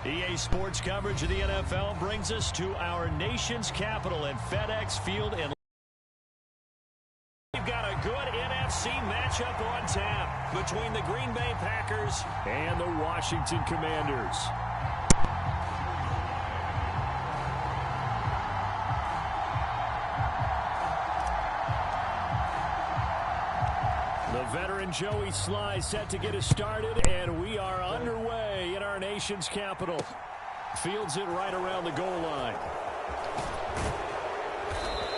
EA Sports coverage of the NFL brings us to our nation's capital at FedEx Field. And we've got a good NFC matchup on tap between the Green Bay Packers and the Washington Commanders. The veteran Joey Sly set to get us started, and we are underway in our nation's capital. Fields it right around the goal line.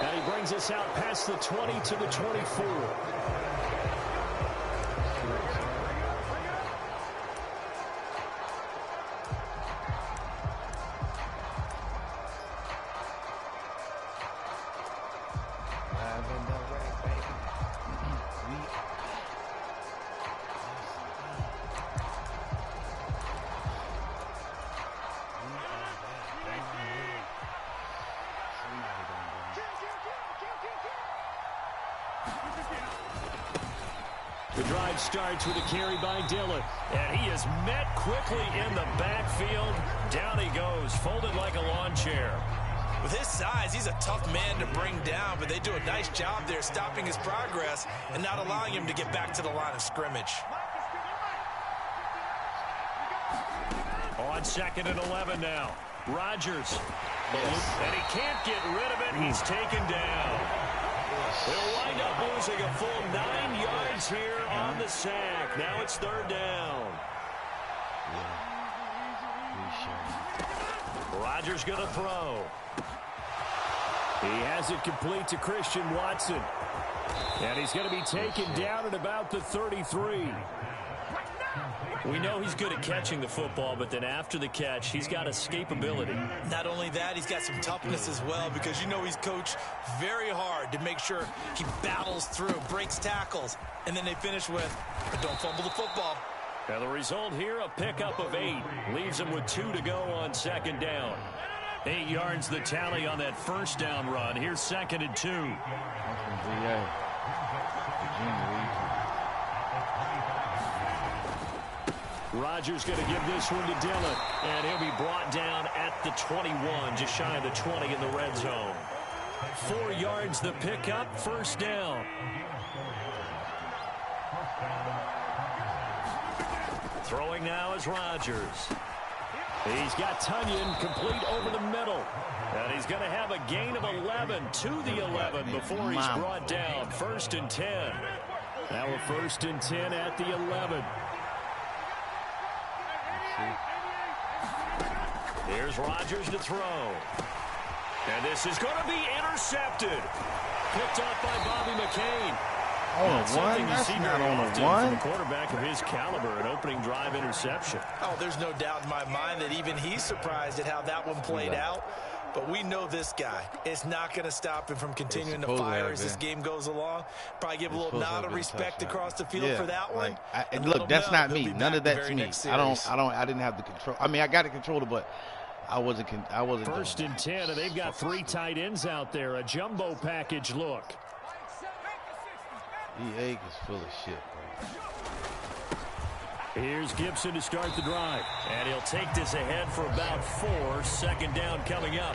And he brings us out past the 20 to the 24. The drive starts with a carry by Dillon, and he is met quickly in the backfield. Down he goes, folded like a lawn chair. With his size, he's a tough man to bring down, but they do a nice job there stopping his progress and not allowing him to get back to the line of scrimmage. On 2nd and 11 now. Rodgers. And he can't get rid of it. He's taken down. They'll wind up losing a full 9 yards here on the sack. Now it's 3rd down. Rodgers going to throw. He has it complete to Christian Watson. And he's going to be taken down at about the 33. We know he's good at catching the football, but then after the catch, he's got escapability. Not only that, he's got some toughness as well, because you know he's coached very hard to make sure he battles through, breaks tackles, and then they finish with, don't fumble the football. And the result here, a pickup of 8. Leaves him with 2 to go on 2nd down. 8 yards the tally on that 1st down run. Here's 2nd and 2. Rodgers going to give this one to Dillon, and he'll be brought down at the 21, just shy of the 20 in the red zone. 4 yards the pickup, 1st down. Throwing now is Rodgers. He's got Tunyon complete over the middle. And he's going to have a gain of 11 to the 11 before he's brought down. 1st and 10. Now a 1st and 10 at the 11. Here's Rodgers to throw. And this is going to be intercepted. Picked off by Bobby McCain. On a one? That's not on a one. From a quarterback of his caliber, an opening drive interception. Oh, there's no doubt in my mind that even he's surprised at how that one played out. But we know this guy. It's not going to stop him from continuing to fire as this game goes along. Probably give a little nod of respect across the field for that one. And look, that's not me. None of that's me. I didn't have the control. I mean, I got the controller, but I wasn't. 1st and 10, and they've got 3 tight ends out there. A jumbo package look. EA is full of shit, bro. Here's Gibson to start the drive. And he'll take this ahead for about 4. 2nd down coming up.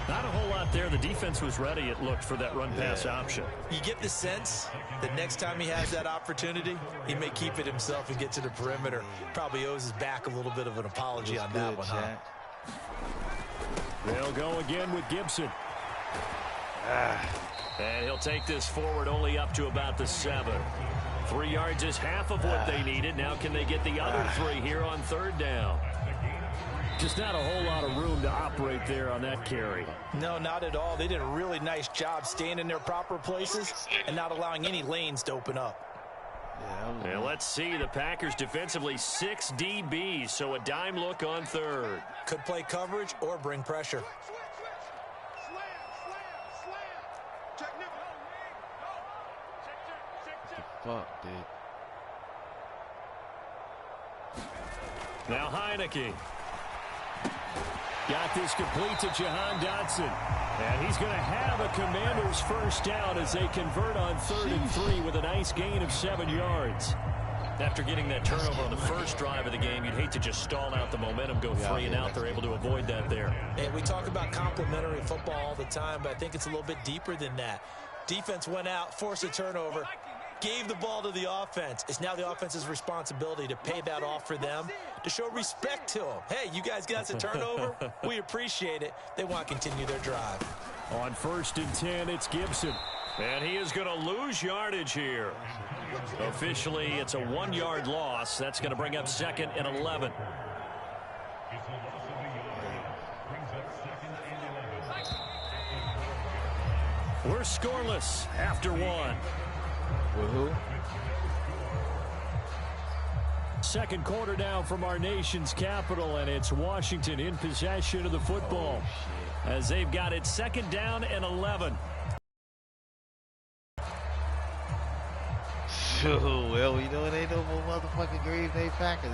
Not a whole lot there. The defense was ready, it looked, for that run-pass option. You get the sense that next time he has that opportunity, he may keep it himself and get to the perimeter. Probably owes his back a little bit of an apology on that one, huh? They'll go again with Gibson. And he'll take this forward only up to about the 7. 3 yards is half of what they needed. Now can they get the other 3 here on 3rd down? Just not a whole lot of room to operate there on that carry. No, not at all. They did a really nice job staying in their proper places and not allowing any lanes to open up. And let's see, the Packers defensively 6 DBs, so a dime look on 3rd. Could play coverage or bring pressure. Fuck, dude. Now Heineke. Got this complete to Jahan Dotson. And he's going to have a Commanders 1st down as they convert on 3rd and 3 with a nice gain of 7 yards. After getting that turnover on the first drive of the game, you'd hate to just stall out the momentum, go 3 and out. They're able to avoid that there. And we talk about complementary football all the time, but I think it's a little bit deeper than that. Defense went out, forced a turnover, gave the ball to the offense. It's now the offense's responsibility to pay that off for them, to show respect to them. Hey, you guys got us a turnover? We appreciate it. They want to continue their drive. On 1st and 10, it's Gibson. And he is going to lose yardage here. Officially, it's a 1-yard loss. That's going to bring up 2nd and 11. We're scoreless after 1. Woohoo. Second quarter now from our nation's capital, and it's Washington in possession of the football as they've got it 2nd down and 11. Well, you know it ain't no more motherfucking Green Bay Packers.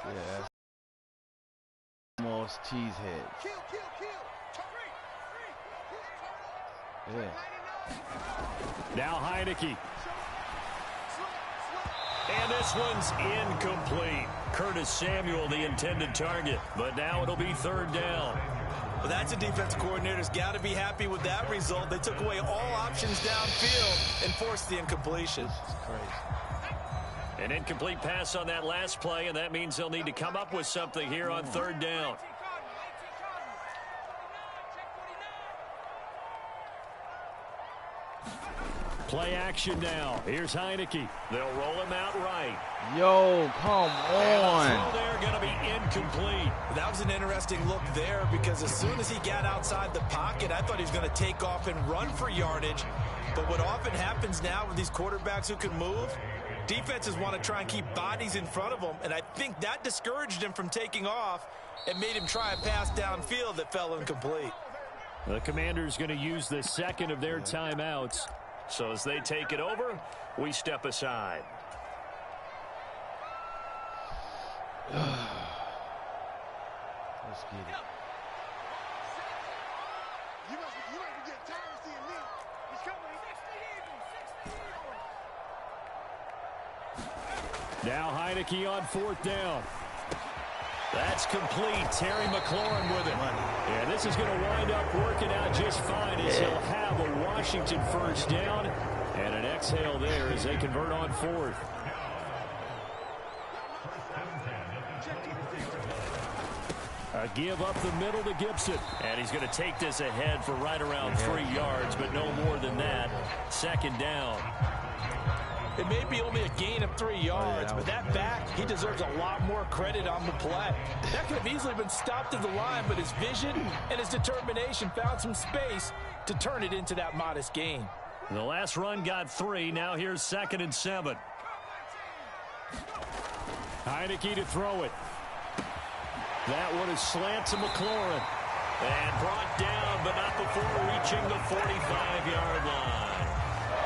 Yeah. Almost cheeseheads. Yeah. Now Heineke. And this one's incomplete. Curtis Samuel, the intended target. But now it'll be 3rd down. Well, that's a defense coordinator's got to be happy with that result. They took away all options downfield and forced the incompletion. This is crazy. An incomplete pass on that last play, and that means they'll need to come up with something here on 3rd down. Play action now. Here's Heineke. They'll roll him out right. Yo, come on. They're going to be incomplete. That was an interesting look there because as soon as he got outside the pocket, I thought he was going to take off and run for yardage. But what often happens now with these quarterbacks who can move, defenses want to try and keep bodies in front of them, and I think that discouraged him from taking off and made him try a pass downfield that fell incomplete. The Commanders going to use the 2nd of their timeouts. So as they take it over, we step aside. Let's get it. Now Heineke on 4th down. That's complete. Terry McLaurin with it. And this is going to wind up working out just fine as he'll have a Washington 1st down. And an exhale there as they convert on 4th. A give up the middle to Gibson. And he's going to take this ahead for right around 3 yards, but no more than that. 2nd down. It may be only a gain of 3 yards, but that back, he deserves a lot more credit on the play. That could have easily been stopped at the line, but his vision and his determination found some space to turn it into that modest gain. The last run got 3. Now here's 2nd and 7. Heineke to throw it. That one is slant to McLaurin. And brought down, but not before reaching the 45-yard line.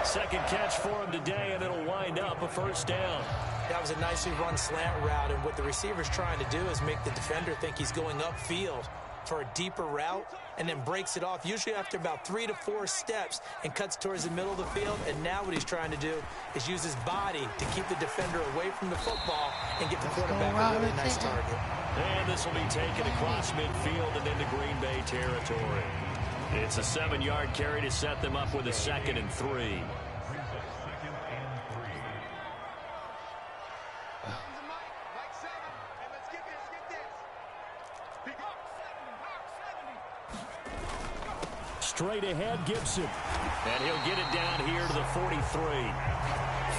Second catch for him today, and it'll wind up a 1st down. That was a nicely run slant route, and what the receiver's trying to do is make the defender think he's going upfield for a deeper route, and then breaks it off, usually after about 3 to 4 steps, and cuts towards the middle of the field. And now what he's trying to do is use his body to keep the defender away from the football and get the quarterback a really nice target. And this will be taken across midfield and into Green Bay territory. It's a 7-yard carry to set them up with a 2nd and 3. Straight ahead, Gibson. And he'll get it down here to the 43.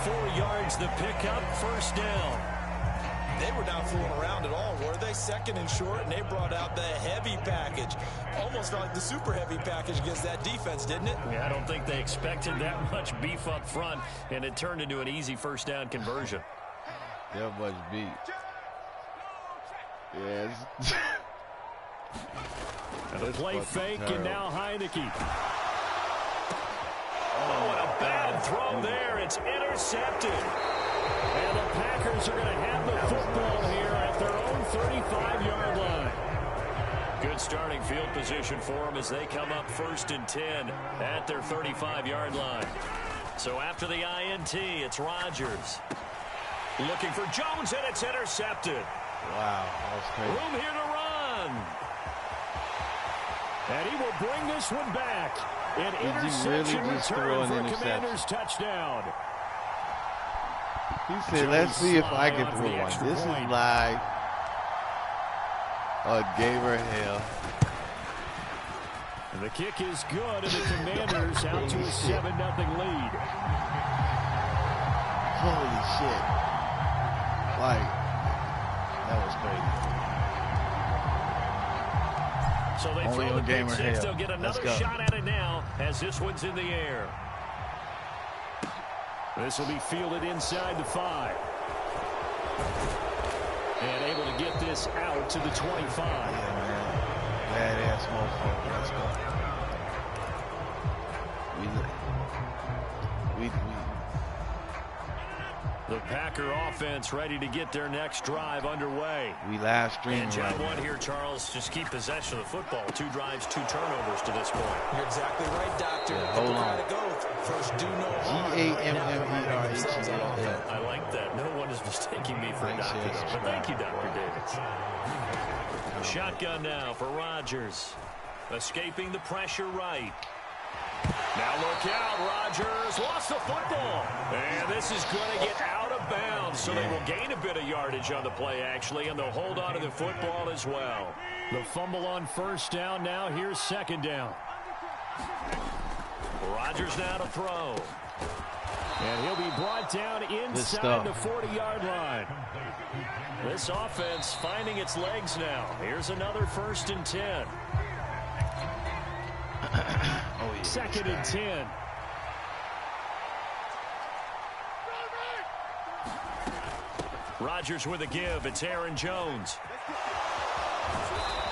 4 yards the pickup, 1st down. They were not fooling around at all, were they? 2nd and short, and they brought out the heavy package. Almost felt like the super heavy package against that defense, didn't it? Yeah, I don't think they expected that much beef up front, and it turned into an easy 1st down conversion. That much beef. Yes. The play fake, and now Heineke. Oh, and a bad throw there. It's intercepted. And the Packers are going to have the football here at their own 35-yard line. Good starting field position for them as they come up 1st and 10 at their 35-yard line. So after the INT, it's Rodgers. Looking for Jones, and it's intercepted. Wow, that was crazy. Room here to run. And he will bring this one back. An interception return for a Commanders touchdown. He said, let's see if I can throw one. This is like a game of hell. And the kick is good, and the Commanders out to a 7-0 lead. Holy shit. Like, that was crazy. So they Only throw the game pick of six. hell. They'll get another shot at it now as this one's in the air. This will be fielded inside the 5. And able to get this out to the 25. Yeah, man. Badass motherfucker. Let's go. The Packer offense ready to get their next drive underway. We live streaming. And job one here, Charles. Just keep possession of the football. 2 drives, 2 turnovers to this point. You're exactly right, Doctor. Yeah, hold on. First, do no GAMMER. I like that. No one is mistaking me for a doctor. But thank you, Dr. Davis. Shotgun now for Rodgers. Escaping the pressure right. Now look out, Rodgers lost the football. And this is going to get out of bounds, so they will gain a bit of yardage on the play, actually, and they'll hold on to the football as well. The fumble on first down. Now here's second down. Rodgers now to throw. And he'll be brought down inside the 40-yard line. This offense finding its legs now. Here's another 1st and 10. Oh, yeah, 2nd and 10. Rodgers with a give. It's Aaron Jones.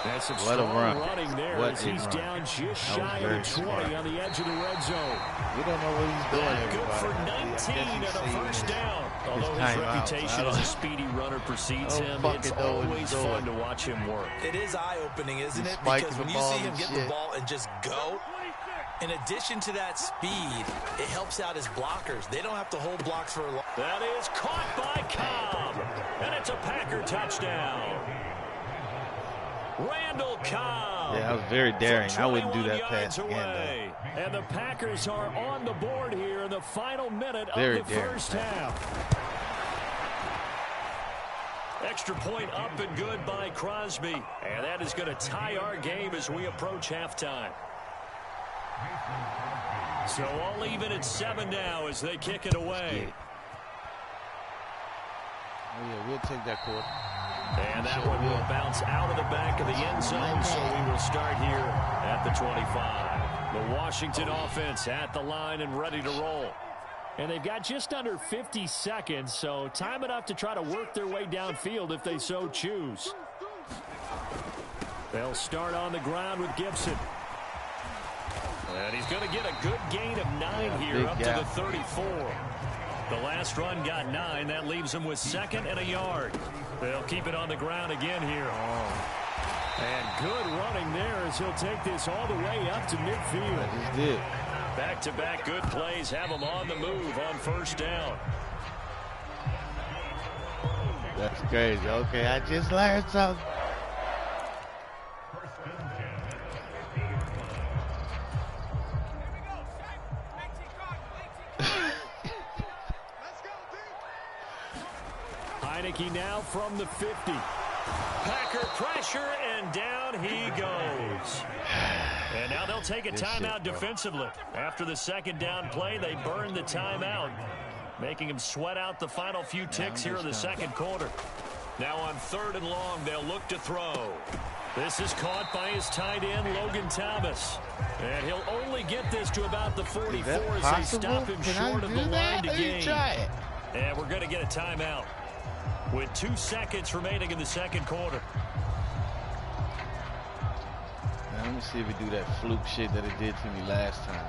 That's some strong running there as he's down just shy of the 20 on the edge of the red zone. We don't know what he's doing. Good for 19 and a first down. Although his reputation as a speedy runner precedes him, it's always fun to watch him work. It is eye-opening, isn't it? Because when you see him get the ball and just go, in addition to that speed, it helps out his blockers. They don't have to hold blocks for a long time. That is caught by Cobb. And it's a Packer touchdown. Randall Cobb. Yeah, that was very daring. I wouldn't do that pass again, though. And the Packers are on the board here in the final minute of the first half. Extra point up and good by Crosby. And that is going to tie our game as we approach halftime. So all even at 7 now as they kick it away. Oh, yeah, we'll take that quarter. And that one will bounce out of the back of the end zone, so we will start here at the 25. The Washington offense at the line and ready to roll. And they've got just under 50 seconds, so time enough to try to work their way downfield if they so choose. They'll start on the ground with Gibson. And he's going to get a good gain of 9 here up to the 34. The last run got 9. That leaves him with 2nd and a yard. They'll keep it on the ground again here. And good running there as he'll take this all the way up to midfield. He did. Back-to-back good plays have him on the move on first down. That's crazy. Okay, I just learned something. Heineke now from the 50. Packer pressure, and down he goes. And now they'll take a timeout defensively. After the 2nd down play, they burn the timeout, making him sweat out the final few ticks here in the 2nd quarter. Now on 3rd and long, they'll look to throw. This is caught by his tight end, Logan Thomas. And he'll only get this to about the 44 as they stop him short of the line to gain. And we're going to get a timeout with 2 seconds remaining in the 2nd quarter. Now, let me see if it do that fluke shit that it did to me last time.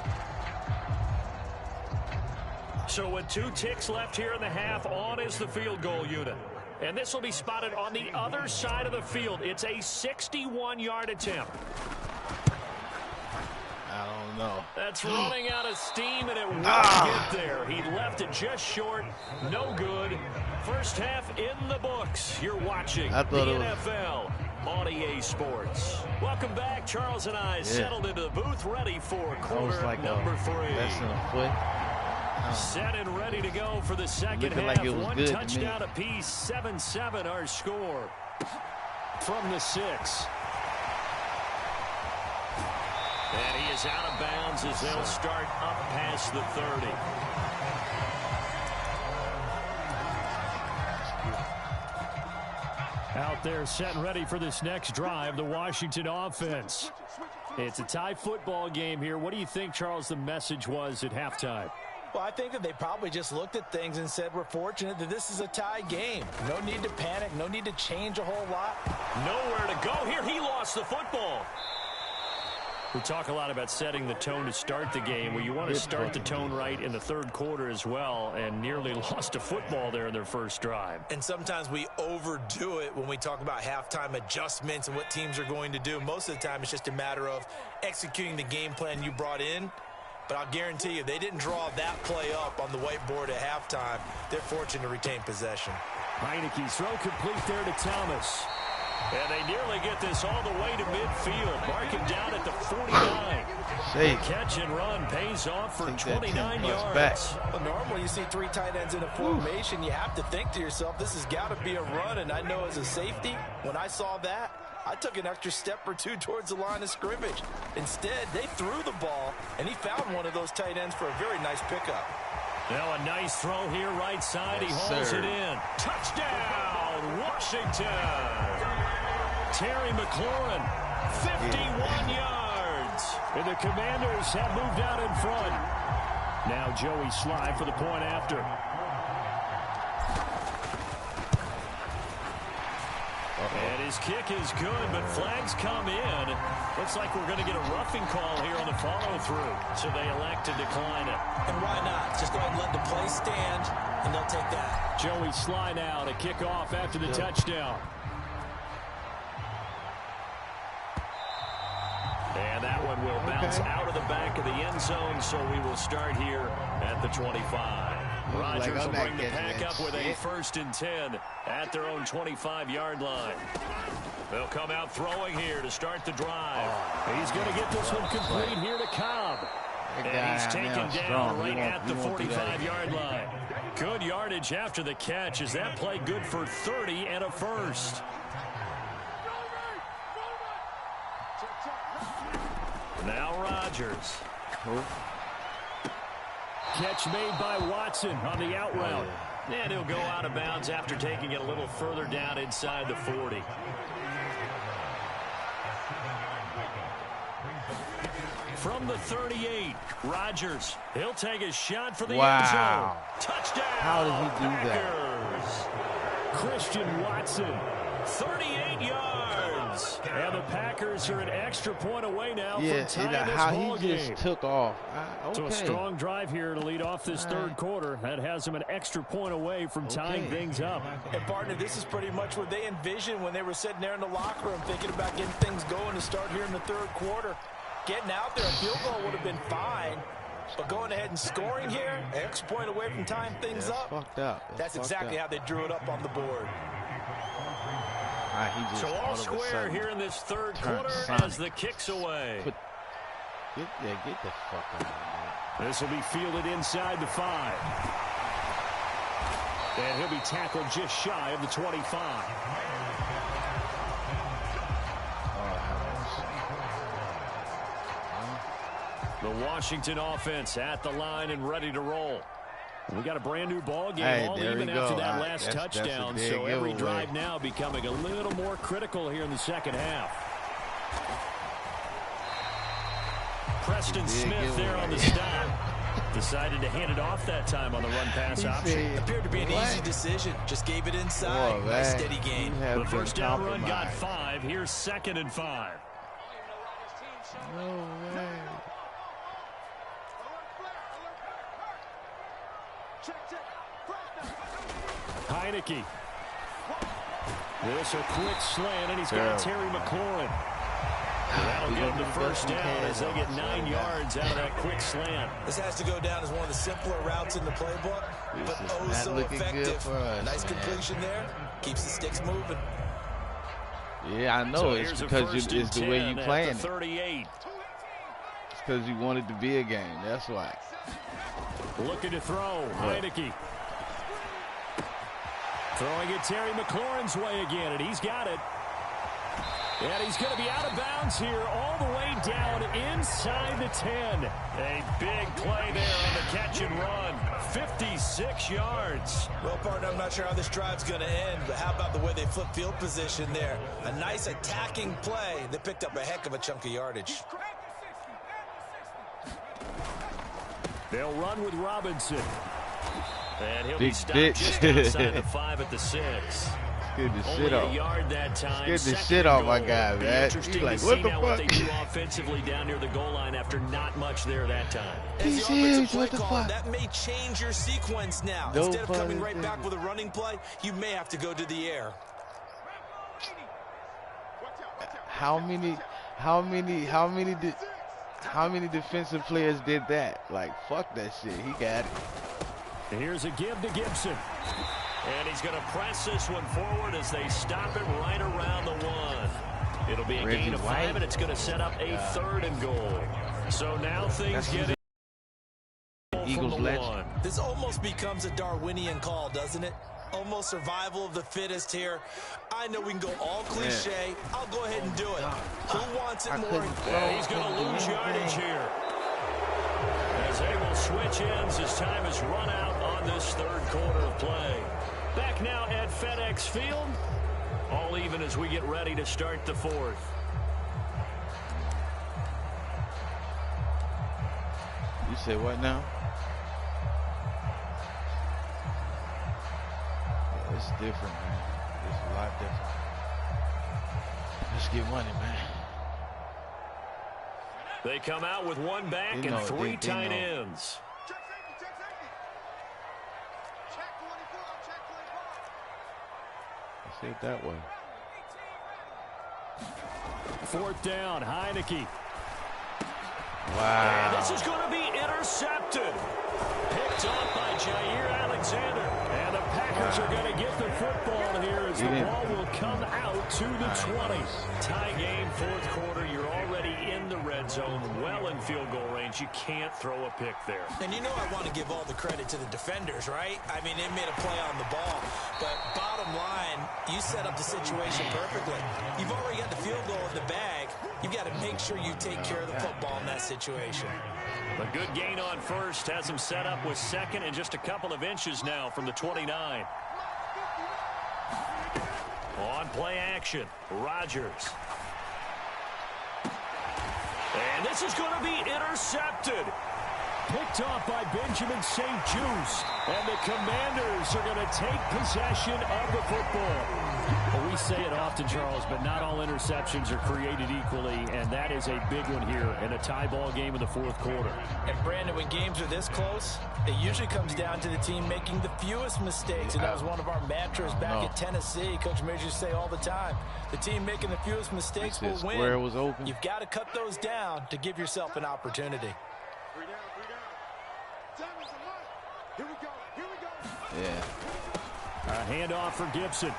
So with 2 ticks left here in the half, on is the field goal unit. And this will be spotted on the other side of the field. It's a 61-yard attempt. I don't no. That's running out of steam, and it won't get there. He left it just short. No good. First half in the books. You're watching the NFL on EA Sports. Welcome back. Charles and I settled into the booth, ready for quarter number 3. Less than a foot. Set and ready to go for the second half. Like it was 1 good touchdown apiece. 7-7 our score from the 6. And he is out of bounds as they'll start up past the 30. Out there set and ready for this next drive, the Washington offense. It's a tie football game here. What do you think, Charles, the message was at halftime? Well, I think that they probably just looked at things and said, we're fortunate that this is a tie game. No need to panic. No need to change a whole lot. Nowhere to go here. He lost the football. We talk a lot about setting the tone to start the game. Well, you want to start the tone right in the third quarter as well, and nearly lost a football there in their first drive. And sometimes we overdo it when we talk about halftime adjustments and what teams are going to do. Most of the time, it's just a matter of executing the game plan you brought in. But I'll guarantee you, they didn't draw that play up on the whiteboard at halftime. They're fortunate to retain possession. Heineke's throw complete there to Thomas. And they nearly get this all the way to midfield. Marking down at the 49. The catch and run pays off for 29 yards. Well, normally you see 3 tight ends in a formation. You have to think to yourself, this has got to be a run. And I know as a safety, when I saw that, I took an extra step or 2 towards the line of scrimmage. Instead, they threw the ball, and he found one of those tight ends for a very nice pickup. Now a nice throw here right side. He hauls it in. Touchdown, Washington. Terry McLaurin, 51 yards. And the Commanders have moved out in front. Now Joey Sly for the point after. And his kick is good, but flags come in. Looks like we're going to get a roughing call here on the follow-through. So they elect to decline it. And why not? Just go ahead and let the play stand, and they'll take that. Joey Sly now to kick off after the touchdown. And that one will bounce out of the back of the end zone, so we will start here at the 25. Rodgers will bring the pack up with a 1st and 10 at their own 25-yard line. They'll come out throwing here to start the drive. He's going to get this one complete here to Cobb. And he's taken down right at the 45-yard line. Good yardage after the catch. Is that play good for 30 and a first? Now Rodgers. Catch made by Watson on the out route. And he'll go out of bounds after taking it a little further down inside the 40. From the 38, Rodgers. He'll take a shot for the end zone. Touchdown. How did he do Packers. Christian Watson, 38 yards. And the Packers are an extra point away now from tying this ball game. He just took off. So a strong drive here to lead off this third quarter. That has them an extra point away from tying things up. And, partner, this is pretty much what they envisioned when they were sitting there in the locker room thinking about getting things going to start here in the third quarter. Getting out there, a field goal would have been fine. But going ahead and scoring here, an extra point away from tying things up. Fucked up. That's exactly how they drew it up on the board. So all square here in this third quarter as the kick's away. Get the fuck out of here. This will be fielded inside the 5. And he'll be tackled just shy of the 25. The Washington offense at the line and ready to roll. We got a brand new ball game, all even after that last touchdown. So every drive now becoming a little more critical here in the second half. Preston Smith there on the stop. Decided to hand it off that time on the run-pass option. Appeared to be an easy decision. Just gave it inside. Nice steady gain. The first down run got 5. Here's 2nd and 5. No way. Heineke. This a quick slant, and he's got Terry McLaurin. That'll give them the first down as they get 9 yards out of that quick slant. This has to go down as one of the simpler routes in the playbook, but oh so effective. Nice completion there. Keeps the sticks moving. Yeah, I know. So it's because it's the way you playing it. 38. It's because you want it to be a game. That's why. Looking to throw. Heineke. Throwing it Terry McLaurin's way again, and he's got it. And he's going to be out of bounds here all the way down inside the 10. A big play there on the catch and run. 56 yards. Well, partner, I'm not sure how this drive's going to end, but how about the way they flip field position there? A nice attacking play that picked up a heck of a chunk of yardage. They'll run with Robinson. And he'll be stopped just outside the 5 at the 6. Good to Only shit a off. yard that time. Good to shit off my guy, man. He's like, what the fuck? What they do offensively down near the goal line after not much there that time. He's huge. What the fuck? That may change your sequence now. No. Instead of coming right back with a running play, you may have to go to the air. How many defensive players did that? Like, fuck that shit. He got it. Here's a give to Gibson. And he's going to press this one forward as they stop it right around the 1. It'll be a gain of 5, and it's going to set up a 3rd and goal. So now things get Eagles legend. This almost becomes a Darwinian call, doesn't it? Almost survival of the fittest here. I know we can go all cliche. I'll go ahead and do it. Who wants it more? And he's going to lose yardage here. As they will switch ends as time has run out on this 3rd quarter of play. Back now at FedEx Field. All even as we get ready to start the 4th. You say what now? Yeah, it's different, man. It's a lot different. Let's get money, man. They come out with 1 back and 3 tight ends. Say it that way. 4th down, Heineke. Wow. And this is going to be intercepted. Picked off by Jair Alexander. And the Packers are going to get the football here as the ball will come out to the 20. Tie game, 4th quarter. You're already in the red zone, well in field goal range. You can't throw a pick there. And you know I want to give all the credit to the defenders, right? I mean, they made a play on the ball. But bottom line, you set up the situation perfectly. You've already got the field goal in the bag. You've got to make sure you take care of the football in that situation. A good gain on 1st has him set up with 2nd and just a couple of inches now from the 29. On play action, Rodgers. And this is going to be intercepted. Picked off by Benjamin St-Juste. And the Commanders are going to take possession of the football. Well, we say it often, Charles, but not all interceptions are created equally, and that is a big one here in a tie ball game in the 4th quarter. And, Brandon, when games are this close, it usually comes down to the team making the fewest mistakes, and that was one of our mantras back at Tennessee. Coach Major used to say all the time, the team making the fewest mistakes will win. Square was open. You've got to cut those down to give yourself an opportunity. Yeah. A handoff for Gibson.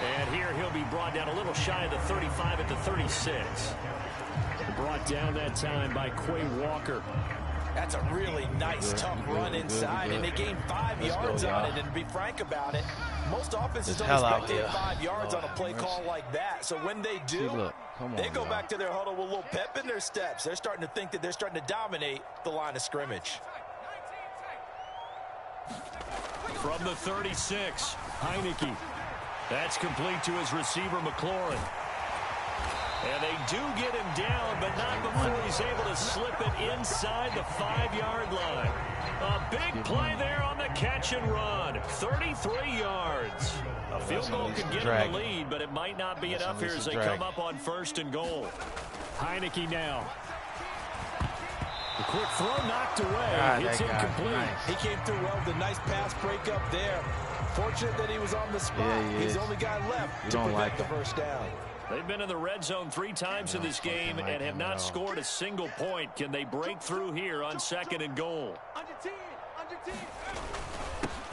And here he'll be brought down a little shy of the 35 at the 36. Brought down that time by Quay Walker. That's a really nice, tough run inside, and they gained 5 yards on it. And to be frank about it, most offenses don't expect to get 5 yards on a play call like that. So when they do, they go back to their huddle with a little pep in their steps. They're starting to think that they're starting to dominate the line of scrimmage. From the 36, Heineke. That's complete to his receiver, McLaurin. And they do get him down, but not before he's able to slip it inside the 5-yard line. A big play there on the catch and run. 33 yards. A field goal could get him the lead, but it might not be enough here as they come up on 1st and goal. Heineke now. The quick throw knocked away. It's incomplete. Nice. He came through well with a nice pass breakup there. Fortunate that he was on the spot. He's the only guy left to prevent the first down. They've been in the red zone 3 times in this game and have not scored a single point. Can they break through here on 2nd and goal?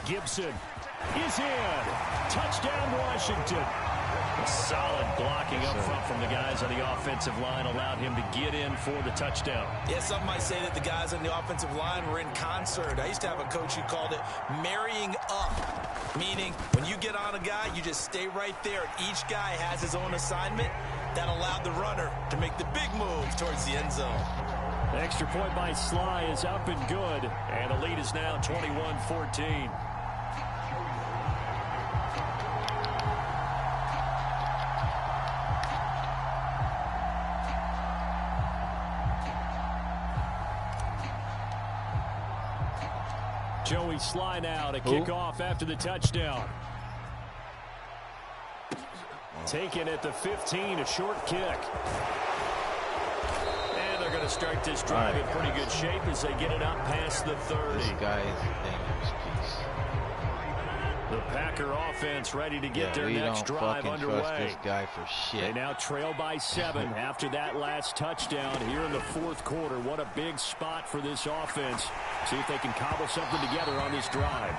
Gibson is in. Touchdown, Washington. A solid blocking up front from the guys on the offensive line allowed him to get in for the touchdown. Yeah, some might say that the guys on the offensive line were in concert. I used to have a coach who called it marrying up, meaning when you get on a guy, you just stay right there. Each guy has his own assignment. That allowed the runner to make the big move towards the end zone. The extra point by Sly is up and good, and the lead is now 21-14. Joey Sly now to kick off after the touchdown. Taken at the 15, a short kick. And they're going to start this drive in pretty good shape as they get it up past the 30. This guy is a dangerous piece. The Packer offense ready to get their next drive underway. Trust this guy for shit. They now trail by 7 after that last touchdown here in the 4th quarter. What a big spot for this offense. See if they can cobble something together on this drive.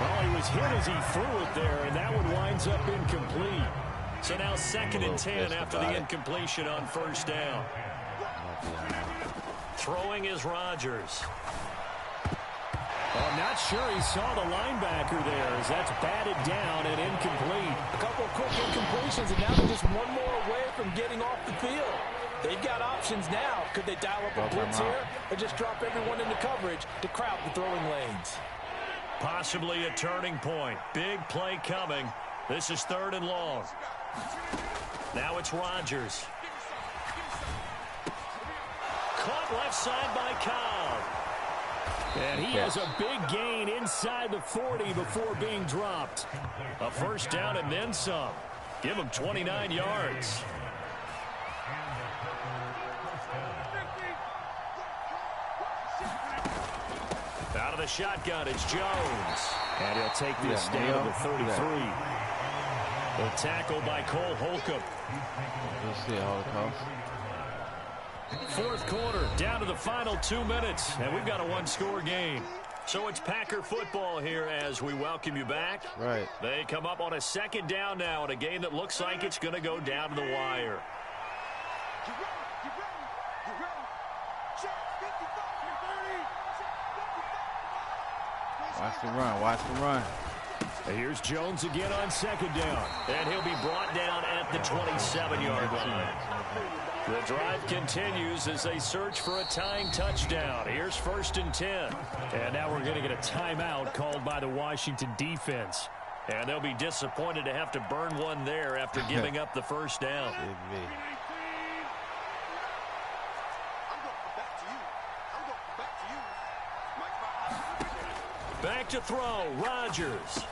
Well, he was hit as he threw it there, and that one winds up incomplete. So now 2nd and 10 after the incompletion on 1st down. Throwing is Rodgers. I'm not sure he saw the linebacker there as that's batted down and incomplete. A couple of quick incompletions, and now they're just one more away from getting off the field. They've got options now. Could they dial up a blitz here or just drop everyone into coverage to crowd the throwing lanes? Possibly a turning point. Big play coming. This is 3rd and long. Now it's Rodgers. Caught left side by Cobb. And he has a big gain inside the 40 before being dropped. A 1st down and then some. Give him 29 yards. Out of the shotgun, it's Jones. And he'll take this down to the 33. The tackle by Cole Holcomb. We'll see Holocaust. 4th quarter, down to the final 2 minutes, and we've got a 1-score game. So it's Packer football here as we welcome you back. Right. They come up on a 2nd down now in a game that looks like it's going to go down to the wire. Watch the run, watch the run. And here's Jones again on 2nd down. And he'll be brought down at the 27-yard line. The drive continues as they search for a tying touchdown. Here's 1st and 10. And now we're going to get a timeout called by the Washington defense. And they'll be disappointed to have to burn one there after giving up the 1st down. Back to throw, Rodgers.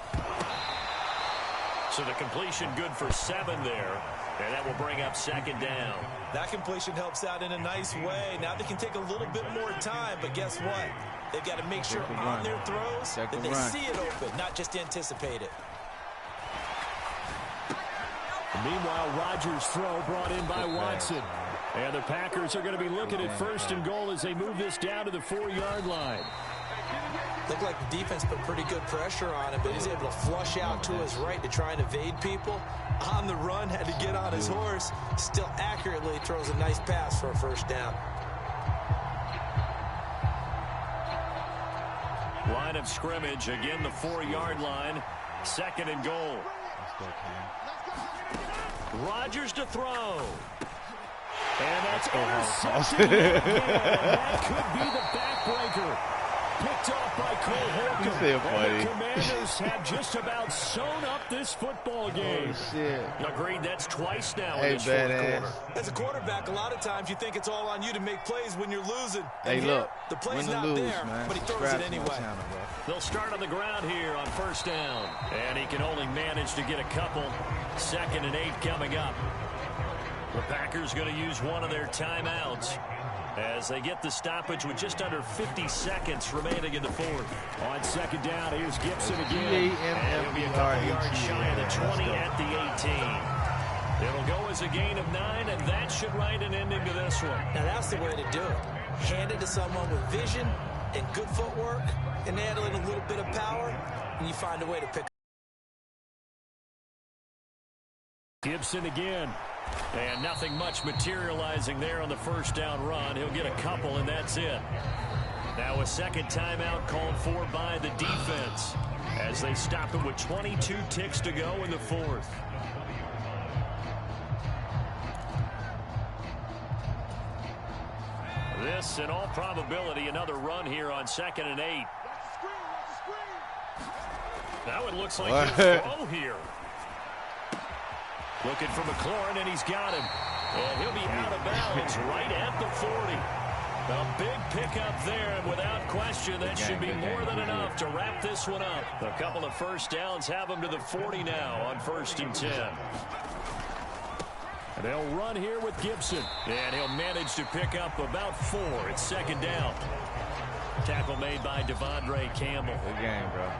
So the completion good for 7 there. And that will bring up 2nd down. That completion helps out in a nice way. Now they can take a little bit more time, but guess what? They've got to make sure on their throws that they see it open, not just anticipate it. Meanwhile, Rodgers' throw brought in by Watson. And the Packers are going to be looking at 1st and goal as they move this down to the 4-yard line. Looked like the defense put pretty good pressure on him, but he's able to flush out to his right to try and evade people. On the run, had to get on his horse. Still accurately throws a nice pass for a 1st down. Line of scrimmage, again the 4-yard line. 2nd and goal. Rodgers to throw. And that's intercepted again. That could be the backbreaker. Picked off by Cole Holcomb. And the Commanders have just about sewn up this football game. Oh, shit. Agreed, that's twice now in this 4th quarter. As a quarterback, a lot of times you think it's all on you to make plays when you're losing. Hey, look, the play's not there, but he throws it anyway. They'll start on the ground here on 1st down. And he can only manage to get a couple. 2nd and 8 coming up. The Packers going to use one of their timeouts as they get the stoppage with just under 50 seconds remaining in the 4th. On 2nd down, here's Gibson again. And he'll be a couple yards shy of the 20 at the 18. It'll go as a gain of 9, and that should write an ending to this one. Now, that's the way to do it. Hand it to someone with vision and good footwork, and add in a little bit of power, and you find a way to pick. Gibson again. And nothing much materializing there on the first down run. He'll get a couple, and that's it. Now a second timeout called for by the defense as they stop it with 22 ticks to go in the fourth. This, in all probability, another run here on 2nd and 8. Now it looks like he'll go here. Looking for McLaurin, and he's got him. And he'll be out of bounds right at the 40. A big pickup there, and without question, that should be more than enough to wrap this one up. A couple of first downs have him to the 40 now on 1st and 10. And they'll run here with Gibson. And he'll manage to pick up about 4. It's 2nd down. Tackle made by Devondre Campbell. Good game, bro.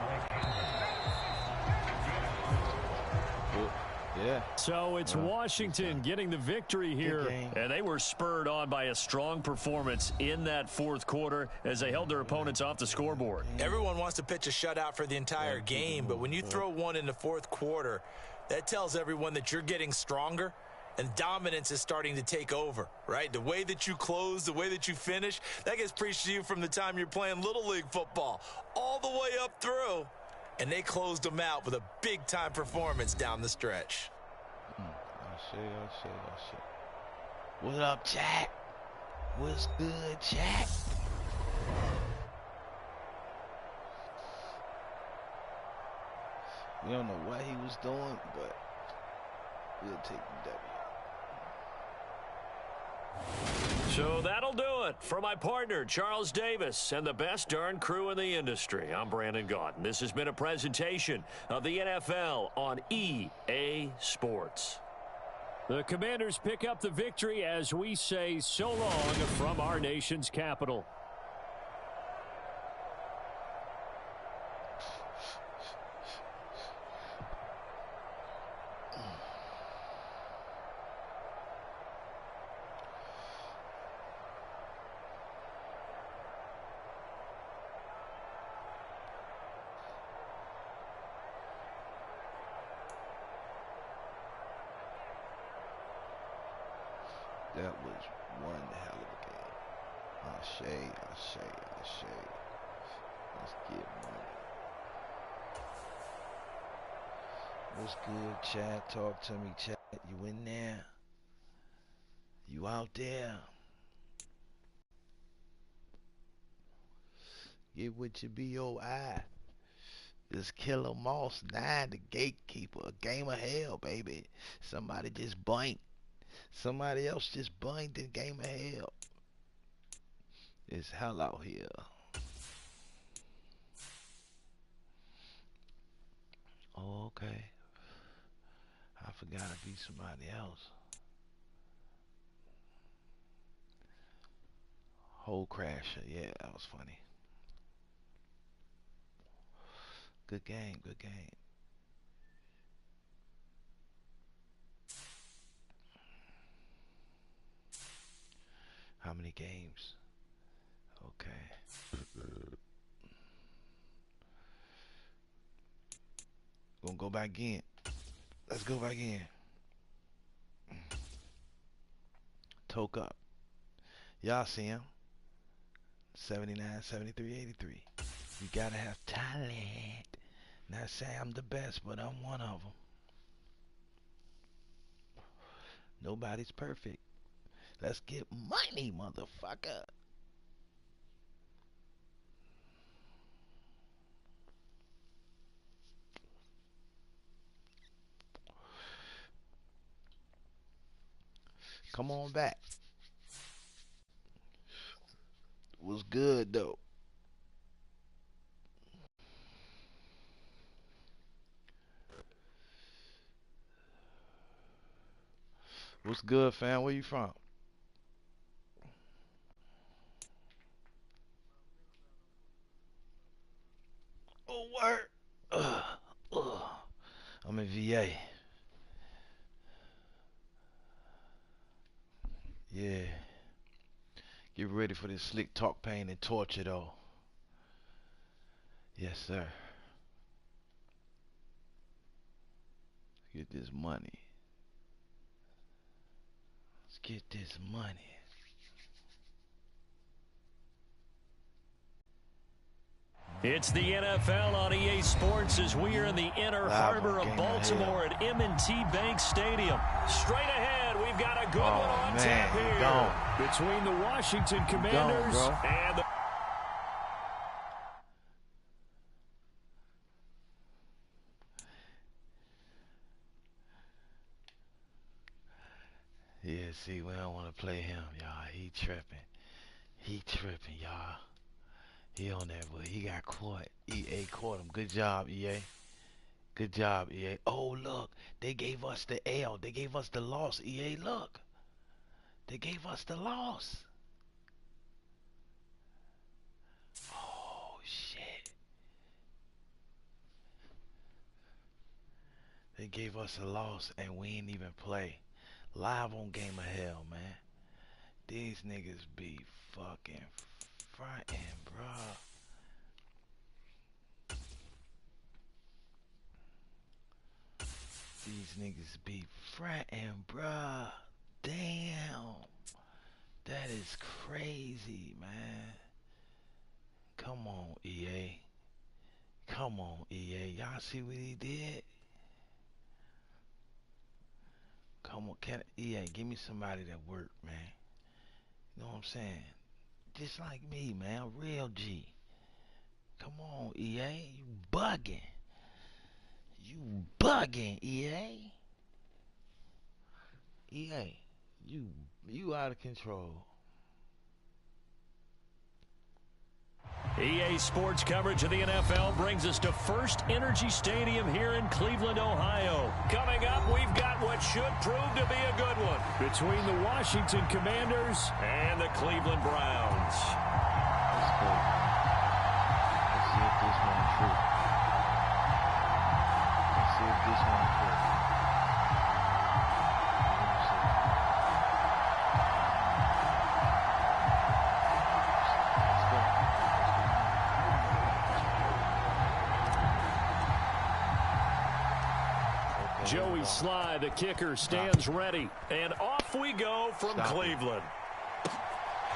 Yeah. So it's Washington getting the victory here, and they were spurred on by a strong performance in that fourth quarter as they held their opponents off the scoreboard. Everyone wants to pitch a shutout for the entire game, but when you throw one in the fourth quarter, that tells everyone that you're getting stronger and dominance is starting to take over, right? The way that you close, the way that you finish, that gets preached to you from the time you're playing Little League football all the way up through. And they closed them out with a big-time performance down the stretch. I see. What up, chat? What's good, chat? We don't know what he was doing, but we'll take the W. So that'll do it for my partner, Charles Davis, and the best darn crew in the industry. I'm Brandon Gaudin. This has been a presentation of the NFL on EA Sports. The Commanders pick up the victory as we say so long from our nation's capital. That was one hell of a game. I say. Let's get money. What's good, Chad? Talk to me, Chad. You in there? You out there? Get with your B.O.I. This Killamoss9, the gatekeeper. A game of hell, baby. Somebody just blinked. Somebody else just blinked in game of hell. It's hell out here. Oh, okay. I forgot to be somebody else. Whole crasher. Yeah, that was funny. Good game, good game. How many games? Okay. Gonna go back in. Let's go back in. Toke up. Y'all see him. 79, 73, 83. You gotta have talent. Not say I'm the best, but I'm one of them. Nobody's perfect. Let's get money, motherfucker. Come on back. Was good though. What's good, fam? Where you from? Oh, word. I'm in VA. Yeah. Get ready for this slick talk, pain, and torture, though. Yes, sir. Get this money. Let's get this money. It's the NFL on EA Sports as we are in the inner harbor of Baltimore at M&T Bank Stadium. Straight ahead, we've got a good one on tap here between the Washington Commanders and the... Yeah, see, we don't want to play him, y'all. He tripping. He tripping, y'all. He on that, but he got caught. EA caught him. Good job, EA. Good job, EA. Oh, look. They gave us the L. They gave us the loss, EA. Look. They gave us the loss. Oh, shit. They gave us a loss, and we ain't even play. Live on Game of Hell, man. These niggas be fucking frontin', bruh. These niggas be frontin', bruh. Damn. That is crazy, man. Come on, EA. Come on, EA. Y'all see what he did? Come on, EA, give me somebody that work, man. You know what I'm saying? Just like me, man. Real G. Come on, EA. You bugging. You bugging, EA. EA, you out of control. EA Sports coverage of the NFL brings us to First Energy Stadium here in Cleveland, Ohio. Coming up, we've got what should prove to be a good one between the Washington Commanders and the Cleveland Browns. Let's go. Let's see if this one's true. Let's see if this one's true. Joey Sly, the kicker, stands ready. And off we go from Cleveland.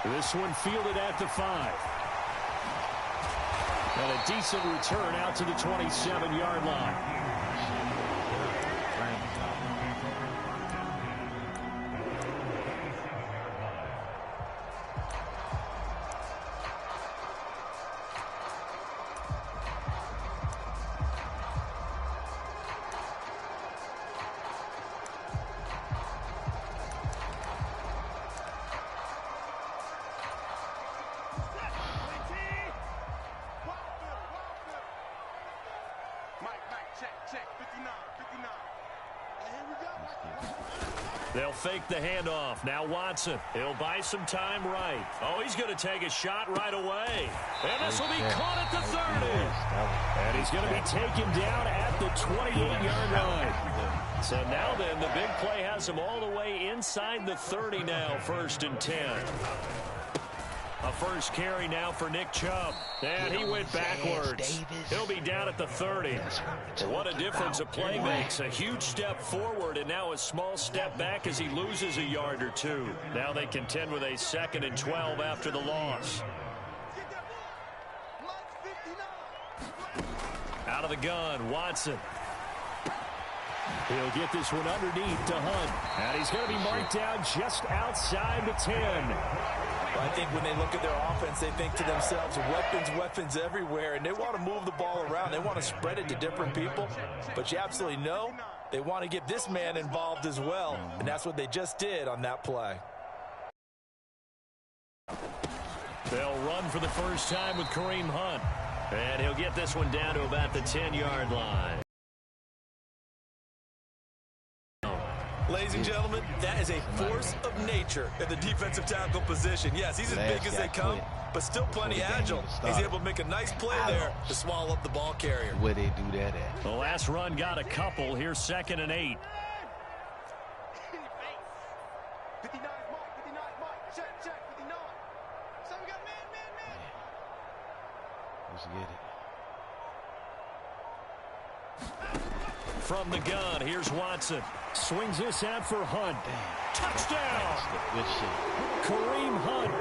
This one fielded at the 5. And a decent return out to the 27-yard line. They'll fake the handoff. Now Watson. He'll buy some time right. Oh, he's going to take a shot right away. And this will be caught at the 30. And he's going to be taken down at the 28-yard line. So now then, the big play has him all the way inside the 30 now, 1st and 10. A first carry now for Nick Chubb. And he went backwards. He'll be down at the 30. What a difference a play makes. A huge step forward and now a small step back as he loses a yard or two. Now they contend with a 2nd and 12 after the loss. Out of the gun, Watson. He'll get this one underneath to Hunt. And he's going to be marked down just outside the 10. I think when they look at their offense, they think to themselves, weapons everywhere, and they want to move the ball around. They want to spread it to different people, but you absolutely know they want to get this man involved as well, and that's what they just did on that play. They'll run for the first time with Kareem Hunt, and he'll get this one down to about the 10-yard line. Ladies and gentlemen, that is a force of nature in the defensive tackle position. Yes, he's as big as they come, but still plenty agile. He's able to make a nice play there to swallow up the ball carrier. Where they do that at? The last run got a couple. Here's 2nd and 8. Let's get it. From the gun, here's Watson. Swings this out for Hunt. Touchdown! Good shit. Kareem Hunt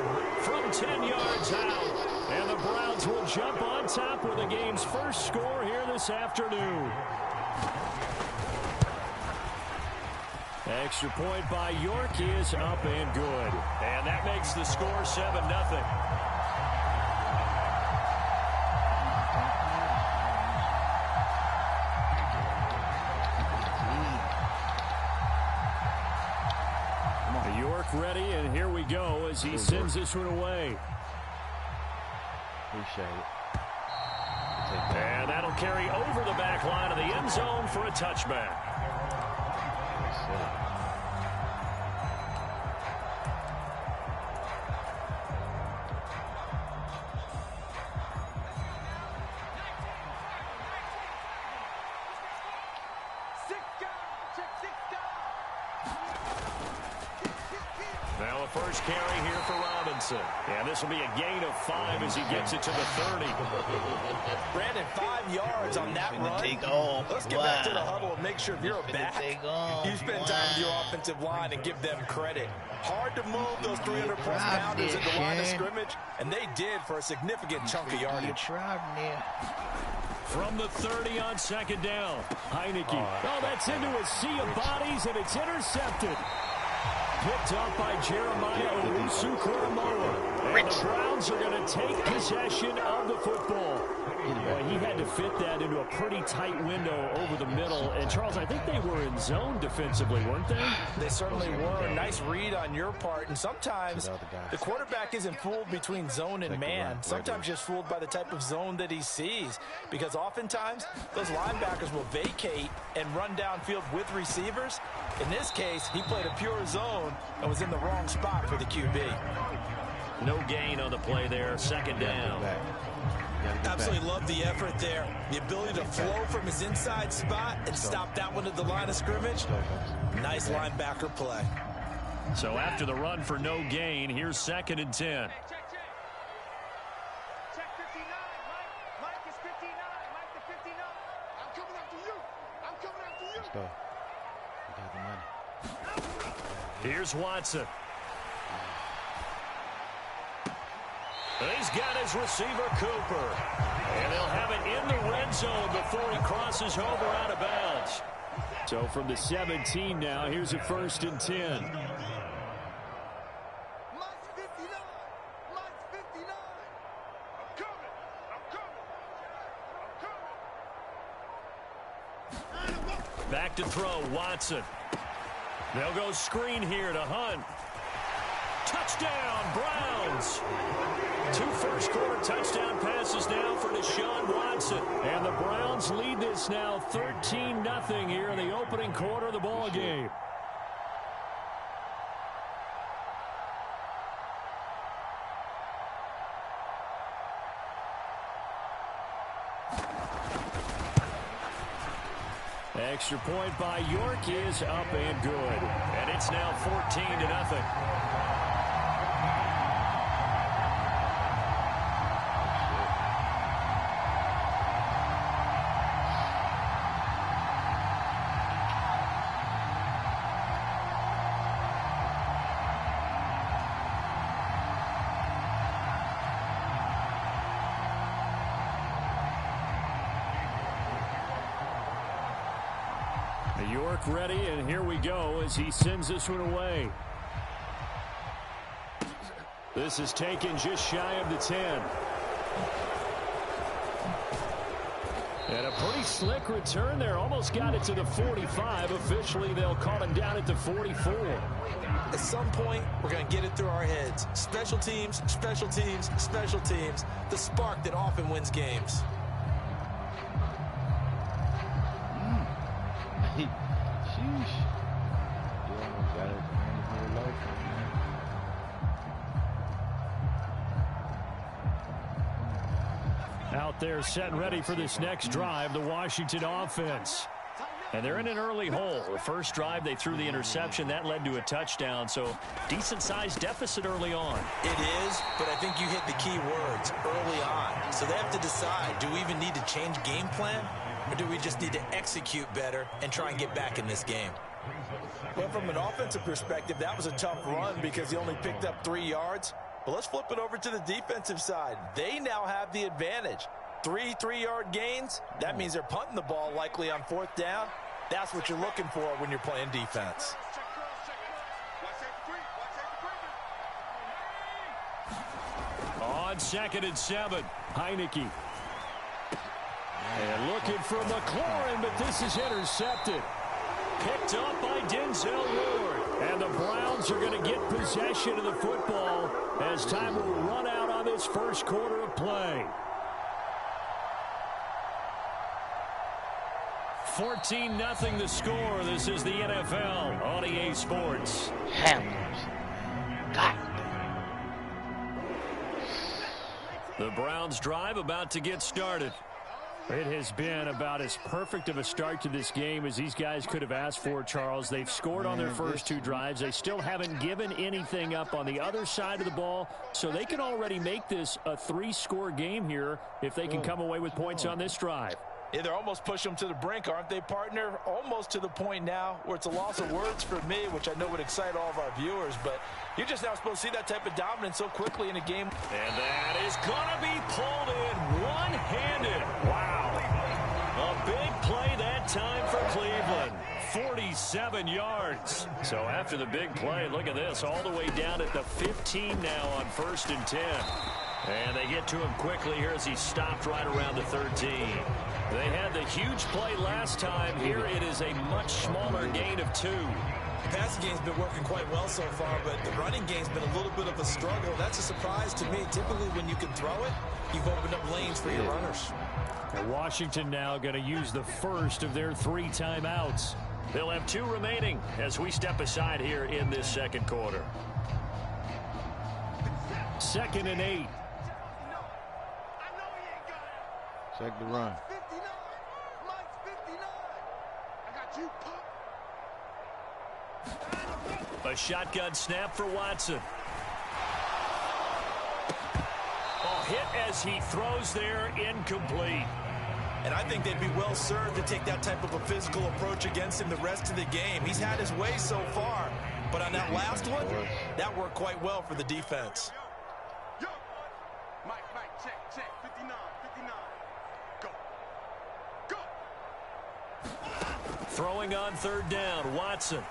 from 10 yards out. And the Browns will jump on top with the game's first score here this afternoon. Extra point by York is up and good. And that makes the score 7-0. York ready, and here we go as he sends this one away. Appreciate it. And that'll carry over the back line of the end zone for a touchback. Now a first carry here for Robinson. And this will be a gain of 5 as he gets it to the 30. Brandon, 5 yards on that run. Let's get back to the huddle and make sure if you're a back, you spend time with your offensive line and give them credit. Hard to move those 300-plus pounders at the line of scrimmage, and they did for a significant chunk of yardage. From the 30 on second down, Heineke. Oh, that's into a sea of bodies, and it's intercepted. Picked up by Jeremiah Owusu-Koramoah. And the Browns are going to take possession of the football. Boy, he had to fit that into a pretty tight window over the middle. And, Charles, I think they were in zone defensively, weren't they? They certainly were. Nice read on your part. And sometimes the quarterback isn't fooled between zone and man. Sometimes just fooled by the type of zone that he sees. Because oftentimes, those linebackers will vacate and run downfield with receivers. In this case, he played a pure zone and was in the wrong spot for the QB. No gain on the play there. Second down. Absolutely love the effort there. The ability to flow from his inside spot and stop that one at the line of scrimmage. Nice linebacker play. So after the run for no gain, here's 2nd and 10. Check 59. Mike is 59. Mike the 59. I'm coming after you. I'm coming after you. Let's go. We got the money. Here's Watson. He's got his receiver, Cooper. And they'll have it in the red zone before he crosses over out of bounds. So from the 17 now, here's a 1st and 10. Mike's 59. Mike's 59. I'm coming. I'm coming. Back to throw, Watson. They'll go screen here to Hunt. Touchdown, Browns. 2 first-quarter touchdown passes now for Deshaun Watson. And the Browns lead this now 13-0 here in the opening quarter of the ball game. Extra point by York is up and good. And it's now 14-0. York ready, and here we go as he sends this one away. This is taken just shy of the 10. And a pretty slick return there. Almost got it to the 45. Officially, they'll call him down at the 44. At some point, we're going to get it through our heads. Special teams, special teams, special teams. The spark that often wins games. Out there set and ready for this next drive, the Washington offense. And they're in an early hole. The first drive, they threw the interception. That led to a touchdown. So decent-sized deficit early on. It is, but I think you hit the key words, early on. So they have to decide, do we even need to change game plan? Or do we just need to execute better and try and get back in this game? Well, from an offensive perspective, that was a tough run because he only picked up 3 yards. But let's flip it over to the defensive side. They now have the advantage. 3 3-yard gains, that means they're punting the ball likely on 4th down. That's what you're looking for when you're playing defense. On 2nd and 7, Heineke. And looking for McLaurin, but this is intercepted. Picked up by Denzel Ward. And the Browns are going to get possession of the football as time will run out on this first quarter of play. 14-0 the score. This is the NFL on EA Sports. Hammers. God. The Browns drive about to get started. It has been about as perfect of a start to this game as these guys could have asked for, Charles. They've scored on their first 2 drives. They still haven't given anything up on the other side of the ball, so they can already make this a 3-score game here if they can come away with points on this drive. Yeah, they're almost pushing them to the brink, aren't they, partner? Almost to the point now where it's a loss of words for me, which I know would excite all of our viewers, but you're just now supposed to see that type of dominance so quickly in a game. And that is going to be pulled in one-handed. Wow. A big play that time for Cleveland. 47 yards. So after the big play, look at this, all the way down at the 15 now on 1st and 10. And they get to him quickly here as he stopped right around the 13. They had the huge play last time. Here it is a much smaller gain of 2. The passing game's been working quite well so far, but the running game's been a little bit of a struggle. That's a surprise to me. Typically, when you can throw it, you've opened up lanes for your runners. And Washington now going to use the first of their 3 timeouts. They'll have 2 remaining as we step aside here in this second quarter. 2nd and 8. Check the run. A shotgun snap for Watson. Hit as he throws there, incomplete. And I think they'd be well served to take that type of a physical approach against him the rest of the game. He's had his way so far, but on that last one, that worked quite well for the defense. Mike, check, 59, 59. Go. Throwing on 3rd down, Watson.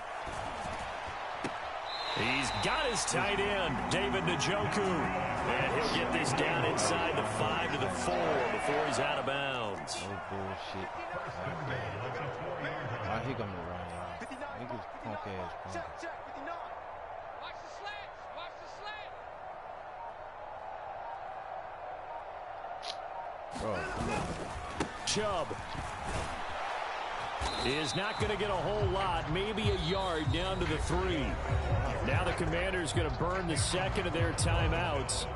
He's got his tight end, David Njoku. And he'll get this down inside the 5 to the 4 before he's out of bounds. Oh, bullshit. Why he gonna run out? Niggas punk ass. Check, 59. Watch the slants. Watch the slant. Bro, come on. Chubb is not going to get a whole lot, maybe a yard down to the 3. Now the Commanders going to burn the 2nd of their timeouts.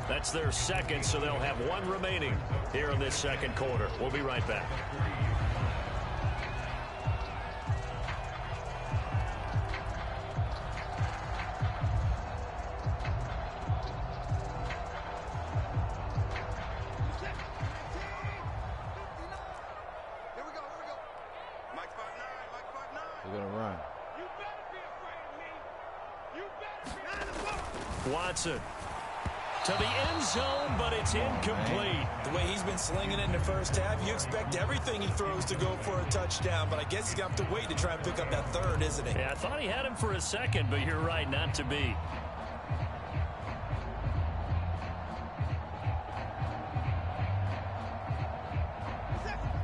That's their 2nd, so they'll have 1 remaining here in this second quarter. We'll be right back. Watson to the end zone, but it's incomplete. The way he's been slinging it in the first half, you expect everything he throws to go for a touchdown, but I guess he's going to have to wait to try and pick up that 3rd, isn't he? Yeah, I thought he had him for a second, but you're right, not to be.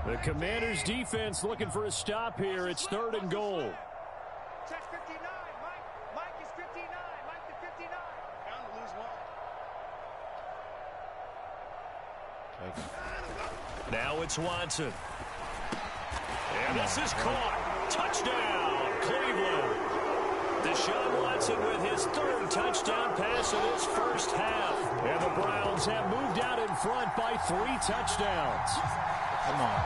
The Commanders' defense looking for a stop here. It's 3rd and goal. Check 59. Mike is 59. Mike to 59. Bound to lose 1. Now it's Watson. And this is caught. Touchdown, Cleveland. Deshaun Watson with his 3rd touchdown pass of this first half. And the Browns have moved out in front by 3 touchdowns. Come on.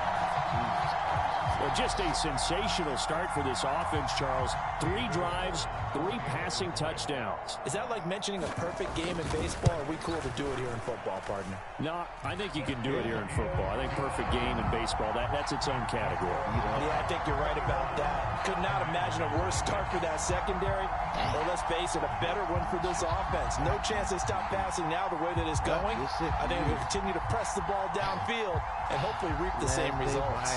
Well, just a sensational start for this offense, Charles. 3 drives, 3 passing touchdowns. Is that like mentioning a perfect game in baseball, or are we cool to do it here in football, partner? No, I think you can do it here in football. I think perfect game in baseball, that's its own category. Yeah, I think you're right about that. Could not imagine a worse start for that secondary. Or let's face it, a better one for this offense. No chance they stop passing now the way that it's going. I think we'll continue to press the ball downfield and hopefully reap the same results.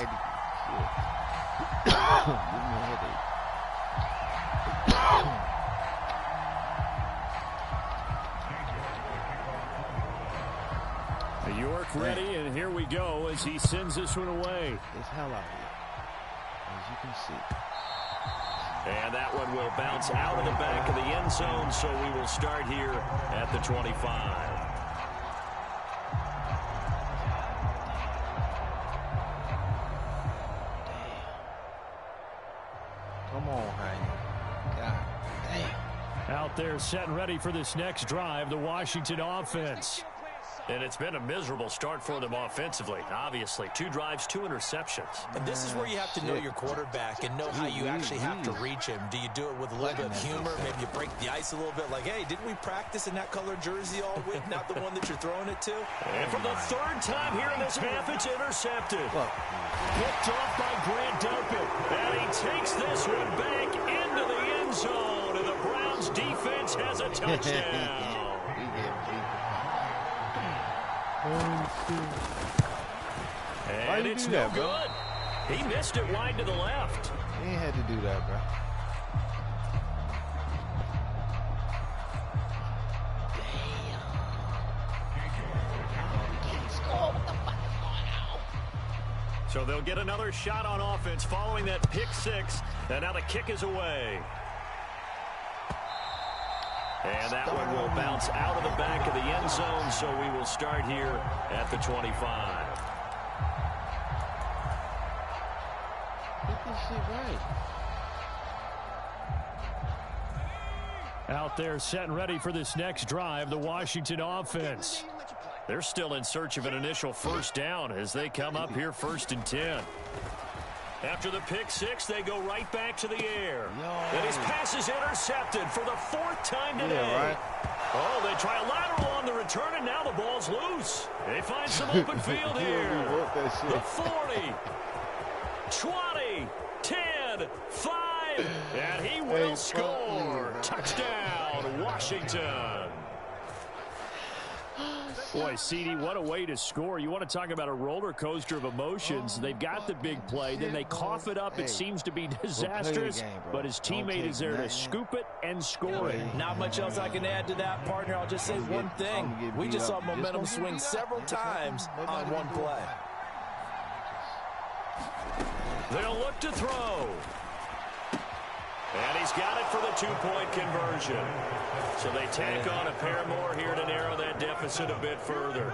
York ready, and here we go as he sends this one away. It's hell out here, as you can see. And that one will bounce out of the back of the end zone, so we will start here at the 25. Come on, honey. God damn. Out there set and ready for this next drive, the Washington offense. And it's been a miserable start for them offensively, obviously. 2 drives, 2 interceptions. And this is where you have to know your quarterback and know how you actually have to reach him. Do you do it with a little bit of humor? Maybe you break the ice a little bit like, hey, didn't we practice in that color jersey all week? Not the one that you're throwing it to? And for the 3rd time here in this half, it's intercepted. Picked off by Grant Delpit. And he takes this one back into the end zone. And the Browns defense has a touchdown. And it's no good. He missed it wide to the left. He ain't had to do that, bro. So they'll get another shot on offense following that pick 6. And now the kick is away. And that one will bounce out of the back of the end zone, so we will start here at the 25. Get this shit right. Out there set and ready for this next drive, the Washington offense. They're still in search of an initial first down as they come up here 1st and 10. After the pick 6, they go right back to the air. And his pass is intercepted for the 4th time today. Yeah, right. Oh, they try a lateral on the return, and now the ball's loose. They find some open field here. The 40, 20, 10, 5, and he will score. Touchdown, Washington. Boy, CD, what a way to score. You want to talk about a roller coaster of emotions. They've got the big play, then they cough it up. It seems to be disastrous, but his teammate is there to scoop it and score it. Not much else I can add to that, partner. I'll just say one thing. We just saw momentum swing several times on one play. They'll look to throw. And he's got it for the 2-point conversion. So they tack on a pair more here to narrow that deficit a bit further.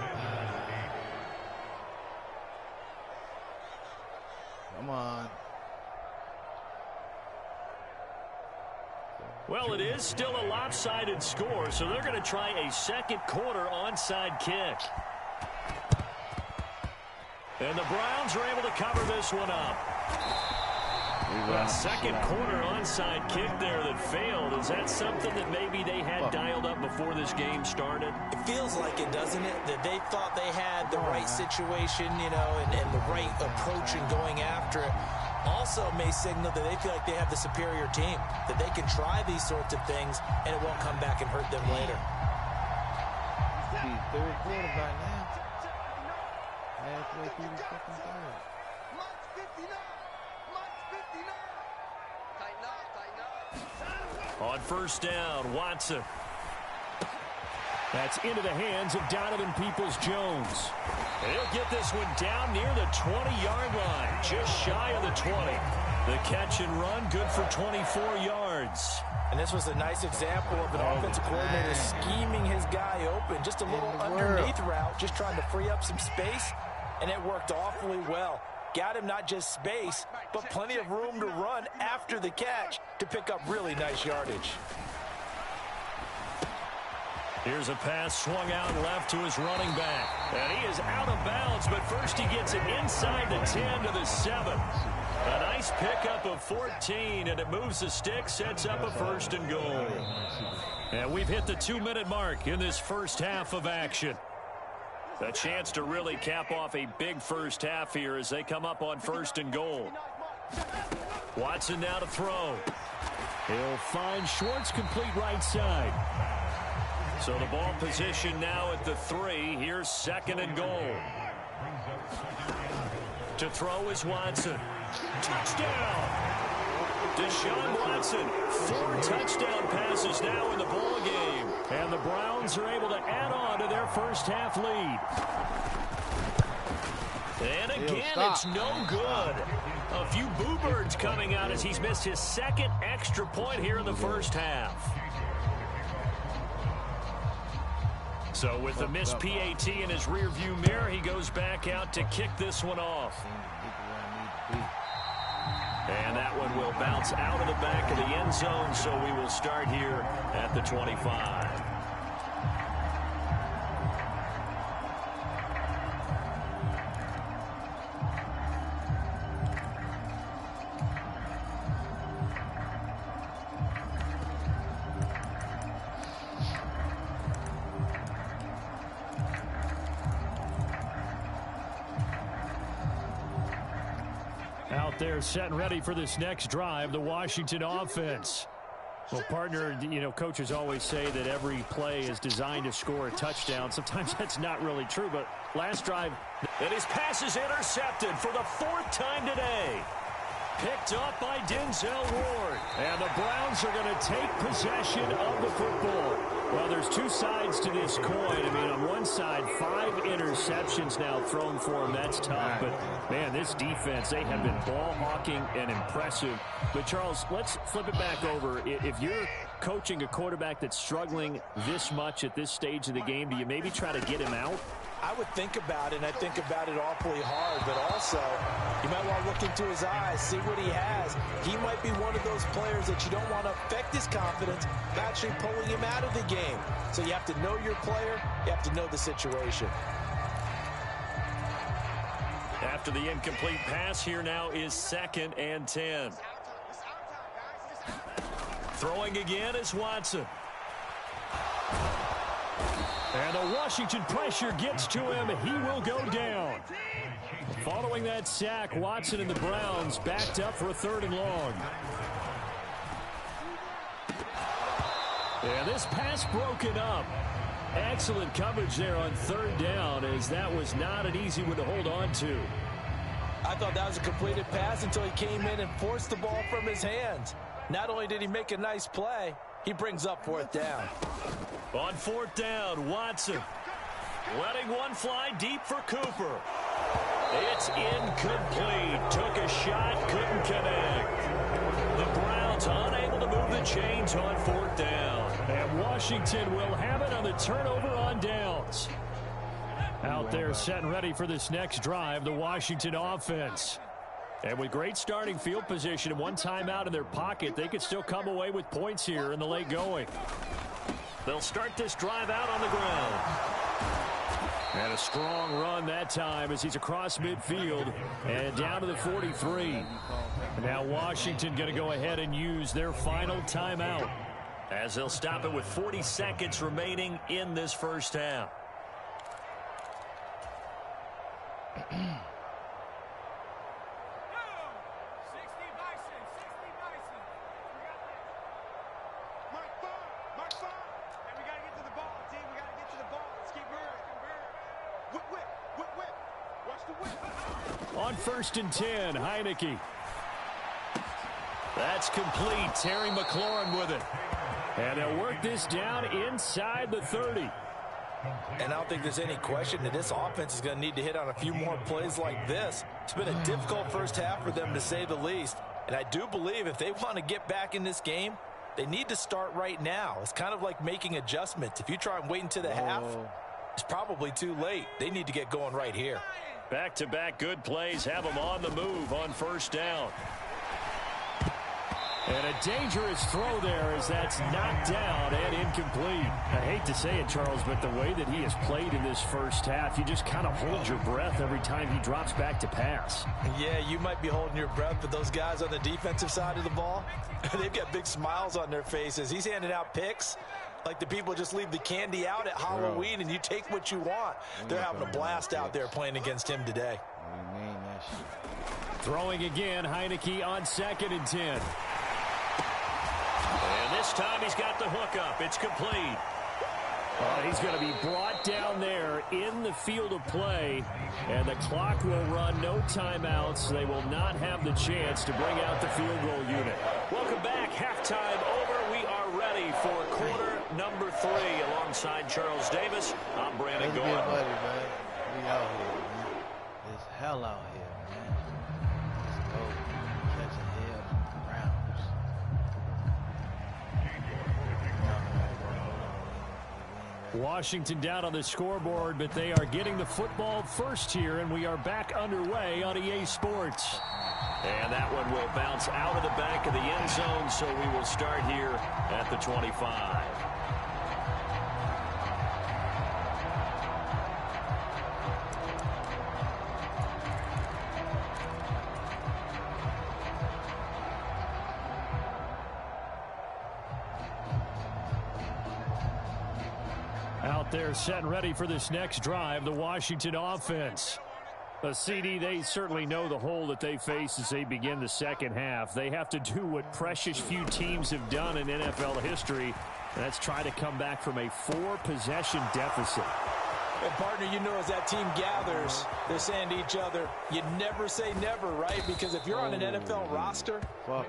Come on. Well, it is still a lopsided score, so they're going to try a second quarter onside kick. And the Browns are able to cover this one up. A second quarter onside kick there that failed. Is that something that maybe they had dialed up before this game started? It feels like it, doesn't it? That they thought they had the right situation, you know, and the right approach in going after it. Also may signal that they feel like they have the superior team, that they can try these sorts of things and it won't come back and hurt them later. Third quarter right now. Halfway through the second third. On first down, Watson. That's into the hands of Donovan Peoples-Jones. And he'll get this one down near the 20-yard line, just shy of the 20. The catch and run, good for 24 yards. And this was a nice example of an offensive coordinator scheming his guy open. Just a little underneath route, just trying to free up some space, and it worked awfully well. Got him not just space, but plenty of room to run after the catch to pick up really nice yardage. Here's a pass swung out left to his running back. And he is out of bounds, but first he gets it inside the 10 to the 7. A nice pickup of 14, and it moves the stick, sets up a 1st and goal. And we've hit the 2-minute mark in this first half of action. A chance to really cap off a big first half here as they come up on 1st and goal. Watson now to throw. He'll find Schwartz complete right side. So the ball position now at the 3. Here's 2nd and goal. To throw is Watson. Touchdown! Deshaun Watson, 4 touchdown passes now in the ball game. And the Browns are able to add on to their first half lead. And again, it's no good. A few boo birds coming out as he's missed his 2nd extra point here in the first half. So with the missed PAT in his rearview mirror, he goes back out to kick this one off. And that one will bounce out of the back of the end zone, so we will start here at the 25. They're set and ready for this next drive, the Washington offense. Well, partner, coaches always say that every play is designed to score a touchdown. Sometimes that's not really true, but last drive, and his pass is intercepted for the 4th time today. Picked up by Denzel Ward. And the Browns are going to take possession of the football. Well, there's 2 sides to this coin. I mean, on one side, 5 interceptions now thrown for him. That's tough. But, man, this defense, they have been ball hawking and impressive. But, Charles, let's flip it back over. If you're coaching a quarterback that's struggling this much at this stage of the game, do you maybe try to get him out? I would think about it, and I think about it awfully hard, but also you might want to look into his eyes, see what he has. He might be one of those players that you don't want to affect his confidence by actually pulling him out of the game. So you have to know your player, you have to know the situation. After the incomplete pass, here now is 2nd and 10. Throwing again is Watson. And the Washington pressure gets to him. He will go down. Following that sack, Watson and the Browns backed up for a 3rd and long. And this pass broken up. Excellent coverage there on 3rd down, as that was not an easy one to hold on to. I thought that was a completed pass until he came in and forced the ball from his hands. Not only did he make a nice play, he brings up 4th down. On 4th down, Watson letting one fly deep for Cooper. It's incomplete. Took a shot, couldn't connect. The Browns unable to move the chains on 4th down. And Washington will have it on the turnover on downs. Out there set and ready for this next drive, the Washington offense. And with great starting field position and 1 timeout in their pocket, they could still come away with points here in the late going. They'll start this drive out on the ground. And a strong run that time as he's across midfield and down to the 43. Now Washington going to go ahead and use their final timeout as they'll stop it with 40 seconds remaining in this first half. On 1st and 10, Heineke. That's complete. Terry McLaurin with it. And they'll work this down inside the 30. And I don't think there's any question that this offense is going to need to hit on a few more plays like this. It's been a difficult first half for them, to say the least. And I do believe if they want to get back in this game, they need to start right now. It's kind of like making adjustments. If you try and wait until the half, it's probably too late. They need to get going right here. Back-to-back good plays have them on the move on 1st down. And a dangerous throw there as that's knocked down and incomplete. I hate to say it, Charles, but the way that he has played in this first half, you just kind of hold your breath every time he drops back to pass. Yeah, you might be holding your breath, but those guys on the defensive side of the ball, they've got big smiles on their faces. He's handing out picks like the people just leave the candy out at Halloween and you take what you want. They're having a blast out there playing against him today. Throwing again, Heineke on 2nd and 10. And this time he's got the hook up. It's complete. He's going to be brought down there in the field of play, and the clock will run. No timeouts. They will not have the chance to bring out the field goal unit. Welcome back. Halftime over. We are ready for quarter number 3. Alongside Charles Davis, I'm Brandon Gould. We out here, man. It's hell out here, man. Let's go. Catching hell from the Browns. Washington down on the scoreboard, but they are getting the football first here, and we are back underway on EA Sports. And that one will bounce out of the back of the end zone, so we will start here at the 25. Out there set and ready for this next drive, the Washington offense. A CD, they certainly know the hole that they face as they begin the second half. They have to do what precious few teams have done in NFL history. That's try to come back from a 4-possession deficit. And, partner, you know as that team gathers, they're saying to each other, you never say never, right? Because if you're on an NFL roster,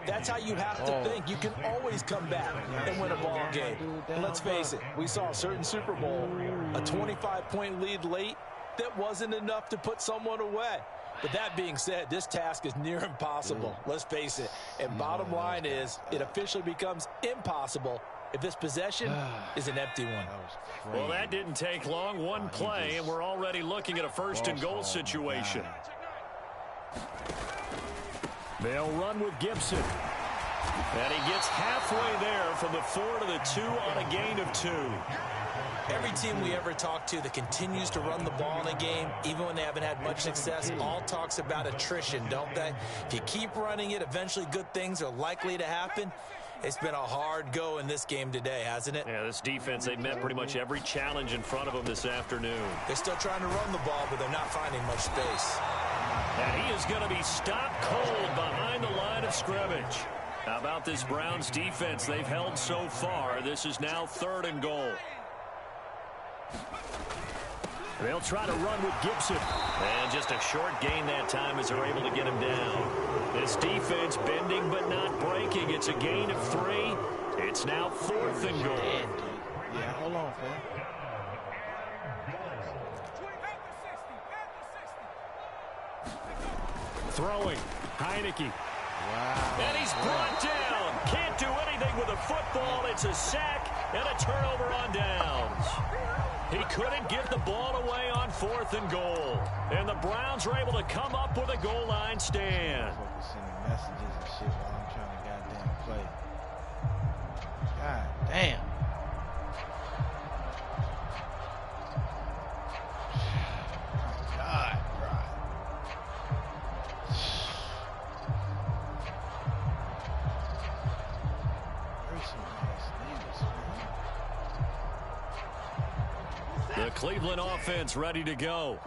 that's how you have to think. You can always come back and win a ball game. And let's face it, we saw a certain Super Bowl, a 25-point lead late, that wasn't enough to put someone away. But that being said, this task is near impossible. Let's face it. And bottom line is, it officially becomes impossible if this possession is an empty one. Well, that didn't take long. One play, and we're already looking at a 1st and goal situation. They'll run with Gibson. And he gets halfway there from the 4 to the 2 on a gain of 2. Every team we ever talk to that continues to run the ball in a game, even when they haven't had much success, all talks about attrition, don't they? If you keep running it, eventually good things are likely to happen. It's been a hard go in this game today, hasn't it? Yeah, this defense, they've met pretty much every challenge in front of them this afternoon. They're still trying to run the ball, but they're not finding much space. And he is going to be stopped cold behind the line of scrimmage. How about this Browns defense they've held so far? This is now 3rd and goal. They'll try to run with Gibson. And just a short gain that time as they're able to get him down. This defense bending but not breaking. It's a gain of 3. It's now 4th and goal. Yeah, hold on, fam. Throwing. Heineke. Wow. And he's brought down. Can't do anything with a football. It's a sack and a turnover on downs. He couldn't get the ball away on 4th and goal. And the Browns are able to come up with a goal line stand. Sending messages and shit while I'm trying to goddamn play. God damn. God, bro. The Cleveland offense ready to go.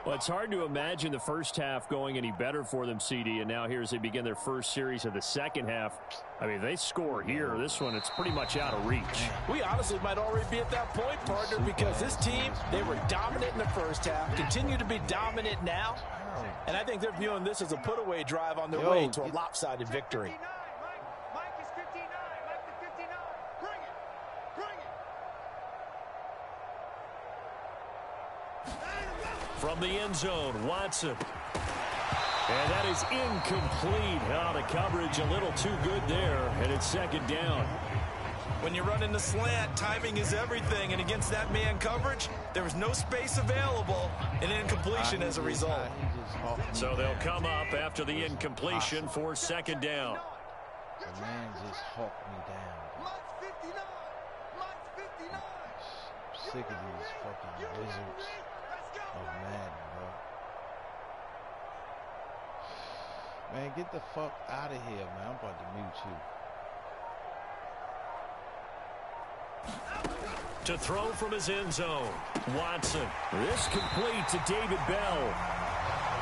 Well, it's hard to imagine the first half going any better for them, CD, and now here as they begin their first series of the second half. I mean, they score here. This one, it's pretty much out of reach. We honestly might already be at that point, partner, because this team, they were dominant in the first half, continue to be dominant now, and I think they're viewing this as a put-away drive on their way to a lopsided victory. Mike is 59. Mike the 59. Bring it. Bring it. From the end zone, Watson. And that is incomplete. Out of coverage, a little too good there, and it's 2nd down. When you run in the slant, timing is everything, and against that man coverage, there was no space available, and incompletion as a result. So they'll come up after the incompletion for 2nd down. The man just hawked me down. Mike's 59. Mike's 59. I'm sick of these fucking wizards of Madden, bro. Man, get the fuck out of here, man. I'm about to mute you. To throw from his end zone, Watson. This complete to David Bell.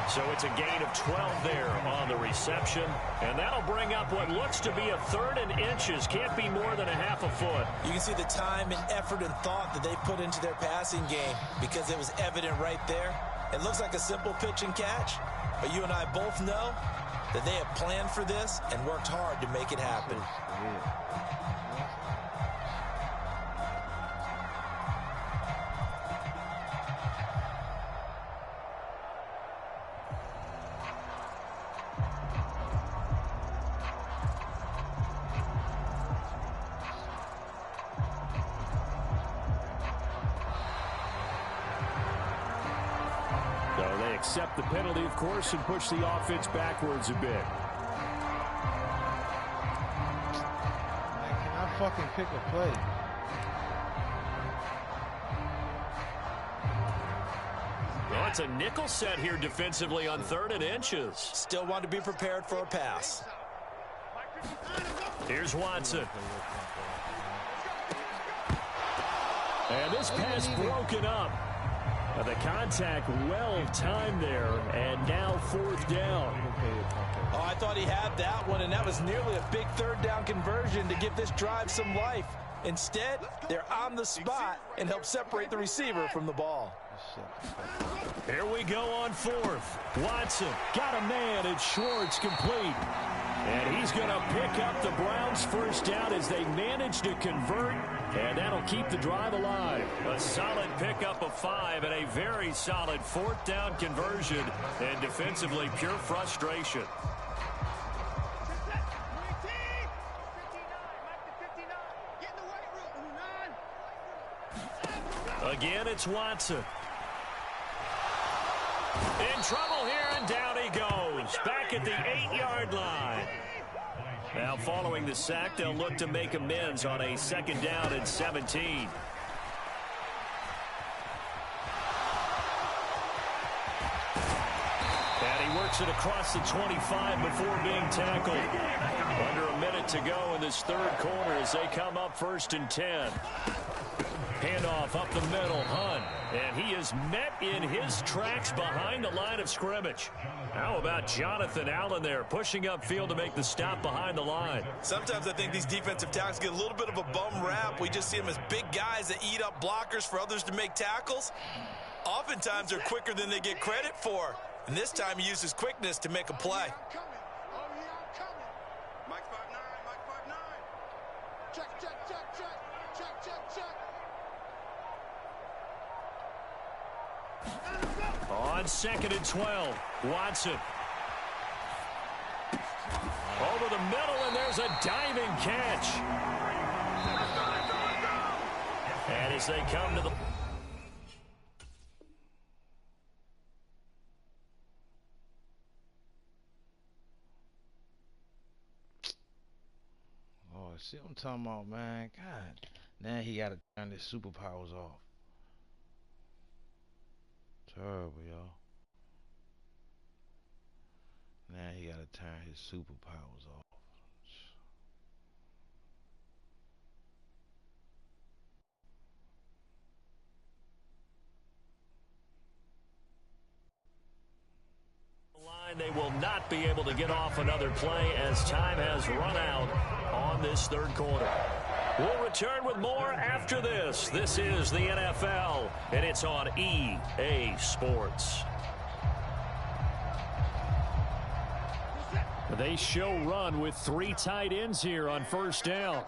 So it's a gain of 12 there on the reception. And that'll bring up what looks to be a 3rd and inches. Can't be more than a half a foot. You can see the time and effort and thought that they put into their passing game because it was evident right there. It looks like a simple pitch and catch, but you and I both know that they have planned for this and worked hard to make it happen. Accept the penalty, of course, and push the offense backwards a bit. Man, can I fucking pick a play? Well, it's a nickel set here defensively on 3rd and inches. Still want to be prepared for a pass. Here's Watson. And this pass broken up. The contact well timed there, and now 4th down. Oh, I thought he had that one, and that was nearly a big 3rd down conversion to give this drive some life. Instead, they're on the spot and help separate the receiver from the ball. Here we go on 4th. Watson got a man, and Schwartz complete. And he's going to pick up the Browns' 1st down as they manage to convert, and that'll keep the drive alive. A solid pickup of 5 and a very solid 4th down conversion, and defensively pure frustration. Again, it's Watson. In trouble here, and down he goes. Back at the 8-yard line. Now, following the sack, they'll look to make amends on a 2nd down and 17. And he works it across the 25 before being tackled. Under a minute to go in this 3rd quarter as they come up 1st and 10. Handoff up the middle, Hunt. And he is met in his tracks behind the line of scrimmage. How about Jonathan Allen there, pushing upfield to make the stop behind the line? Sometimes I think these defensive tackles get a little bit of a bum rap. We just see them as big guys that eat up blockers for others to make tackles. Oftentimes they're quicker than they get credit for. And this time he used his quickness to make a play. Mike 5'9", Mike 5'9". Check, check, check, check, check, check, check. On 2nd and 12, Watson. Over the middle, and there's a diving catch. And as they come to the... Oh, see what I'm talking about, man? God. Now he got to turn his superpowers off. Terrible, y'all. Now he got to turn his superpowers off. They will not be able to get off another play as time has run out on this 3rd quarter. We'll return with more after this. This is the NFL, and it's on EA Sports. They show run with 3 tight ends here on 1st down.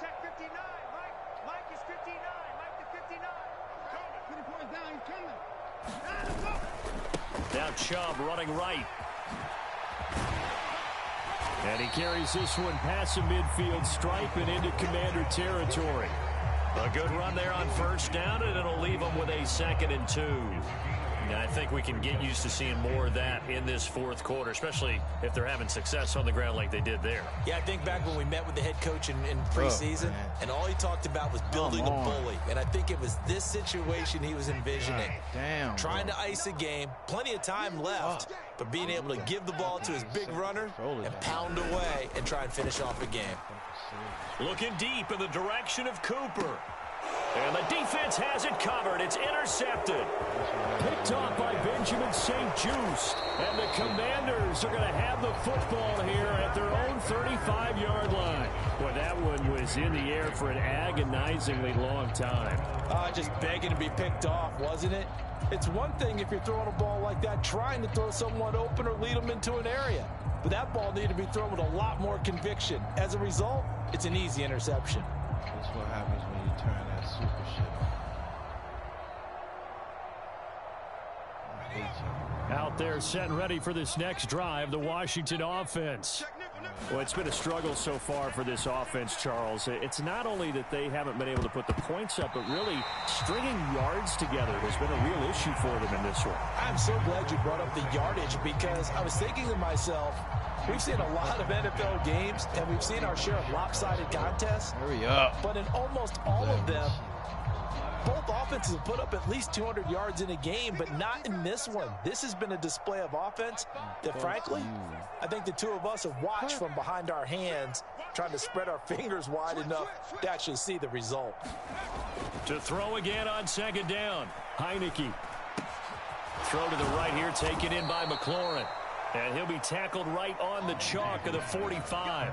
Check 59, Mike. Mike is 59. Mike to 59. Put the points down, he's coming. Now Chubb running right. And he carries this one past the midfield stripe and into Commander territory. A good run there on 1st down, and it'll leave them with a 2nd and 2. And I think we can get used to seeing more of that in this fourth quarter, especially if they're having success on the ground like they did there. Yeah, I think back when we met with the head coach in preseason, and all he talked about was building a bully. And I think it was this situation he was envisioning. Damn, trying to ice a game, plenty of time left, but being able to give the ball to his big runner and pound away and try and finish off a game. Looking deep in the direction of Cooper. And the defense has it covered. It's intercepted. Picked off by Benjamin St. Juste. And the Commanders are going to have the football here at their own 35-yard line. Boy, that one was in the air for an agonizingly long time. Just begging to be picked off, wasn't it? It's one thing if you're throwing a ball like that, trying to throw someone open or lead them into an area. But that ball needed to be thrown with a lot more conviction. As a result, it's an easy interception. That's what happens when you turn that super shit on. I hate you. Out there set and ready for this next drive, the Washington offense. Well, it's been a struggle so far for this offense, Charles. It's not only that they haven't been able to put the points up, but really stringing yards together has been a real issue for them in this one. I'm so glad you brought up the yardage because I was thinking to myself, we've seen a lot of NFL games, and we've seen our share of lopsided contests. Hurry up. But in almost all of them, both offenses have put up at least 200 yards in a game, but not in this one. This has been a display of offense that, frankly, I think the two of us have watched from behind our hands, trying to spread our fingers wide enough to actually see the result. To throw again on second down, Heineke. Throw to the right here, taken in by McLaurin. And he'll be tackled right on the chalk of the 45.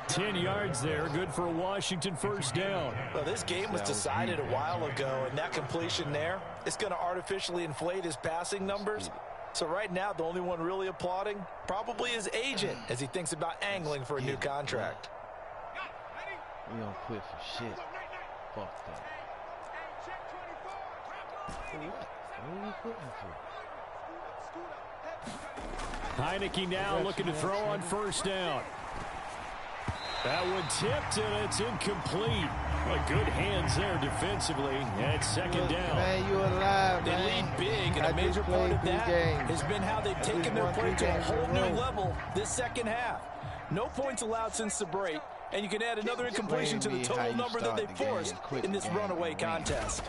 10 yards there, good for a Washington first down. Well, this game was decided a while ago, and that completion there, it's going to artificially inflate his passing numbers. So right now, the only one really applauding probably his agent as he thinks about angling for a new contract. We don't quit for shit. Fuck that. For what? What are we quitting for? Heineke now looking to throw on first down. That one tipped, and it's incomplete. Well, good hands there defensively, and it's second down. Man, you alive, They man. lead big, and a major part of that has been how they've taken their play to a whole new level this second half. No points allowed since the break, and you can add another incompletion to the total number that they forced in this runaway contest.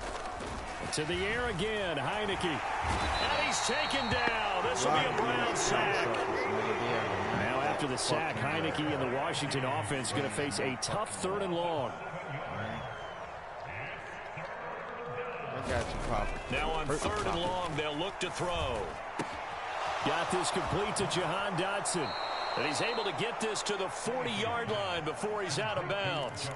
To the air again, Heineke. And he's taken down. This will be a Brown sack. Now after the sack, Heineke and the Washington offense going to face a tough third and long. I got you, Papa. Now on third and long, they'll look to throw. Got this complete to Jahan Dotson. And he's able to get this to the 40-yard line before he's out of bounds.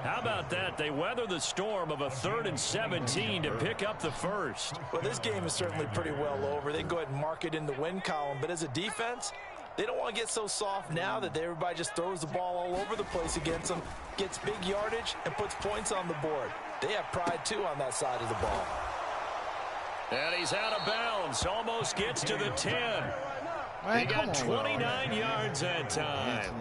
How about that? They weather the storm of a 3rd and 17 to pick up the first. Well, this game is certainly pretty well over. They can go ahead and mark it in the win column. But as a defense, they don't want to get so soft now that everybody just throws the ball all over the place against them, gets big yardage, and puts points on the board. They have pride, too, on that side of the ball. And he's out of bounds. Almost gets to the 10. He got 29 yards that time.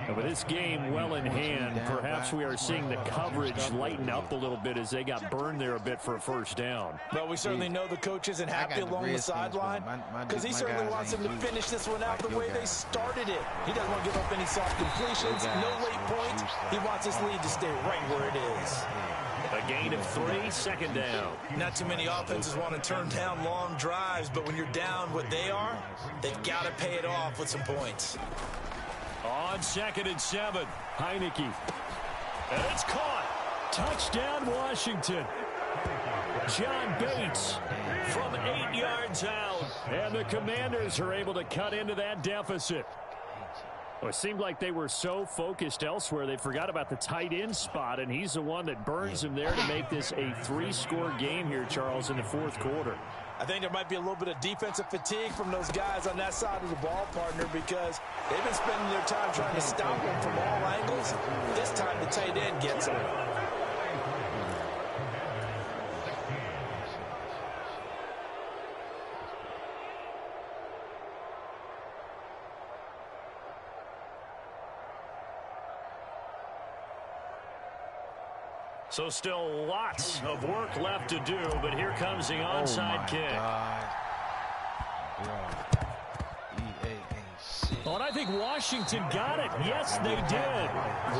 But this game well in hand. Perhaps we are seeing the coverage lighten up a little bit as they got burned there a bit for a first down. Well, we certainly know the coach isn't happy along the sideline because he certainly wants them to finish this one out the way they started it. He doesn't want to give up any soft completions, no late points. He wants his lead to stay right where it is. A gain of 3, second down. Not too many offenses want to turn down long drives, but when you're down what they are, they've got to pay it off with some points. On 2nd and 7, Heineke. And it's caught. Touchdown, Washington. John Bates from 8 yards out. And the Commanders are able to cut into that deficit. Well, it seemed like they were so focused elsewhere, they forgot about the tight end spot, and he's the one that burns him there to make this a 3-score game here, Charles, in the fourth quarter. I think there might be a little bit of defensive fatigue from those guys on that side of the ball, partner, because they've been spending their time trying to stop them from all angles. This time the tight end gets them. So still lots of work left to do, but here comes the onside kick. Oh, and I think Washington got it. Yes, they did.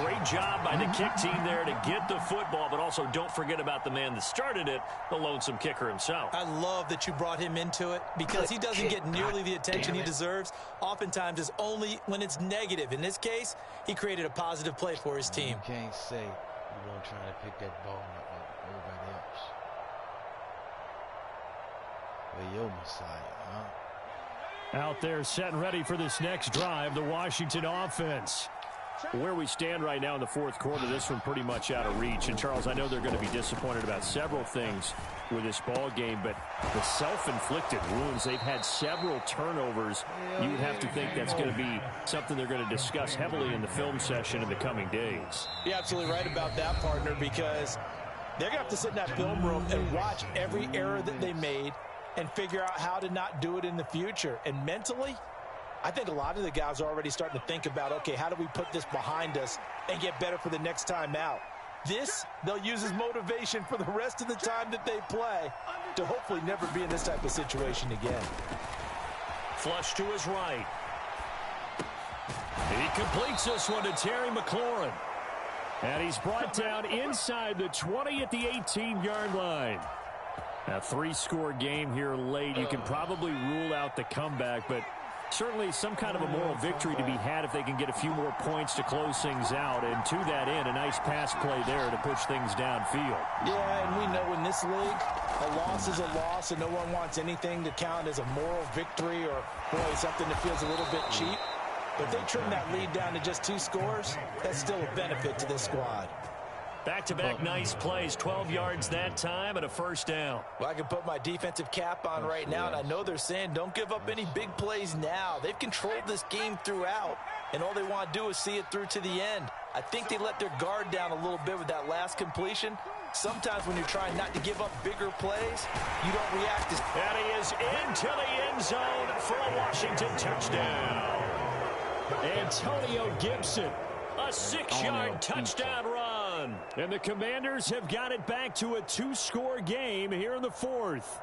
Great job by the kick team there to get the football, but also don't forget about the man that started it, the lonesome kicker himself. I love that you brought him into it because he doesn't get nearly the attention he deserves. Oftentimes, it's only when it's negative. In this case, he created a positive play for his team. You can't say you're going to try to pick that ball up like everybody else. Well, you're Messiah, huh? Out there set and ready for this next drive, the Washington offense. Where we stand right now in the fourth quarter, this one pretty much out of reach. And, Charles, I know they're going to be disappointed about several things with this ball game, but the self-inflicted wounds, they've had several turnovers. You would have to think that's going to be something they're going to discuss heavily in the film session in the coming days. You're absolutely right about that, partner, because they're going to have to sit in that film room and watch every error that they made and figure out how to not do it in the future. And mentally, I think a lot of the guys are already starting to think about, okay, how do we put this behind us and get better for the next time out? This, they'll use as motivation for the rest of the time that they play to hopefully never be in this type of situation again. Flush to his right. He completes this one to Terry McLaurin. And he's brought down inside the 20 at the 18-yard line. A three-score game here late. You can probably rule out the comeback, but certainly some kind of a moral victory to be had if they can get a few more points to close things out. And to that end, a nice pass play there to push things downfield. Yeah, and we know in this league, a loss is a loss, and no one wants anything to count as a moral victory or, boy, something that feels a little bit cheap. But if they trim that lead down to just 2 scores, that's still a benefit to this squad. Back-to-back nice plays, 12 yards that time and a first down. Well, I can put my defensive cap on right now, and I know they're saying don't give up any big plays now. They've controlled this game throughout, and all they want to do is see it through to the end. I think they let their guard down a little bit with that last completion. Sometimes when you're trying not to give up bigger plays, you don't react as... And he is into the end zone for a Washington touchdown. Antonio Gibson. A 6-yard touchdown run. And the Commanders have got it back to a 2-score game here in the fourth.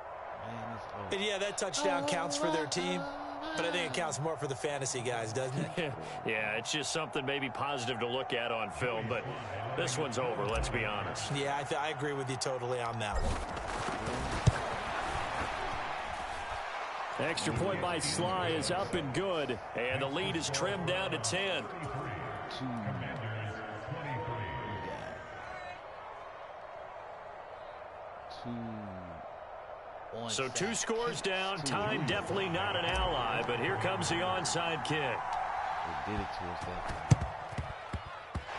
And yeah, that touchdown counts for their team, but I think it counts more for the fantasy guys, doesn't it? Yeah, it's just something maybe positive to look at on film, but this one's over, let's be honest. Yeah, I agree with you totally on that one. Extra point by Sly is up and good, and the lead is trimmed down to 10. So 2 scores down. Time definitely not an ally, but here comes the onside kick. They did it to us that time.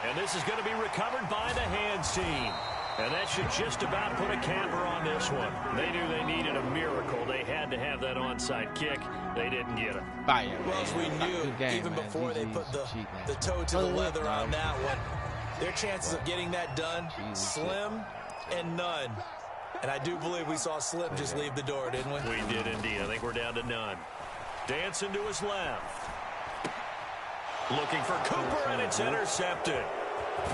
And this is going to be recovered by the hands team. And that should just about put a capper on this one. They knew they needed a miracle. They had to have that onside kick. They didn't get it. Well, as we knew, even before they put the toe to the leather on that one, their chances of getting that done, slim and none. And I do believe we saw Slim just leave the door, didn't we? We did indeed. I think we're down to none. Dancing to his left. Looking for Cooper, and it's intercepted.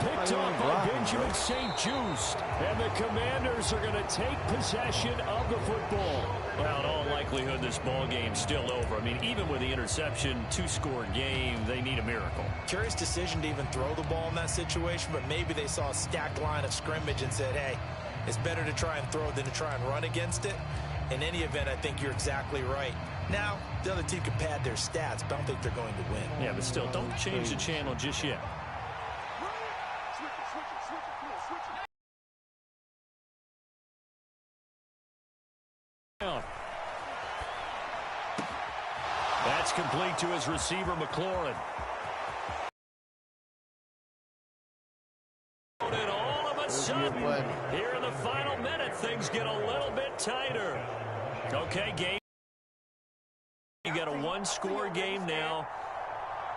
Picked off by Benjamin St-Juste. And the Commanders are going to take possession of the football. Well, in all likelihood, this ball game's still over. I mean, even with the interception, 2-score game, they need a miracle. Curious decision to even throw the ball in that situation, but maybe they saw a stacked line of scrimmage and said, hey, it's better to try and throw than to try and run against it. In any event, I think you're exactly right. Now, the other team can pad their stats, but I don't think they're going to win. Yeah, but still, don't change the channel just yet. That's complete to his receiver, McLaurin. And all of a sudden, here in the final minute, things get a little bit tighter. Okay, game. You got a 1-score game now.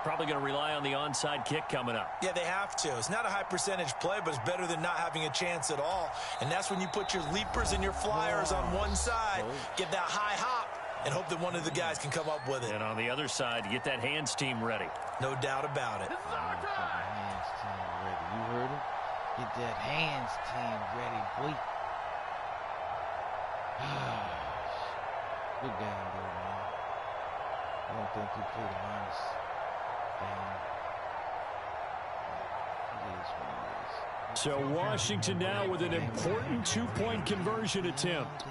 Probably going to rely on the onside kick coming up. Yeah, they have to. It's not a high percentage play, but it's better than not having a chance at all. And that's when you put your leapers and your flyers on one side, get that high hop, and hope that one of the guys can come up with it. And on the other side, get that hands team ready. No doubt about it. You heard him? Get that hands team ready, boy. Good game, though, man. I don't think we played an honest game. It is what it is. So Washington now with an important two-point conversion attempt.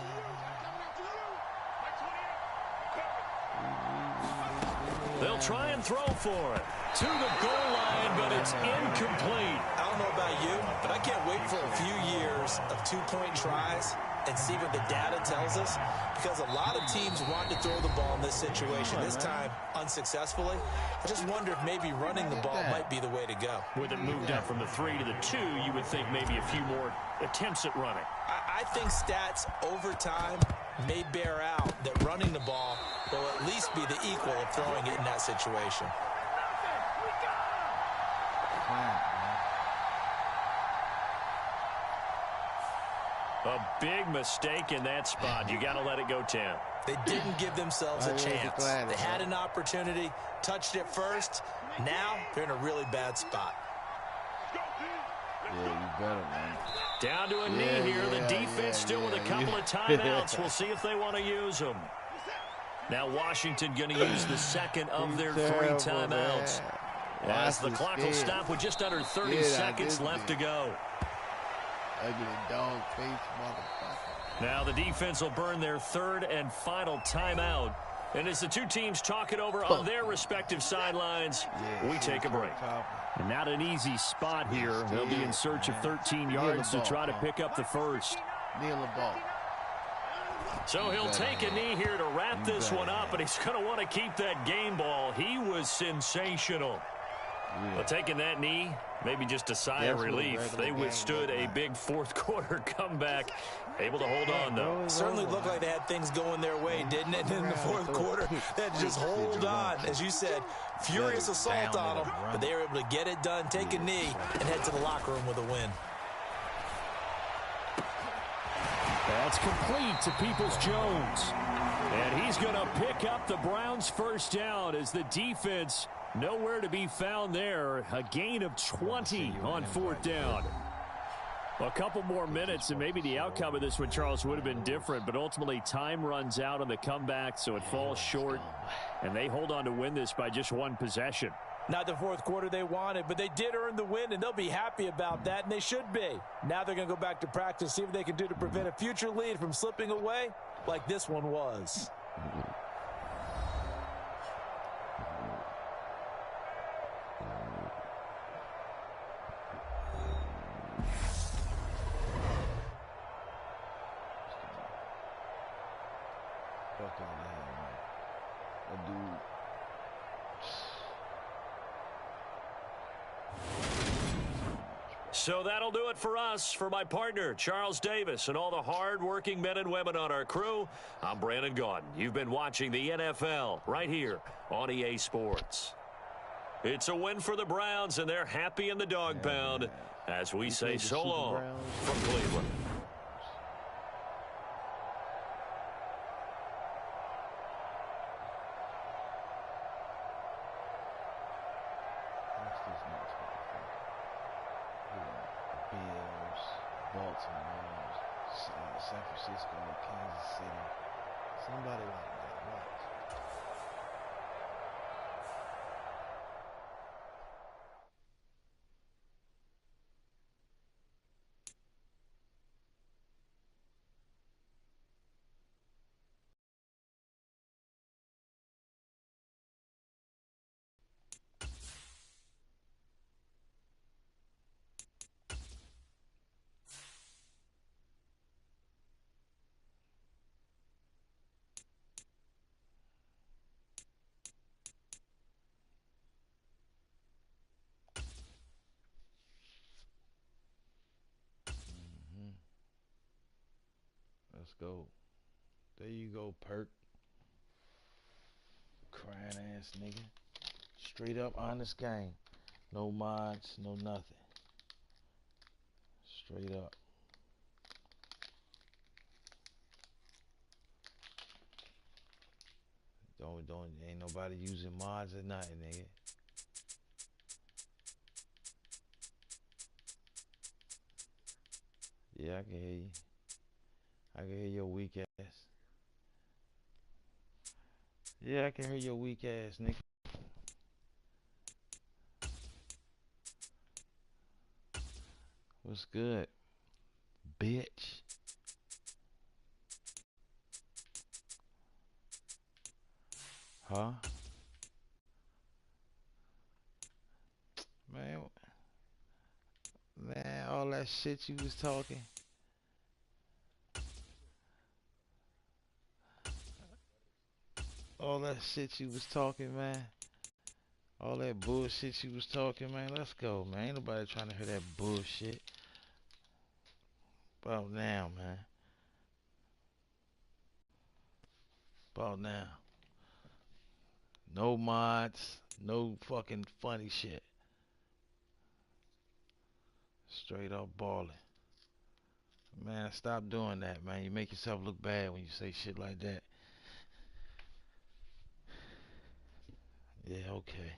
They'll try and throw for it. To the goal line, but it's incomplete. I don't know about you, but I can't wait for a few years of two-point tries and see what the data tells us, because a lot of teams want to throw the ball in this situation, this time unsuccessfully. I just wonder if maybe running the ball might be the way to go. With it moved up from the 3 to the 2, you would think maybe a few more attempts at running. I think stats over time may bear out that running the ball will at least be the equal of throwing it in that situation. A big mistake in that spot. You got to let it go 10. They didn't give themselves a chance. They had an opportunity, touched it first. Now they're in a really bad spot. Yeah, you better, man. Down to a knee here. The defense still with a couple of timeouts. We'll see if they want to use them. Now Washington going to use the second of their 3 timeouts. As the clock will stop with just under 30 seconds left to go. Ugly dog face, motherfucker. Now the defense will burn their 3rd and final timeout. And as the two teams talk it over on their respective sidelines, we take a break. And not an easy spot here. They'll be in search of 13 yards to try to pick up the first. Kneel the ball. So he'll take a knee here to wrap this one up, and he's going to want to keep that game ball. He was sensational. Well, taking that knee, maybe just a sigh of relief. They withstood a big fourth-quarter comeback. Able to hold on, though. Certainly looked like they had things going their way, didn't it, in the fourth quarter? They had to just hold on. As you said, furious assault on them, but they were able to get it done, take a knee, and head to the locker room with a win. That's complete to Peoples-Jones. And he's going to pick up the Browns' first down as the defense nowhere to be found there. A gain of 20 on 4th down. A couple more minutes, and maybe the outcome of this one, Charles, would have been different, but ultimately time runs out on the comeback, so it falls short, and they hold on to win this by just 1 possession. Not the fourth quarter they wanted, but they did earn the win, and they'll be happy about that, and they should be. Now they're going to go back to practice, see what they can do to prevent a future lead from slipping away like this one was. Fuck out of here, man. That dude. So that'll do it for us. For my partner, Charles Davis, and all the hard-working men and women on our crew, I'm Brandon Gaudin. You've been watching the NFL right here on EA Sports. It's a win for the Browns, and they're happy in the dog pound as we say so long from Cleveland. Bills, Baltimore, San Francisco, Kansas City. Somebody like that. Watch. Let's go. There you go, Perk. Crying ass nigga. Straight up honest game. No mods, no nothing. Straight up. Ain't nobody using mods or nothing, nigga. Yeah, I can hear you. I can hear your weak ass. Yeah, I can hear your weak ass, nigga. What's good, bitch? Huh? Man, all that shit you was talking. All that shit you was talking, man. All that bullshit you was talking, man. Let's go, man. Ain't nobody trying to hear that bullshit. About now, man. About now. No mods. No fucking funny shit. Straight up balling. Man, stop doing that, man. You make yourself look bad when you say shit like that. Yeah, okay.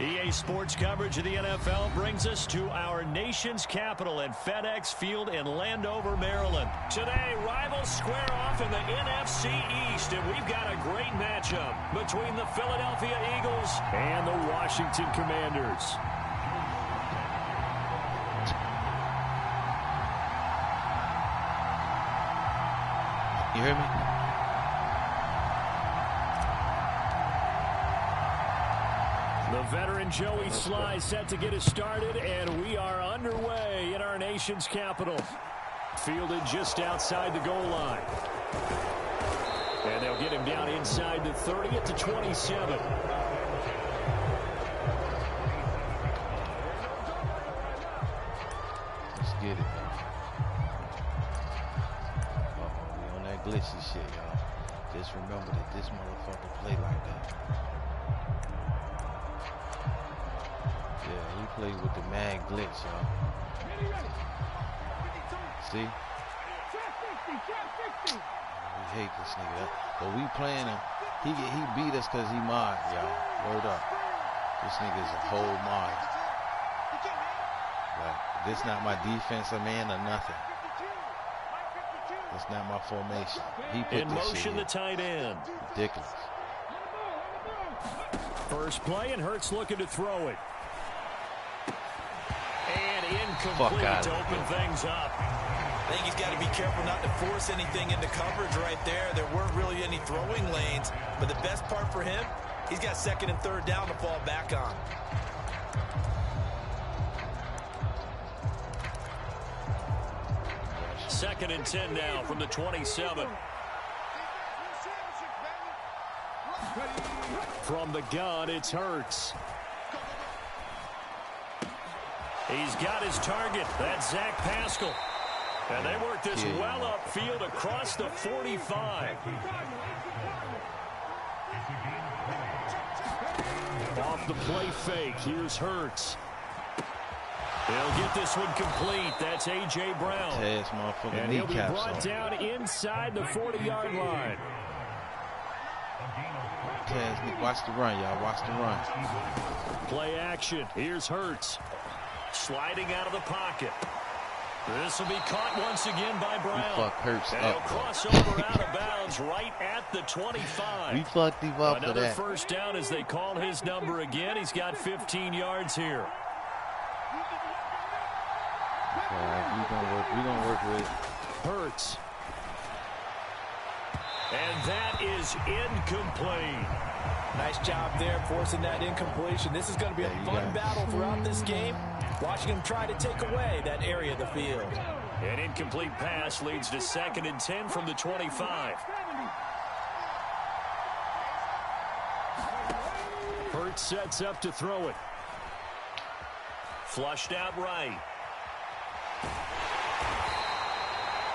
EA Sports coverage of the NFL brings us to our nation's capital at FedEx Field in Landover, Maryland. Today, rivals square off in the NFC East, and we've got a great matchup between the Philadelphia Eagles and the Washington Commanders. You hear me? The veteran Joey Sly set to get us started, and we are underway in our nation's capital. Fielded just outside the goal line. And they'll get him down inside the 30 at the 27. Let's get it. We on that glitchy shit, y'all. Just remember that this motherfucker play like that. Yeah, he plays with the mad glitch, y'all. See? We hate this nigga. But we playing him. He beat us because he mod, y'all. Word up. This nigga is a whole mod. Like, this not my defensive man or nothing. It's not my formation. He put in motion the tight end. Ridiculous. First play, and Hurts looking to throw it. And incomplete to open things up. I think he's got to be careful not to force anything into coverage right there. There weren't really any throwing lanes, but the best part for him, he's got second and third down to fall back on. Second and 10 now from the 27. From the gun, it's Hurts. He's got his target. That's Zach Pascal. And they work this well upfield across the 45. Off the play fake, here's Hurts. He'll get this one complete. That's A.J. Brown. And he'll be brought down inside the 40-yard line. Watch the run, y'all. Watch the run. Play action. Here's Hurts. Sliding out of the pocket. This will be caught once again by Brown. We fucked Hurts and he'll cross over out of bounds right at the 25. We fucked him up Another for that. first down as they call his number again. He's got 15 yards here. We're gonna work with Hurts. And that is incomplete. Nice job there forcing that incompletion. This is going to be a fun battle throughout this game. Watching him try to take away that area of the field. An incomplete pass leads to second and 10 from the 25. Hurts sets up to throw it. Flushed out right.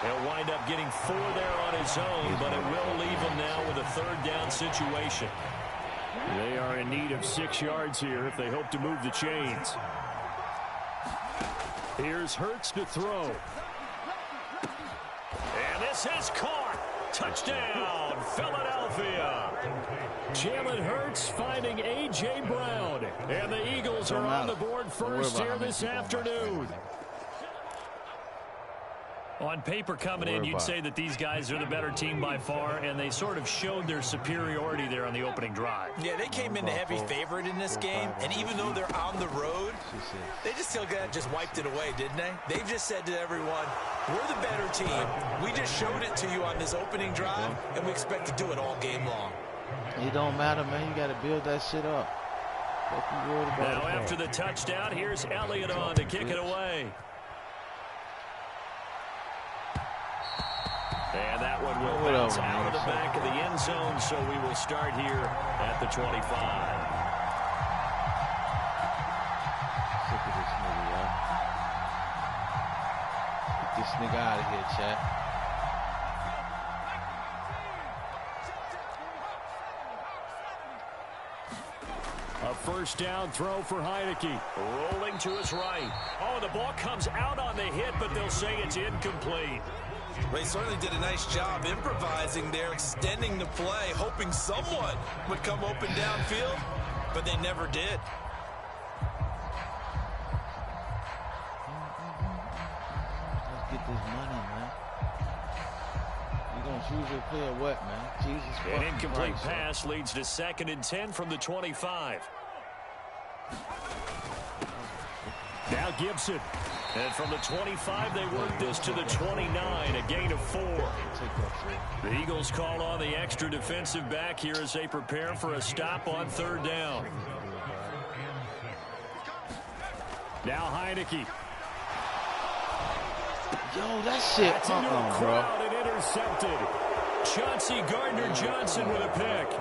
He'll wind up getting 4 there on his own, but it will leave him now with a third down situation. They are in need of 6 yards here if they hope to move the chains. Here's Hurts to throw. And this is caught. Touchdown, Philadelphia. Jalen Hurts finding A.J. Brown. And the Eagles are on the board first here this afternoon. On paper coming in, you'd say that these guys are the better team by far, and they sort of showed their superiority there on the opening drive. Yeah, they came in the heavy favorite in this game, and even though they're on the road, they just wiped it away, didn't they? They've just said to everyone, we're the better team. We just showed it to you on this opening drive, and we expect to do it all game long. It don't matter, man. You got to build that shit up. Now after the touchdown, here's Elliott on to kick it away. And that one will bounce out of the back of the end zone, so we will start here at the 25. Sick of this nigga, y'all. Get this nigga out of here, chat. A first down throw for Heineke. Rolling to his right. Oh, the ball comes out on the hit, but they'll say it's incomplete. Well, he certainly did a nice job improvising there, extending the play, hoping someone would come open downfield, but they never did. Let's get this money, man. You're going to choose your player what, man? Jesus Christ. An incomplete pass leads to 2nd and 10 from the 25. Now Gibson. And from the 25, they work this to the 29, a gain of 4. The Eagles call on the extra defensive back here as they prepare for a stop on 3rd down. Now Heineke. Yo, that shit. Bro. And intercepted. Chauncey Gardner-Johnson with a pick.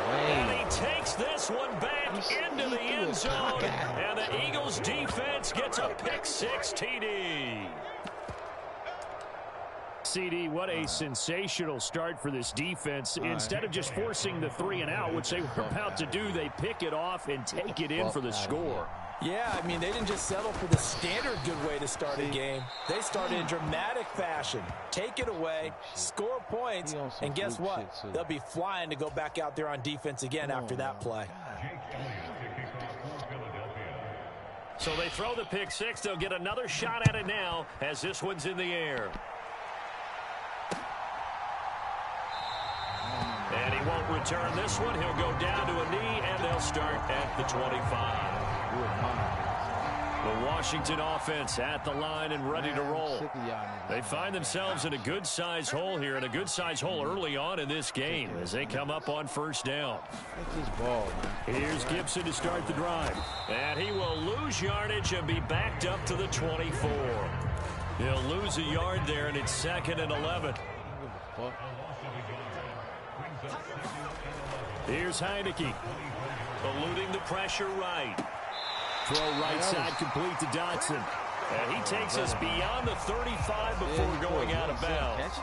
And he takes this one back into the end zone. And the Eagles defense gets a pick-6 TD. CD, what a sensational start for this defense. Instead of just forcing the 3-and-out, which they were about to do, they pick it off and take it in for the score. Yeah, I mean, they didn't just settle for the standard good way to start a game. They started in dramatic fashion. Take it away, score points, and guess what? They'll be flying to go back out there on defense again after that play. So they throw the pick-6. They'll get another shot at it now as this one's in the air. And he won't return this one. He'll go down to a knee, and they'll start at the 25. The Washington offense at the line and ready to roll. They find themselves in a good-sized hole here, and a good-sized hole early on in this game as they come up on 1st down. Here's Gibson to start the drive. And he will lose yardage and be backed up to the 24. He'll lose a yard there, and it's 2nd and 11. Here's Heineke. Eluding the pressure right. Throw right side complete to Dotson. And he takes us beyond the 35 before going out of bounds.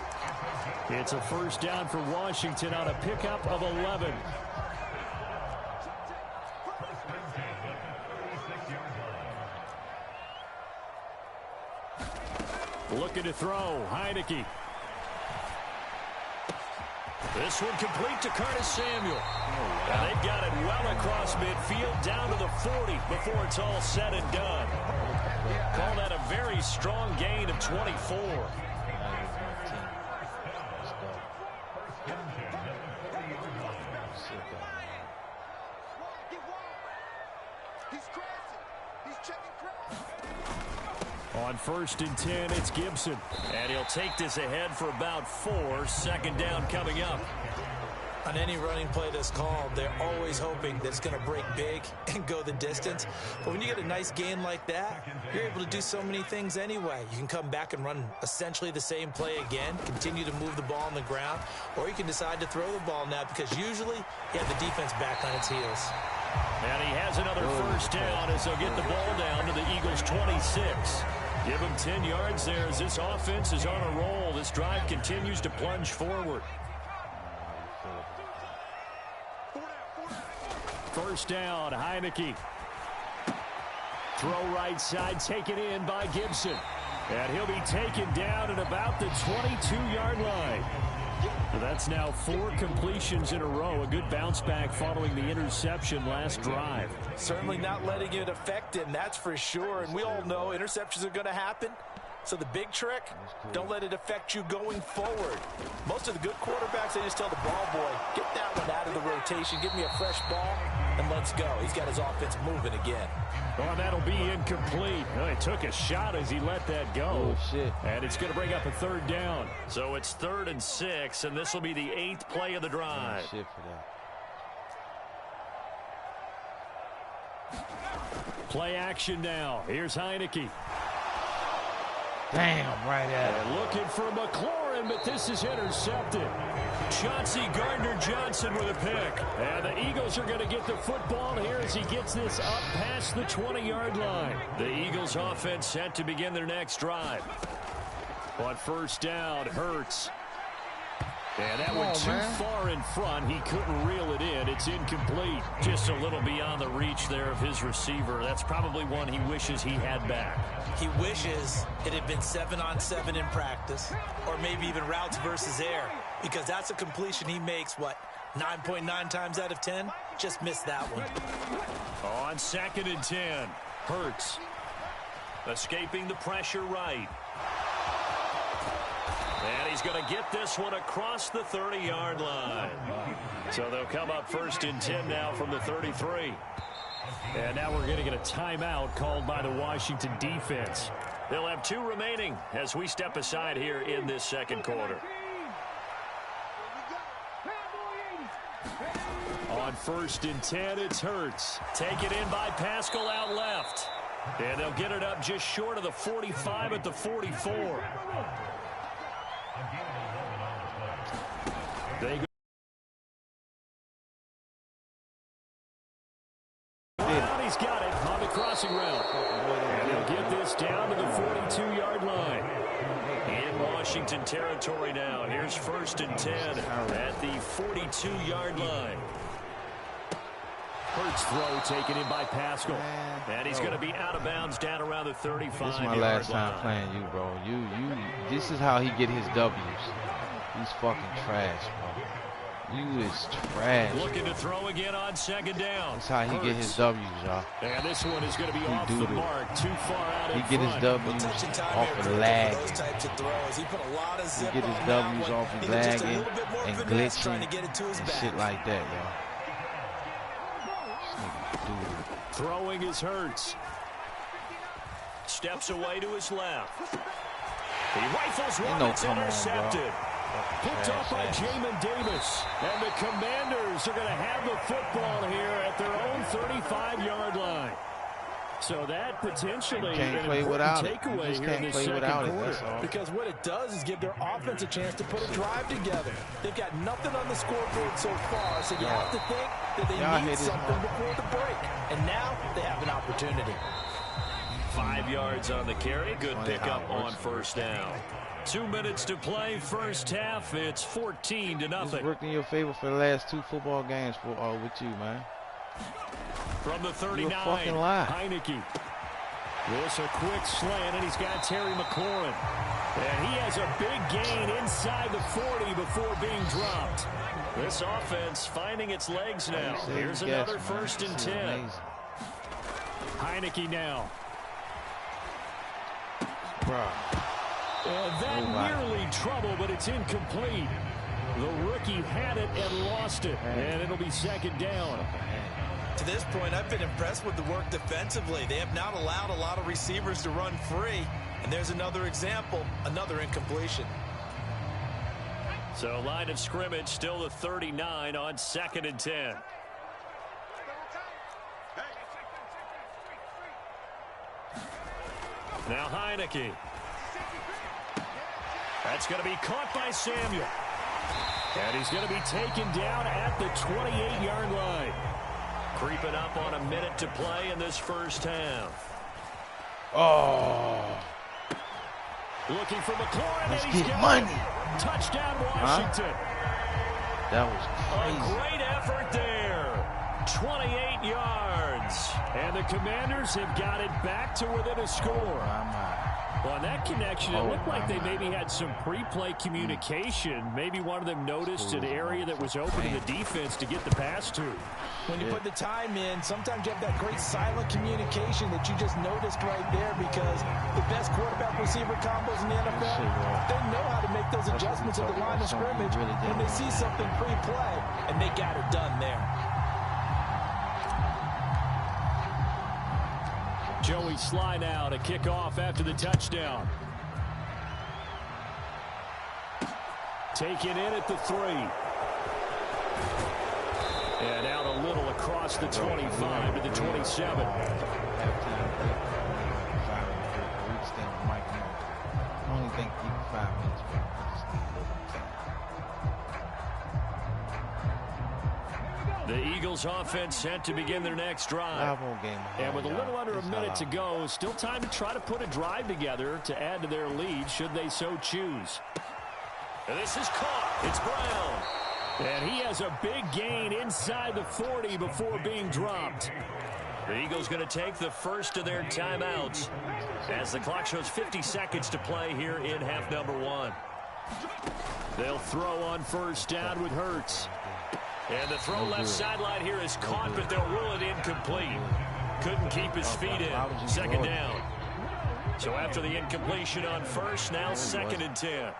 It's a first down for Washington on a pickup of 11. Looking to throw. Heineke. This one complete to Curtis Samuel. And they've got it well across midfield down to the 40 before it's all said and done. Call that a very strong gain of 24. On 1st and 10, it's Gibson. And he'll take this ahead for about 4. 2nd down coming up. On any running play that's called, they're always hoping that it's going to break big and go the distance. But when you get a nice gain like that, you're able to do so many things anyway. You can come back and run essentially the same play again, continue to move the ball on the ground, or you can decide to throw the ball now because usually you have the defense back on its heels. And he has another first down as they'll get the ball down to the Eagles' 26. Give him 10 yards there as this offense is on a roll. This drive continues to plunge forward. First down, Heineke. Throw right side, taken in by Gibson. And he'll be taken down at about the 22-yard line. That's now 4 completions in a row. A good bounce back following the interception last drive. Certainly not letting it affect him, that's for sure. And we all know interceptions are going to happen. So the big trick, don't let it affect you going forward. Most of the good quarterbacks, they just tell the ball boy, get that one out of the rotation, give me a fresh ball, and let's go. He's got his offense moving again. Well, that'll be incomplete. Well, he took a shot as he let that go. Oh, shit. And it's going to bring up a 3rd down. So it's 3rd and 6, and this will be the 8th play of the drive. Oh, shit for that. Play action now. Here's Heineke. Damn, right at it. And looking for McLaurin, but this is intercepted. Chauncey Gardner-Johnson with a pick. And the Eagles are going to get the football here as he gets this up past the 20-yard line. The Eagles offense set to begin their next drive. On 1st down, Hurts. And that went too far in front. He couldn't reel it in. It's incomplete. Just a little beyond the reach there of his receiver. That's probably one he wishes he had back. He wishes it had been 7-on-7 in practice, or maybe even routes versus air, because that's a completion he makes, 9.9 times out of 10? Just missed that one. On 2nd and 10, Hurts. Escaping the pressure right. And he's going to get this one across the 30-yard line. So they'll come up 1st and 10 now from the 33. And now we're going to get a timeout called by the Washington defense. They'll have 2 remaining as we step aside here in this 2nd quarter. On 1st and 10, it's Hurts. Taken in by Pascal out left. And they'll get it up just short of the 45 at the 44. They go. And he's got it on the crossing route. And they'll get this down to the 42-yard line. In Washington territory now. Here's 1st and 10 at the 42-yard line. Hurts throw taken in by Pascal. And he's going to be out of bounds down around the 35-yard line. This is my last time playing you, bro. This is how he get his W's. He's fucking trash, bro. You is trash. Looking to throw again on 2nd down. That's how he get his W's, y'all. And this one is going to be off the mark. Too far out in front. He get his W's off of lag. He get his W's off of lagging and glitching and shit like that, y'all. Throwing is Hurts. Steps away to his left. He rifles one. It's intercepted. Picked up by Jamin Davis. And the Commanders are going to have the football here at their own 35-yard line. So that potentially an important takeaway here in this 2nd quarter. Because what it does is give their offense a chance to put a drive together. They've got nothing on the scoreboard so far, so you have to think that they need something before the break. And now they have an opportunity. 5 yards on the carry. Good pickup on 1st down. 2 minutes to play, 1st half. It's 14-0. It's worked in your favor for the last 2 football games with you, man. From the 39, Heineke. This a quick slant, and he's got Terry McLaurin. And he has a big gain inside the 40 before being dropped. This offense finding its legs now. Here's another 1st and 10. Heineke now. And that nearly trouble, but it's incomplete. The rookie had it and lost it, and it'll be 2nd down. To this point, I've been impressed with the work defensively. They have not allowed a lot of receivers to run free. And there's another example, another incompletion. So line of scrimmage still the 39 on 2nd and 10. Now Heineke. That's going to be caught by Samuel. And he's going to be taken down at the 28-yard line. Creeping up on a minute to play in this 1st half. Oh. Looking for McLaurin. Let's get money. Touchdown, Washington. That was crazy. A great effort there. 28 yards. And the Commanders have got it back to within a score. Well, on that connection, it looked like they maybe had some pre-play communication. Maybe one of them noticed an area that was open in the defense to get the pass to. When you put the time in, sometimes you have that great silent communication that you just noticed right there, because the best quarterback-receiver combos in the NFL, they know how to make those adjustments at the line of scrimmage when they see something pre-play, and they got it done there. Joey Sly now to kick off after the touchdown. Taken in at the 3. And out a little across the 25 to the 27. The Eagles offense set to begin their next drive. And with a little under a minute to go, still time to try to put a drive together to add to their lead should they so choose. And this is caught. It's Brown. And he has a big gain inside the 40 before being dropped. The Eagles going to take the first of their timeouts as the clock shows 50 seconds to play here in half number 1. They'll throw on first down with Hurts. And the throw left sideline here is caught, but they'll rule it incomplete. Couldn't keep his feet in. Second down. So after the incompletion on first, now 2nd and 10.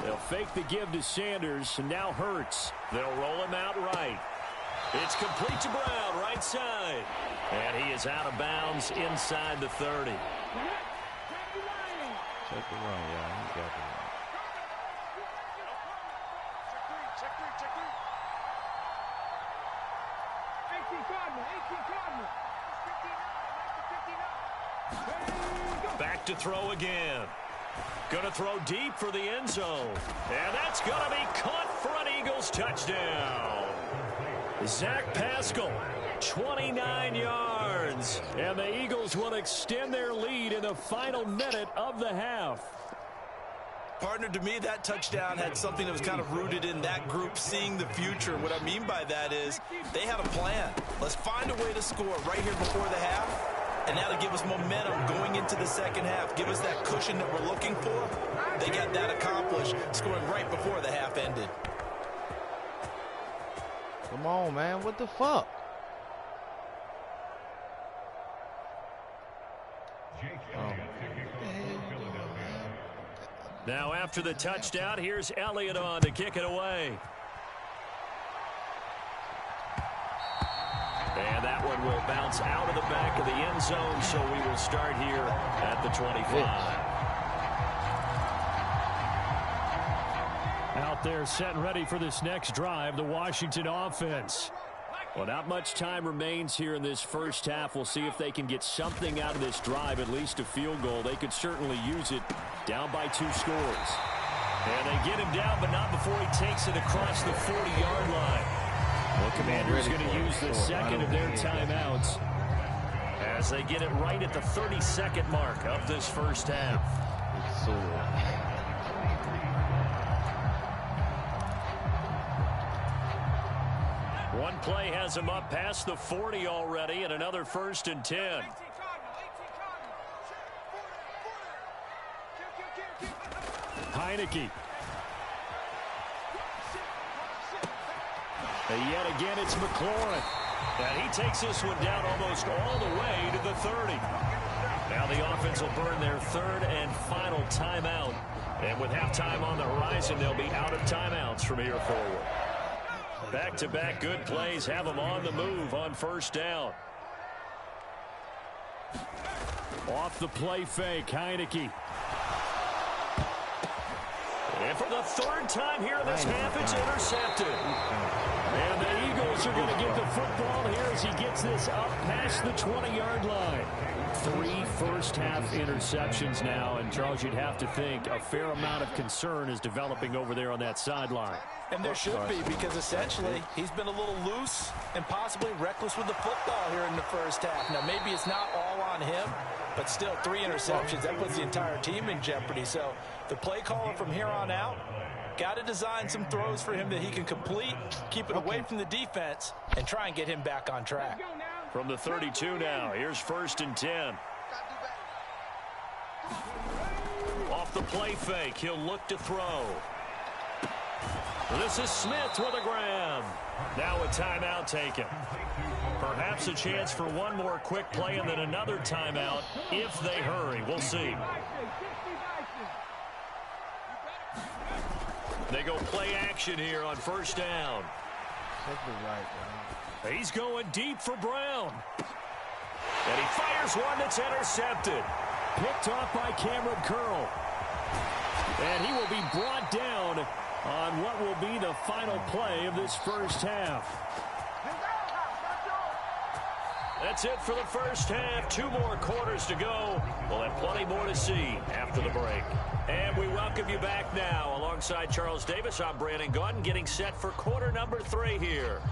They'll fake the give to Sanders, and now Hurts. They'll roll him out right. It's complete to Brown, right side. And he is out of bounds inside the 30. Check the run, y'all. He got the run. Back to throw again. Going to throw deep for the end zone. And that's going to be caught for an Eagles touchdown. Zach Pascal, 29 yards. And the Eagles will extend their lead in the final minute of the half. Partner, to me, that touchdown had something that was kind of rooted in that group seeing the future. What I mean by that is they had a plan. Let's find a way to score right here before the half. And that'll give us momentum going into the second half. Give us that cushion that we're looking for. They got that accomplished, scoring right before the half ended. Come on, man. What the fuck? Now after the touchdown, here's Elliott on to kick it away. And that one will bounce out of the back of the end zone, so we will start here at the 25. Out there set and ready for this next drive, the Washington offense. Well, not much time remains here in this first half. We'll see if they can get something out of this drive, at least a field goal. They could certainly use it, down by 2 scores. And they get him down, but not before he takes it across the 40-yard line. Well, Commanders going to use the second of their timeouts as they get it right at the 32nd mark of this first half. One play has him up past the 40 already, and another 1st and 10. Heineke. And yet again, it's McLaurin. And he takes this one down almost all the way to the 30. Now the offense will burn their 3rd and final timeout. And with halftime on the horizon, they'll be out of timeouts from here forward. Back-to-back good plays have them on the move on first down. Off the play fake, Heineke. And for the 3rd time here in this half, it's intercepted. And the Eagles are going to get the football here as he gets this up past the 20-yard line. 3 first-half interceptions now, and Charles, you'd have to think a fair amount of concern is developing over there on that sideline. And there should be, because essentially he's been a little loose and possibly reckless with the football here in the first half. Now, maybe it's not all on him, but still 3 interceptions. That puts the entire team in jeopardy. So the play caller from here on out got to design some throws for him that he can complete, keep it away from the defense, and try and get him back on track. From the 32 now, here's 1st and 10. Off the play fake, he'll look to throw. This is Smith with a grab. Now a timeout taken. Perhaps a chance for one more quick play and then another timeout if they hurry. We'll see. They go play action here on 1st down. He's going deep for Brown. And he fires one that's intercepted. Picked off by Cameron Curl. And he will be brought down on what will be the final play of this first half. That's it for the first half. 2 more quarters to go. We'll have plenty more to see after the break. And we welcome you back now. Alongside Charles Davis, I'm Brandon Gaudin, getting set for quarter number 3 here.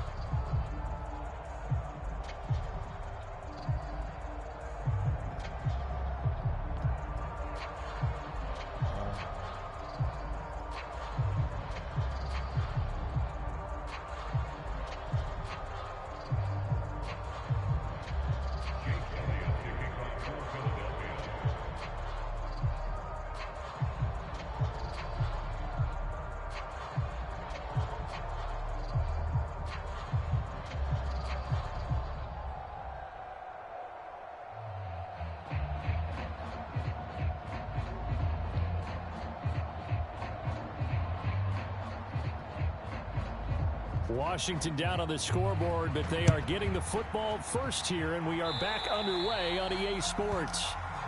Washington down on the scoreboard, but they are getting the football first here, and we are back underway on EA Sports.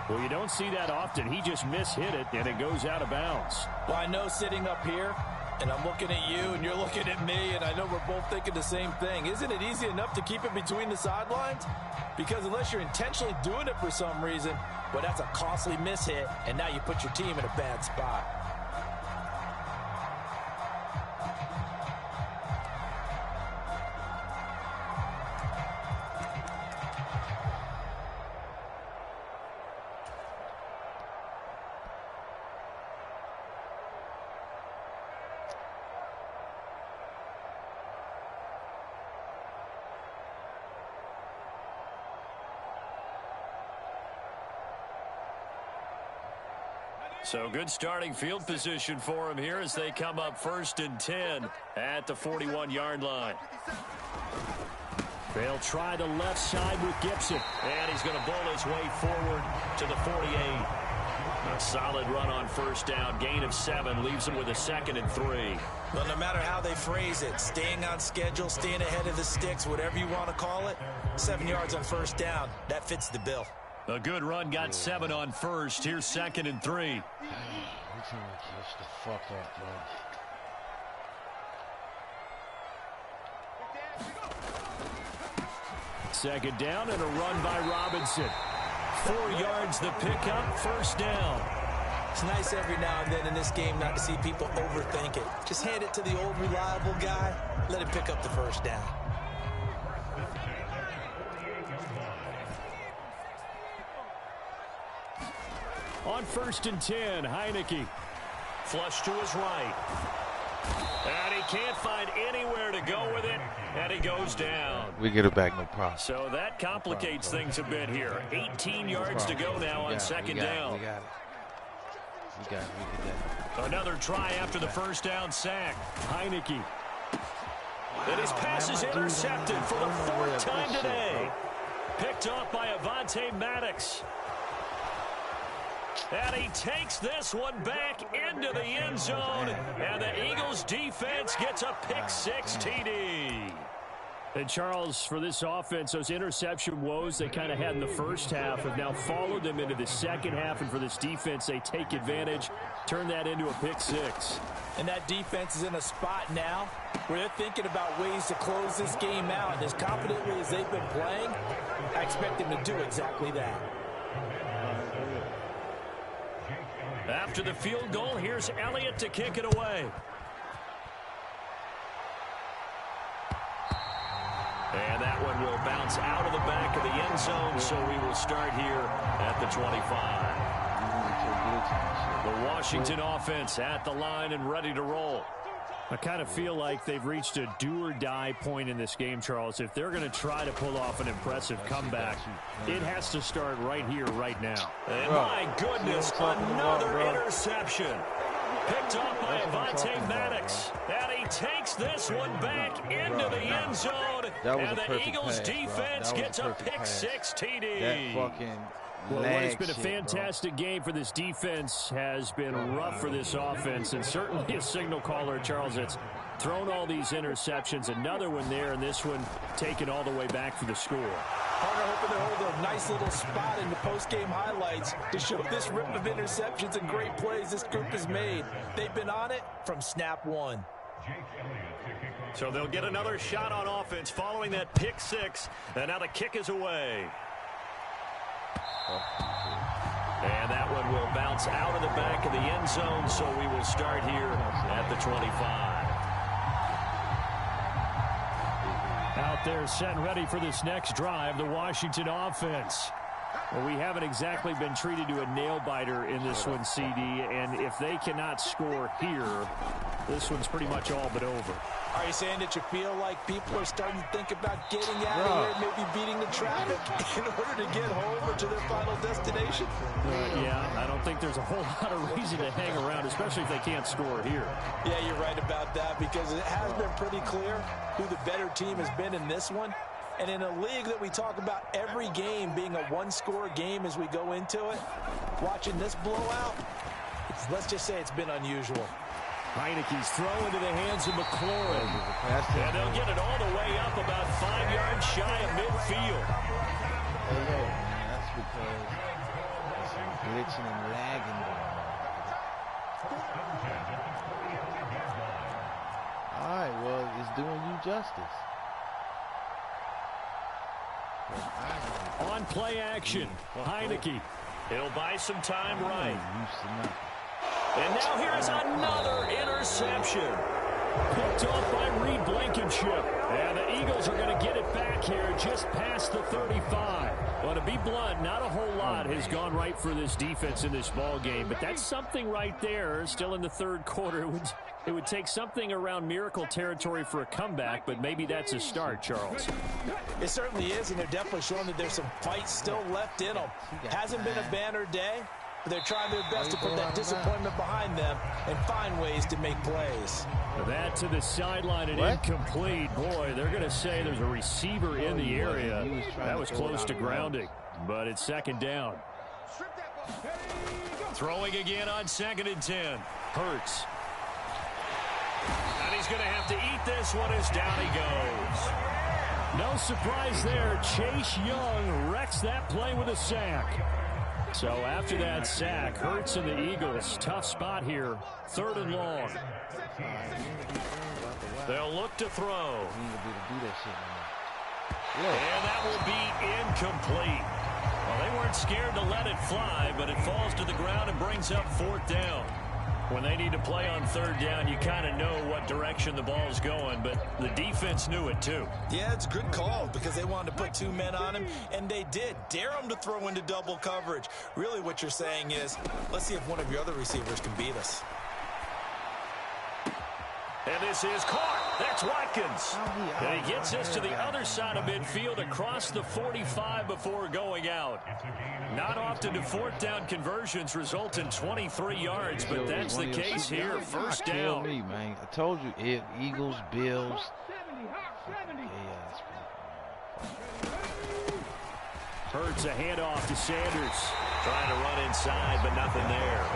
Well, you don't see that often. He just mishit it, and it goes out of bounds. Well, I know sitting up here, and I'm looking at you, and you're looking at me, and I know we're both thinking the same thing. Isn't it easy enough to keep it between the sidelines? Because unless you're intentionally doing it for some reason, well, that's a costly mishit, and now you put your team in a bad spot. So good starting field position for him here as they come up 1st and 10 at the 41-yard line. They'll try the left side with Gibson. And he's going to bowl his way forward to the 48. A solid run on 1st down. Gain of 7 leaves him with a 2nd and 3. Well, no matter how they phrase it, staying on schedule, staying ahead of the sticks, whatever you want to call it, 7 yards on 1st down, that fits the bill. A good run, got 7 on 1st. Here's 2nd and 3. He's gonna catch the fuck up, bro. Second down and a run by Robinson. 4 yards the pickup, 1st down. It's nice every now and then in this game not to see people overthink it. Just hand it to the old reliable guy. Let him pick up the 1st down. On 1st and 10, Heineke. Flush to his right. And he can't find anywhere to go with it, and he goes down. We get it back, no problem. So that complicates things a bit here. 18 yards to go now on 2nd down. We got it. We got it. Another try after the 1st down sack. Heineke. And his pass is intercepted for the 4th time today. Picked off by Avonte Maddox. And he takes this one back into the end zone. And the Eagles defense gets a pick-6 TD. And Charles, for this offense, those interception woes they kind of had in the first half have now followed them into the second half. And for this defense, they take advantage, turn that into a pick-6. And that defense is in a spot now where they're thinking about ways to close this game out. And as confidently as they've been playing, I expect them to do exactly that. After the field goal, here's Elliott to kick it away. And that one will bounce out of the back of the end zone, so we will start here at the 25. The Washington offense at the line and ready to roll. I kind of feel like they've reached a do-or-die point in this game, Charles. If they're going to try to pull off an impressive comeback, it has to start right here, right now. And my goodness, another interception. Picked off by Avonte Maddox. And he takes this one back into the end zone. And the Eagles defense gets a pick-6 TD. That fucking well, what has been a fantastic game for this defense has been rough for this offense, and certainly a signal caller, Charles, that's thrown all these interceptions. Another one there, and this one taken all the way back for the score. Partner hoping to hold a nice little spot in the post-game highlights to show this rip of interceptions and great plays this group has made. They've been on it from snap one. So they'll get another shot on offense following that pick-6, and now the kick is away. And that one will bounce out of the back of the end zone, so we will start here at the 25. Out there set and ready for this next drive, the Washington offense. Well, we haven't exactly been treated to a nail-biter in this one, CD, and if they cannot score here, this one's pretty much all but over. Are you saying that you feel like people are starting to think about getting out of here, maybe beating the traffic in order to get home or to their final destination? Yeah, I don't think there's a whole lot of reason to hang around, especially if they can't score here. Yeah, you're right about that, because it has been pretty clear who the better team has been in this one. And in a league that we talk about every game being a one-score game as we go into it, watching this blowout, let's just say it's been unusual. Heineke's throw into the hands of McLaurin. And they'll get it all the way up about 5 yards shy of midfield. Hey, yo, man, that's because it's glitching and lagging going on. All right, well, it's doing you justice. On play action, Heineke. He'll buy some time right. And now here's another interception. Picked off by Reed Blankenship. And the Eagles are going to get it back here just past the 35. Well, to be blunt, not a whole lot has gone right for this defense in this ball game, but that's something right there. Still in the third quarter. It would take something around miracle territory for a comeback, but maybe that's a start, Charles. It certainly is, and they're definitely showing that there's some fight still left in them. Hasn't been a banner day, but they're trying their best to put that disappointment behind them and find ways to make plays. That to the sideline and incomplete. Boy, they're going to say there's a receiver in the area. That was close to grounding, but it's second down. Throwing again on 2nd and 10. Hurts. And he's going to have to eat this one as down he goes. No surprise there. Chase Young wrecks that play with a sack. So after that sack, Hurts and the Eagles, tough spot here. 3rd and long. They'll look to throw. And that will be incomplete. Well, they weren't scared to let it fly, but it falls to the ground and brings up 4th down. When they need to play on 3rd down, you kind of know what direction the ball's going, but the defense knew it too. Yeah, it's a good call because they wanted to put 2 men on him, and they did. Dare him to throw into double coverage. Really what you're saying is, let's see if one of your other receivers can beat us. And this is caught. That's Watkins. And he gets this to the other side of midfield across the 45 before going out. Not often do 4th down conversions result in 23 yards, but that's the case here. 1st down. Me, man. I told you, Eagles, Bills. Hurts a handoff to Sanders. Trying to run inside, but nothing there.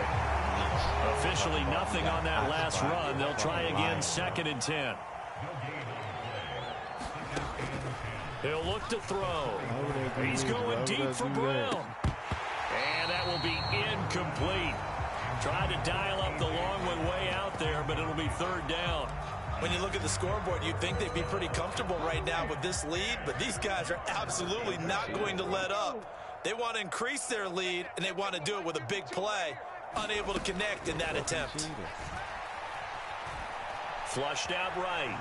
Officially nothing on that last run. They'll try again 2nd and 10. He'll look to throw. He's going deep for Brown. And that will be incomplete. Tried to dial up the long one way out there, but it'll be 3rd down. When you look at the scoreboard, you'd think they'd be pretty comfortable right now with this lead, but these guys are absolutely not going to let up. They want to increase their lead, and they want to do it with a big play. Unable to connect in that attempt. Flushed out right.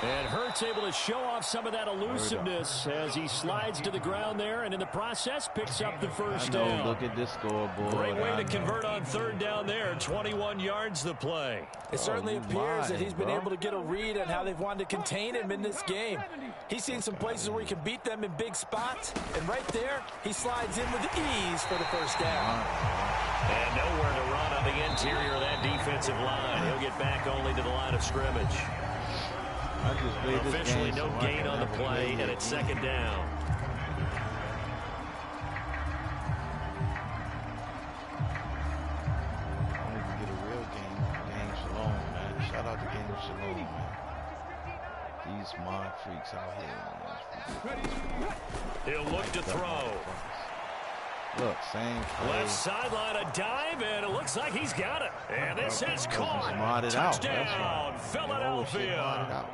And Hurts able to show off some of that elusiveness as he slides to the ground there, and in the process picks up the first down. Look at this scoreboard. Great way to convert on third down there. 21 yards the play. It certainly appears that he's been able to get a read on how they've wanted to contain him in this game. He's seen some places where he can beat them in big spots, and right there, he slides in with ease for the first down. And nowhere to run on the interior of that defensive line. He'll get back only to the line of scrimmage. Officially no gain on the play, and it's second down. I need to get a real game Shalom, man. Shout out to Game Shalom, man. These mod freaks out here, man. He'll look to throw. Look, same play. Left sideline, a dive, and it looks like he's got it. And this is caught. Touchdown, Philadelphia.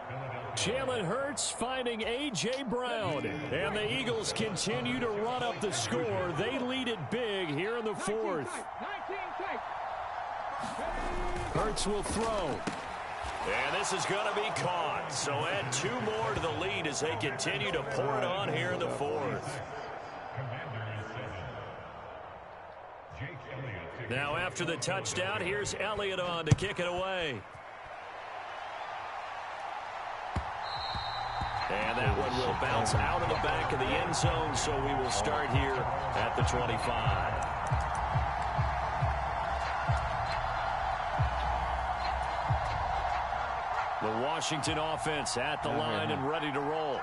Jalen Hurts finding A.J. Brown. And the Eagles continue to run up the score. They lead it big here in the fourth. Hurts will throw. And this is going to be caught. So add 2 more to the lead as they continue to pour it on here in the fourth. Now after the touchdown, here's Elliott on to kick it away. And that one will bounce out of the back of the end zone, so we will start here at the 25. The Washington offense at the line and ready to roll.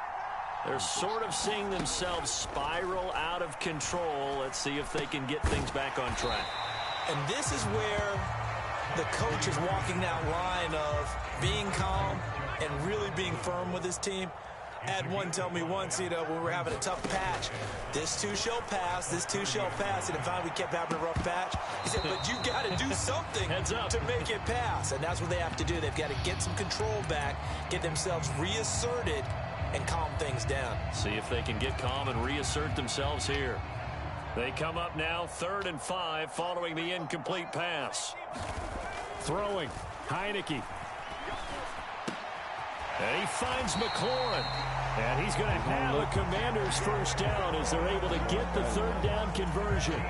They're sort of seeing themselves spiral out of control. Let's see if they can get things back on track. And this is where the coach is walking that line of being calm and really being firm with his team. Had one tell me once, when we were having a tough patch, this too shall pass, this too shall pass, and finally we kept having a rough patch. He said, but you got to do something to make it pass, and that's what they have to do. They've got to get some control back, get themselves reasserted, and calm things down. See if they can get calm and reassert themselves here. They come up now 3rd and 5 following the incomplete pass. Throwing, Heineke. And he finds McLaurin. And he's going to have a Commanders first down as they're able to get the 3rd down conversion.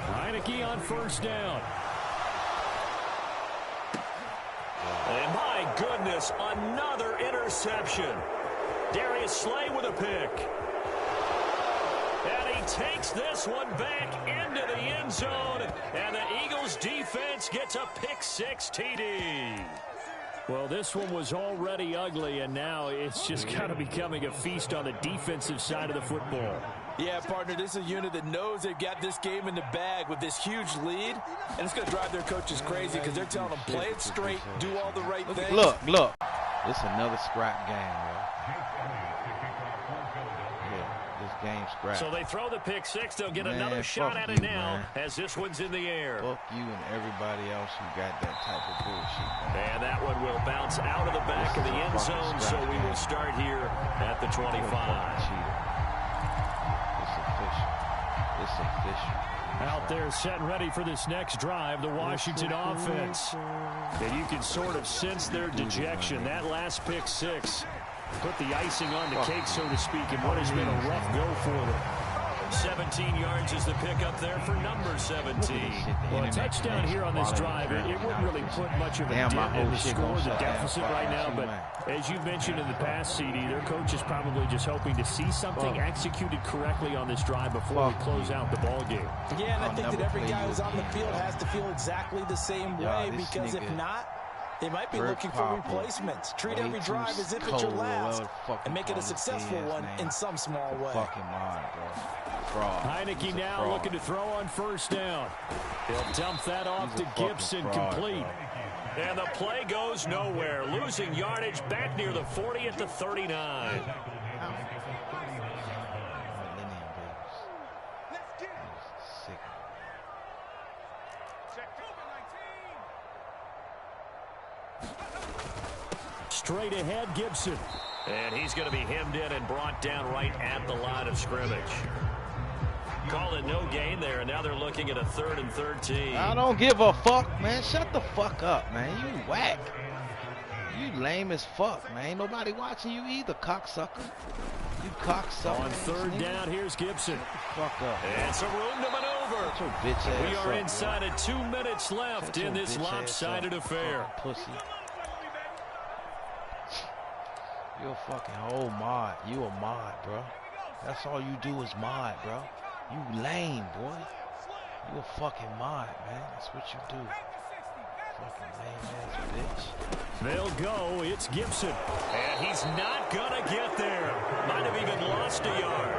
Heineke on first down. And my goodness, another interception. Darius Slay with a pick. And he takes this one back into the end zone. And the Eagles defense gets a pick-6 TD. Well, this one was already ugly, and now it's just kind of becoming a feast on the defensive side of the football. Yeah, partner, this is a unit that knows they've got this game in the bag with this huge lead, and it's going to drive their coaches crazy because they're telling them, play it straight, do all the right things. Look. It's another scrap game, yo. Yeah, this game scrap. So they throw the pick-6. They'll get another shot at it now as this one's in the air. Fuck you and everybody else who got that type of bullshit, man. And that one will bounce out of the back of the end zone, so we will start here at the 25. It's official. Out there set and ready for this next drive, the Washington offense. And you can sort of sense their dejection. That last pick-6 put the icing on the cake, so to speak, in what has been a rough go for them. 17 yards is the pickup there for number 17. Well, a touchdown here on this drive, it wouldn't really put much of a dent in the score, the deficit right now. But as you've mentioned in the past, CD, their coach is probably just hoping to see something executed correctly on this drive before we close out the ball game. Yeah, and I think that every guy who's on the field has to feel exactly the same way, because if not, they might be looking for replacements. Treat every drive as if it's your last and make it a successful one in some small way. Heineke now looking to throw on first down. He'll dump that off to Gibson, complete. And the play goes nowhere. Losing yardage back near the 40 at the 39. Straight ahead, Gibson. And he's going to be hemmed in and brought down right at the line of scrimmage. Call it no gain. gain there, and now they're looking at a 3rd and 13. I don't give a fuck, man. Shut the fuck up, man. You whack. You lame as fuck, man. Ain't nobody watching you either, cocksucker. You cocksucker. On 3rd down, here's Gibson. Fuck up. And some room to maneuver. Shut your bitch ass We are up, inside of 2 minutes left in this lopsided affair. Pussy. You're a fucking whole mod. You a mod, bro. That's all you do is mod, bro. You lame, boy. You a fucking mod, man. That's what you do. Fucking lame ass bitch. They'll go. It's Gibson. And he's not going to get there. Might have even lost a yard.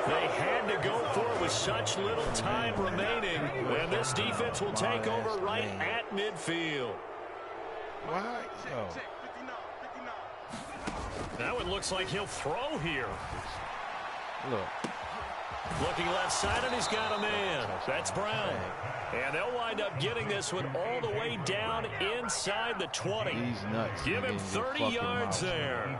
They had to go for it with such little time remaining. And this defense will take over right at midfield. Why? Yo. That one looks like he'll throw here. Look. Looking left side, and he's got a man. That's Brown. And they'll wind up getting this one all the way down inside the 20. He's nuts. Give him 30 yards there.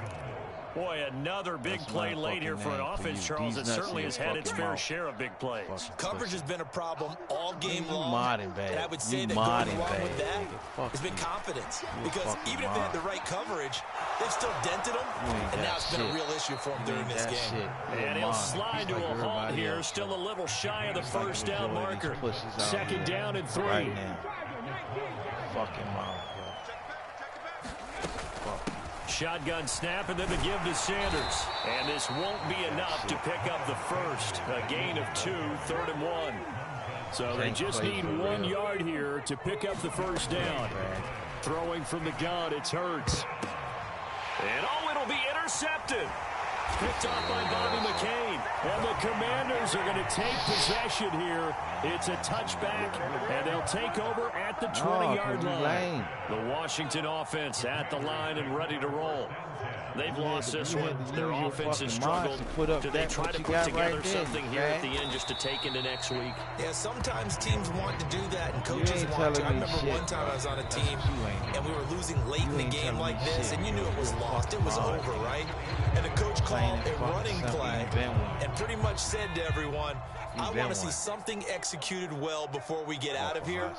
Boy, another big play late here for an offense, Charles. It certainly has had its fair share of big plays. Coverage has been a problem all game long. Modding bad. And I would say that going along with that has been confidence. Because even if they had the right coverage, they've still dented them. And now it's been a real issue for them during this game. And he'll slide to a halt here. Still a little shy of the first down marker. 2nd down and 3. Right now. Fucking mom, bro. Shotgun snap and then the give to Sanders. And this won't be enough to pick up the first. A gain of 2, 3rd and 1. So they just need 1 yard here to pick up the first down. Throwing from the gun, it's Hurts. And it'll be intercepted. Picked off by Bobby McCain. And the Commanders are going to take possession here. It's a touchback, and they'll take over at the 20-yard line. The Washington offense at the line and ready to roll. They've lost this one. Their offense has struggled. Do they try to put together something here at the end just to take into next week? Yeah, sometimes teams want to do that, and coaches want to. I remember one time I was on a team, and we were losing late in the game like this, and you knew it was lost. It was over, right? And the coach called a running play and pretty much said to everyone, I want to see something executed well before we get out of here.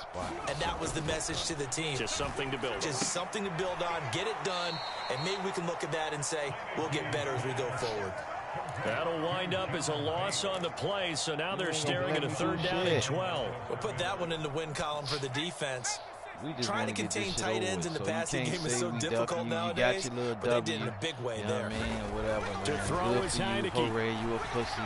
And that was the message to the team. Just something to build on. Just something to build on, get it done, and maybe we can look at that and say, we'll get better as we go forward. That'll wind up as a loss on the play, so now they're staring at a 3rd down and 12. We'll put that one in the win column for the defense. Trying to contain tight ends in the passing game is so difficult nowadays, but they did in a big way there. To throw is Heineke. You a pussy.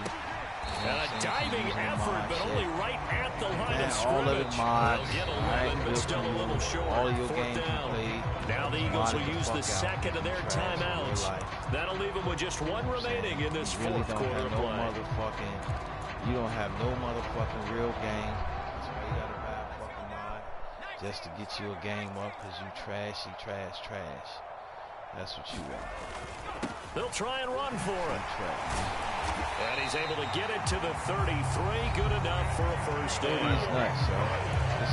And a diving effort, but only right at the line of all of it scrimmage. mod. They'll get 11, but still a little short. All your 4th games down. played. Now the Eagles will use the second of their timeouts. That'll leave them with just 1 remaining in this 4th quarter of play. You don't have no motherfucking real game. That's why you gotta buy a fucking mod. Just to get you a game up, because you trashy, trash. That's what you want. They'll try and run for it. And he's able to get it to the 33. Good enough for a first down.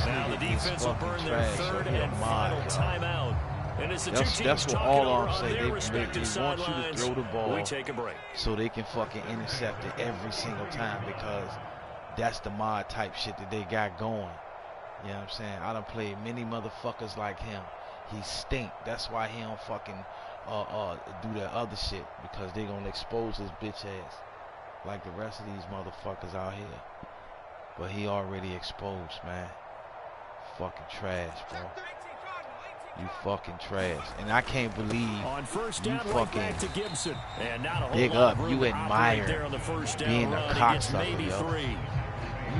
Now the defense will burn their 3rd and final timeout. And as the two teams talking over on their respective sidelines, throw the ball, we take a break. So they can fucking intercept it every single time, because that's the mod type shit that they got going. You know what I'm saying? I done played many motherfuckers like him. He stink. That's why he don't fucking do that other shit, because they gonna expose his bitch ass like the rest of these motherfuckers out here. But he already exposed, man. Fucking trash, bro. You fucking trash. And I can't believe on first down, you fucking right back to Gibson. And not a whole big lot up. of You admire there on the first down being run. a cocksucker, yo. 3.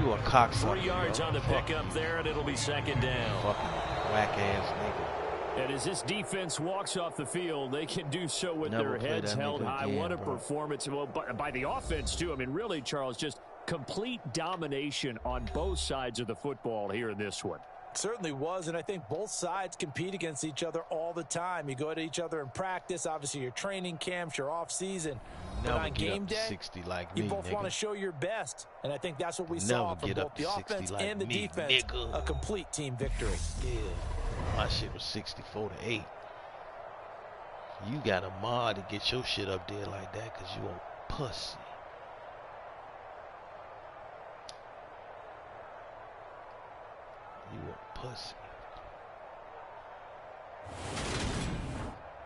You a cocksucker. 3 yards on the pickup there, and it'll be 2nd down. Fucking whack ass nigga. And as this defense walks off the field, they can do so with their heads held high. What a performance. Well, by the offense, too. I mean, really, Charles, just complete domination on both sides of the football here in this one. Certainly was, and I think both sides compete against each other all the time. You go at each other in practice, obviously your training camps, your off-season. But on game day, 60 like you me, both want to show your best, and I think that's what we saw from both the offense like and the defense. A complete team victory. Yeah, my shit was 64-8. You got a mod to get your shit up there like that because you a pussy. You a pussy.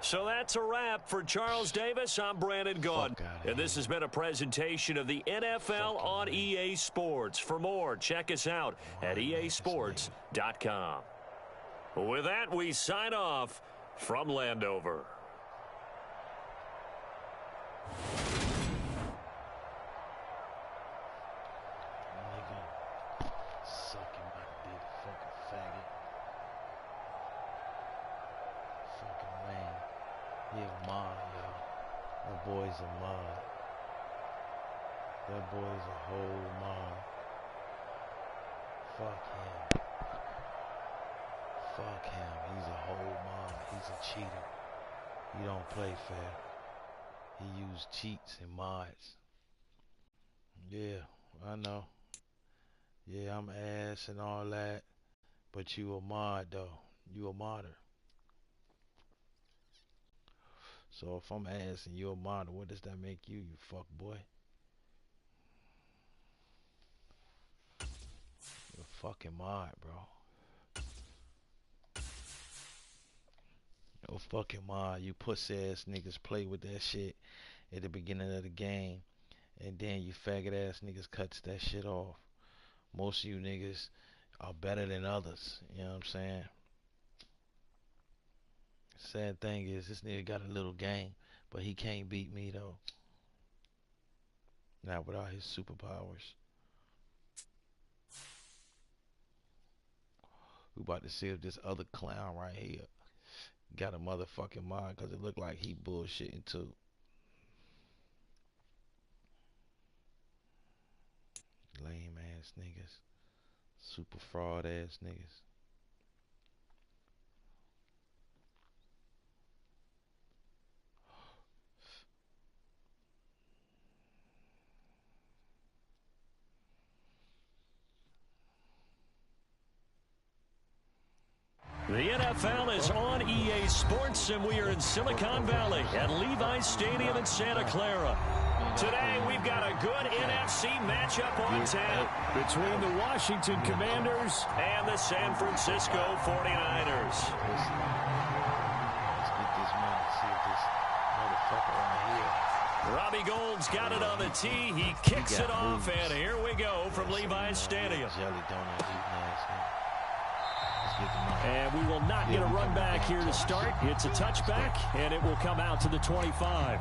So that's a wrap for Charles Davis. I'm Brandon Gaudin. And this has been a presentation of the NFL on EA Sports. For more, check us out at easports.com. With that, we sign off from Landover. Nigga, sucking my dick, fucking faggot. Fucking man. He a mod, y'all. That boy's a mod. That boy's a whole mod. Fuck him. Fuck him. He's a whole mod. He's a cheater. He don't play fair. He use cheats and mods. Yeah, I know. Yeah, I'm ass and all that. But you a mod though. You a modder. So if I'm ass and you a modder, what does that make you fuck boy? You're a fucking mod, bro. You're a fucking mod. You pussy ass niggas play with that shit at the beginning of the game. And then you faggot ass niggas cuts that shit off. Most of you niggas are better than others. You know what I'm saying? Sad thing is, this nigga got a little game, but he can't beat me though. Not without his superpowers. We about to see if this other clown right here got a motherfucking mind, because it looked like he bullshitting too. Lame ass niggas. Super fraud ass niggas. The NFL is on EA Sports, and we are in Silicon Valley at Levi's Stadium in Santa Clara. Today, we've got a good NFC matchup on tap between the Washington Commanders and the San Francisco 49ers. Let's get this man to see if this motherfucker right here. Robbie Gould's got it on the tee. He kicks it off, and here we go from Levi's Stadium. Jelly donut eating ass nigga. And we will not get a run back here to start. It's a touchback, and it will come out to the 25.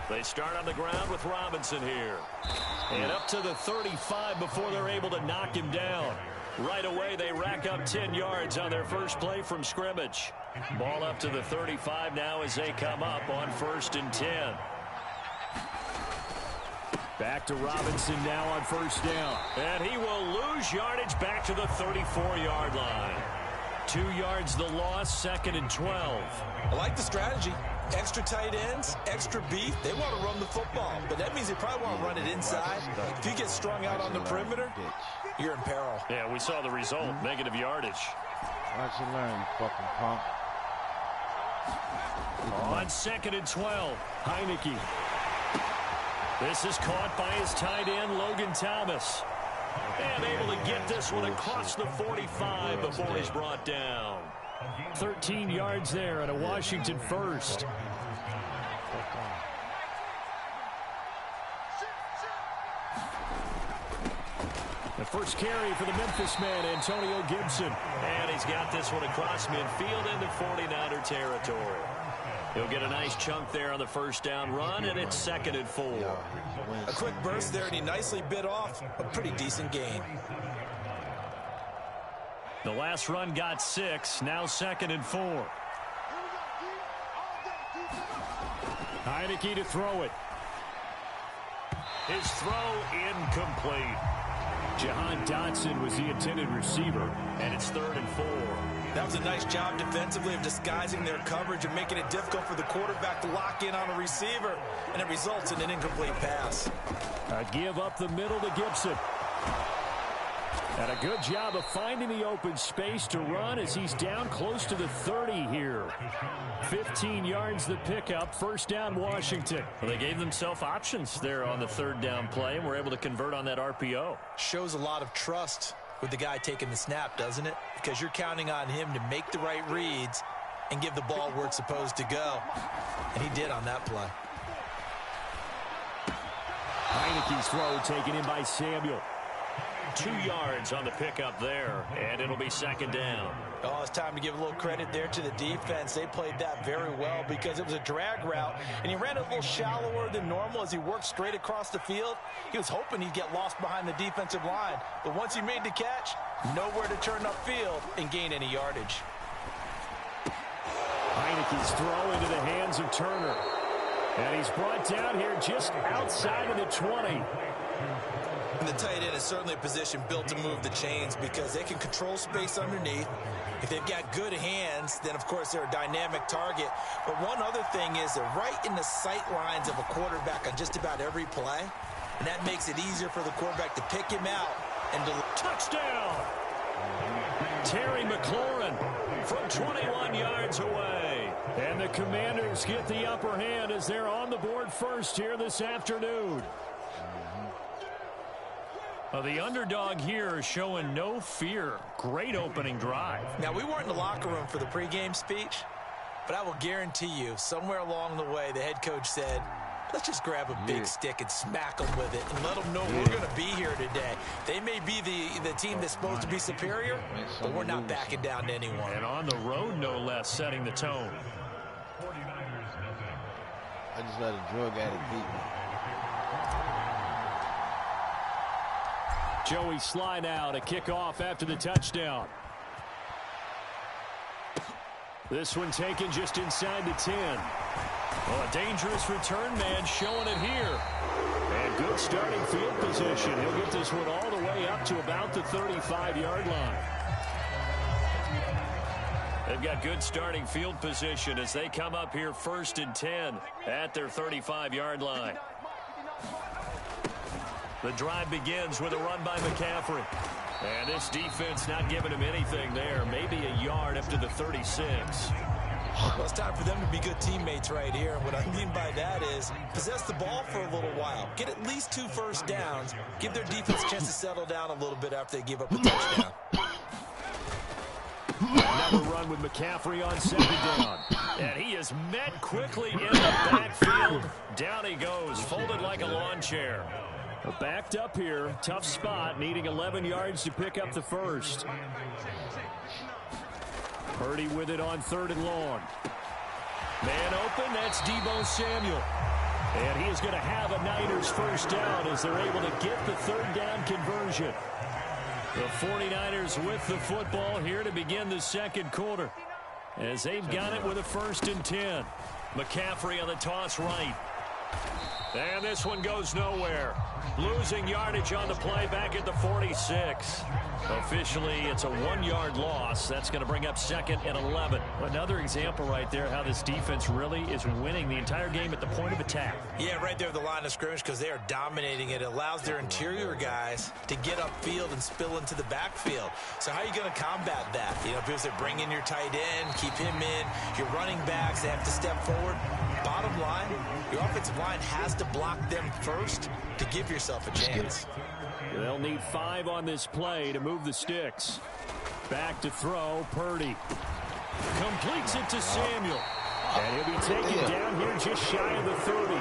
They start on the ground with Robinson here. And up to the 35 before they're able to knock him down. Right away, they rack up 10 yards on their first play from scrimmage. Ball up to the 35 now as they come up on 1st and 10. Back to Robinson now on first down. And he will lose yardage back to the 34-yard line. 2 yards the loss, 2nd and 12. I like the strategy. Extra tight ends, extra beef. They want to run the football, but that means they probably want to run it inside. If you get strung out on the perimeter, you're in peril. Yeah, we saw the result, negative yardage. Watch you learn, you fucking punk. On 2nd and 12, Heineke. This is caught by his tight end, Logan Thomas. And able to get this one across the 45 before he's brought down. 13 yards there and a Washington first. The first carry for the Memphis man, Antonio Gibson. And he's got this one across midfield into 49er territory. He'll get a nice chunk there on the first down run, and it's 2nd and 4. A quick burst there, and he nicely bit off a pretty decent gain. The last run got 6, now 2nd and 4. Heineke to throw it. His throw incomplete. Jahan Dotson was the intended receiver, and it's 3rd and 4. That was a nice job defensively of disguising their coverage and making it difficult for the quarterback to lock in on a receiver, and it results in an incomplete pass. A give up the middle to Gibson. And a good job of finding the open space to run as he's down close to the 30 here. 15 yards the pickup, first down Washington. Well, they gave themselves options there on the third down play and were able to convert on that RPO. Shows a lot of trust with the guy taking the snap, doesn't it? Because you're counting on him to make the right reads and give the ball where it's supposed to go. And he did on that play. Heineke's throw taken in by Samuel. 2 yards on the pickup there, and it'll be second down. Oh, it's time to give a little credit there to the defense. They played that very well because it was a drag route, and he ran a little shallower than normal as he worked straight across the field. He was hoping he'd get lost behind the defensive line, but once he made the catch, nowhere to turn upfield and gain any yardage. Heineke's throw into the hands of Turner. And he's brought down here just outside of the 20. And the tight end is certainly a position built to move the chains because they can control space underneath. If they've got good hands, then, of course, they're a dynamic target. But one other thing is they're right in the sight lines of a quarterback on just about every play. And that makes it easier for the quarterback to pick him out and to... Touchdown! Terry McLaurin from 21 yards away. And the Commanders get the upper hand as they're on the board first here this afternoon. Well, the underdog here is showing no fear. Great opening drive. Now, we weren't in the locker room for the pregame speech, but I will guarantee you somewhere along the way the head coach said, let's just grab a big stick and smack them with it and let them know we're going to be here today. They may be the team that's supposed to be superior, but we're not backing down to anyone. And on the road, no less, setting the tone. I just let a drug addict beat me. Joey Sly now to kick off after the touchdown. This one taken just inside the 10. Well, a dangerous return man showing it here. And good starting field position. He'll get this one all the way up to about the 35-yard line. They've got good starting field position as they come up here 1st and 10 at their 35-yard line. The drive begins with a run by McCaffrey. And this defense not giving him anything there. Maybe a yard up to the 36. Well, it's time for them to be good teammates right here. And what I mean by that is possess the ball for a little while. Get at least 2 first downs. Give their defense a chance to settle down a little bit after they give up a touchdown. Another run with McCaffrey on 2nd down. And he is met quickly in the backfield. Down he goes, folded like a lawn chair. Backed up here, tough spot, needing 11 yards to pick up the first. Purdy with it on 3rd and long. Man open, that's Deebo Samuel. And he is going to have a Niners first down as they're able to get the 3rd down conversion. The 49ers with the football here to begin the 2nd quarter as they've got it with a 1st and 10. McCaffrey on the toss right. And this one goes nowhere. Losing yardage on the play back at the 46. Officially, it's a 1-yard loss. That's going to bring up 2nd and 11. Another example right there how this defense really is winning the entire game at the point of attack. Yeah, right there at the line of scrimmage because they are dominating it. It allows their interior guys to get upfield and spill into the backfield. So how are you going to combat that? You know, people say bring in your tight end, keep him in. Your running backs, they have to step forward. Bottom line, your offensive line has to block them first to give yourself a chance. They'll need 5 on this play to move the sticks. Back to throw, Purdy. Completes it to Samuel. And he'll be taken down here just shy of the 30.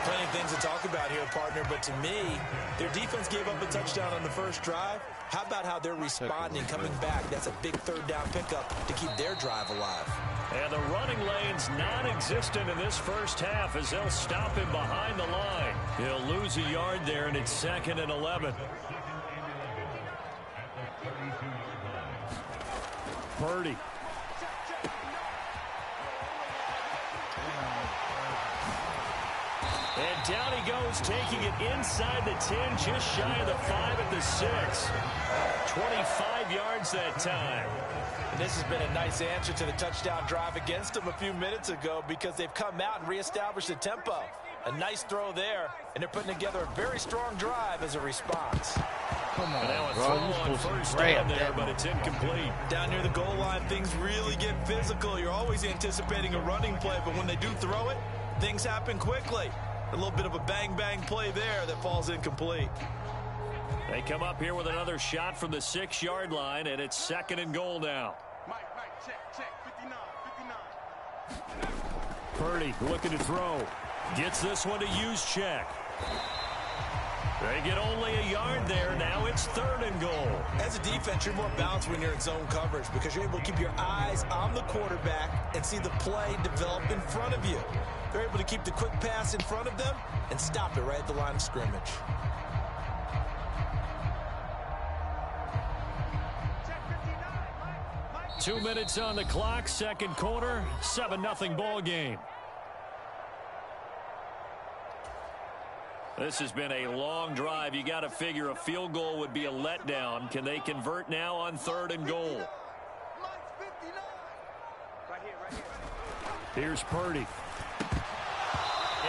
Plenty of things to talk about here, partner, but to me, their defense gave up a touchdown on the first drive. How about how they're responding, coming back? That's a big 3rd down pickup to keep their drive alive. And the running lane's non-existent in this first half as they'll stop him behind the line. He'll lose a yard there, and it's 2nd and 11. Purdy. And Down he goes, taking it inside the 10, just shy of the 5 at the 6. 25 yards that time. And this has been a nice answer to the touchdown drive against them a few minutes ago because they've come out and reestablished the tempo. A nice throw there, and they're putting together a very strong drive as a response. Come on, now a bro. throw on first down there, but it's incomplete. Down near the goal line, things really get physical. You're always anticipating a running play, but when they do throw it, things happen quickly. A little bit of a bang-bang play there that falls incomplete. They come up here with another shot from the 6-yard line, and it's 2nd and goal now. Mike, check, 59. Purdy looking to throw. Gets this one to use check. They get only a yard there. Now it's 3rd and goal. As a defense, you're more balanced when you're in zone coverage because you're able to keep your eyes on the quarterback and see the play develop in front of you. They're able to keep the quick pass in front of them and stop it right at the line of scrimmage. 2 minutes on the clock, 2nd quarter, 7-0 ball game. This has been a long drive. You got to figure a field goal would be a letdown. Can they convert now on 3rd and goal? Here's Purdy.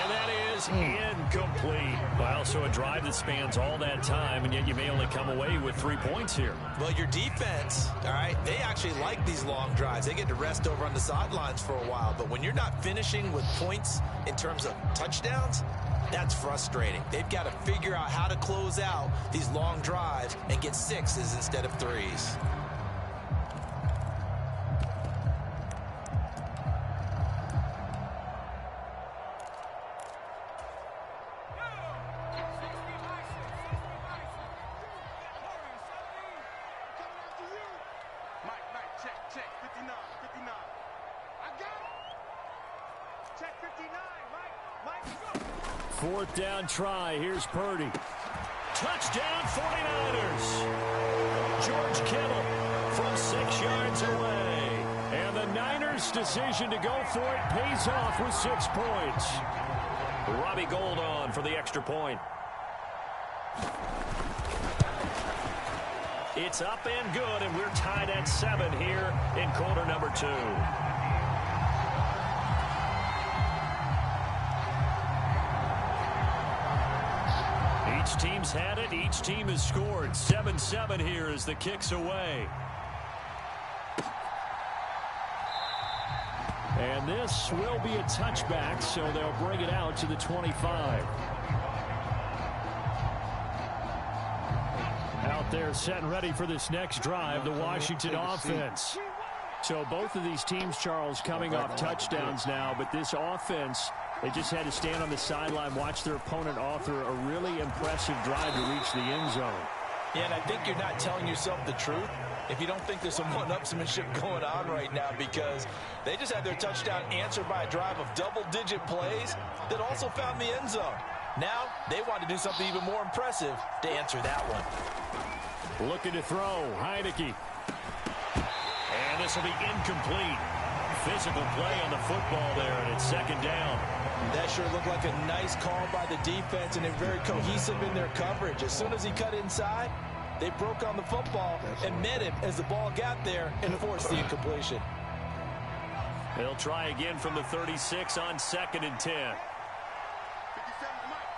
And that is incomplete. Well, so a drive that spans all that time, and yet you may only come away with 3 points here. Well, your defense, all right, they actually like these long drives. They get to rest over on the sidelines for a while. But when you're not finishing with points in terms of touchdowns, that's frustrating. They've got to figure out how to close out these long drives and get 6s instead of 3s. Check, 59. I got it. Check 59, Mike, go. 4th down try. Here's Purdy. Touchdown 49ers. George Kittle from 6 yards away. And the Niners' decision to go for it pays off with 6 points. Robbie Gould on for the extra point. It's up and good, and we're tied at 7 here in quarter number 2. Each team's had it. Each team has scored. 7-7 here as the kick's away. And this will be a touchback, so they'll bring it out to the 25. Out there set and ready for this next drive, the Washington offense. So both of these teams, Charles, coming off touchdowns now, but this offense, they just had to stand on the sideline, watch their opponent author a really impressive drive to reach the end zone. Yeah, and I think you're not telling yourself the truth if you don't think there's some one-upsmanship going on right now, because they just had their touchdown answered by a drive of double-digit plays that also found the end zone. Now they want to do something even more impressive to answer that one. Looking to throw, Heineke. And this will be incomplete. Physical play on the football there, and it's 2nd down. That sure looked like a nice call by the defense, and they're very cohesive in their coverage. As soon as he cut inside, they broke on the football and met him as the ball got there and forced the incompletion. They'll try again from the 36 on 2nd and 10. 57, Mike,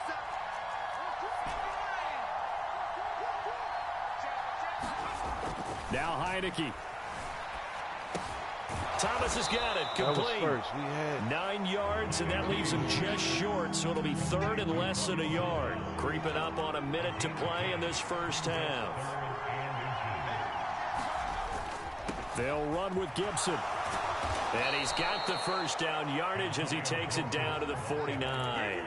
57. Now Heineke. Thomas has got it. Complete. That was first. We had 9 yards, and that leaves him just short, so it'll be 3rd and less than a yard. Creeping up on a minute to play in this first half. They'll run with Gibson. And he's got the first down yardage as he takes it down to the 49.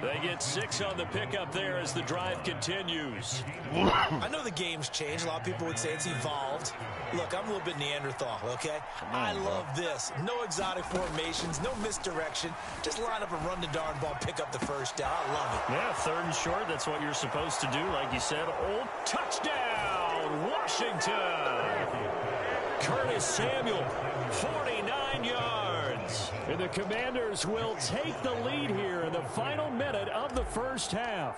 They get 6 on the pickup there as the drive continues. I know the game's changed. A lot of people would say it's evolved. Look, I'm a little bit Neanderthal, okay? I love this. No exotic formations, no misdirection. Just line up and run the darn ball, pick up the first down. I love it. Yeah, 3rd and short. That's what you're supposed to do. Like you said, touchdown, Washington. Curtis Samuel, 49 yards. And the Commanders will take the lead here in the final minute of the first half.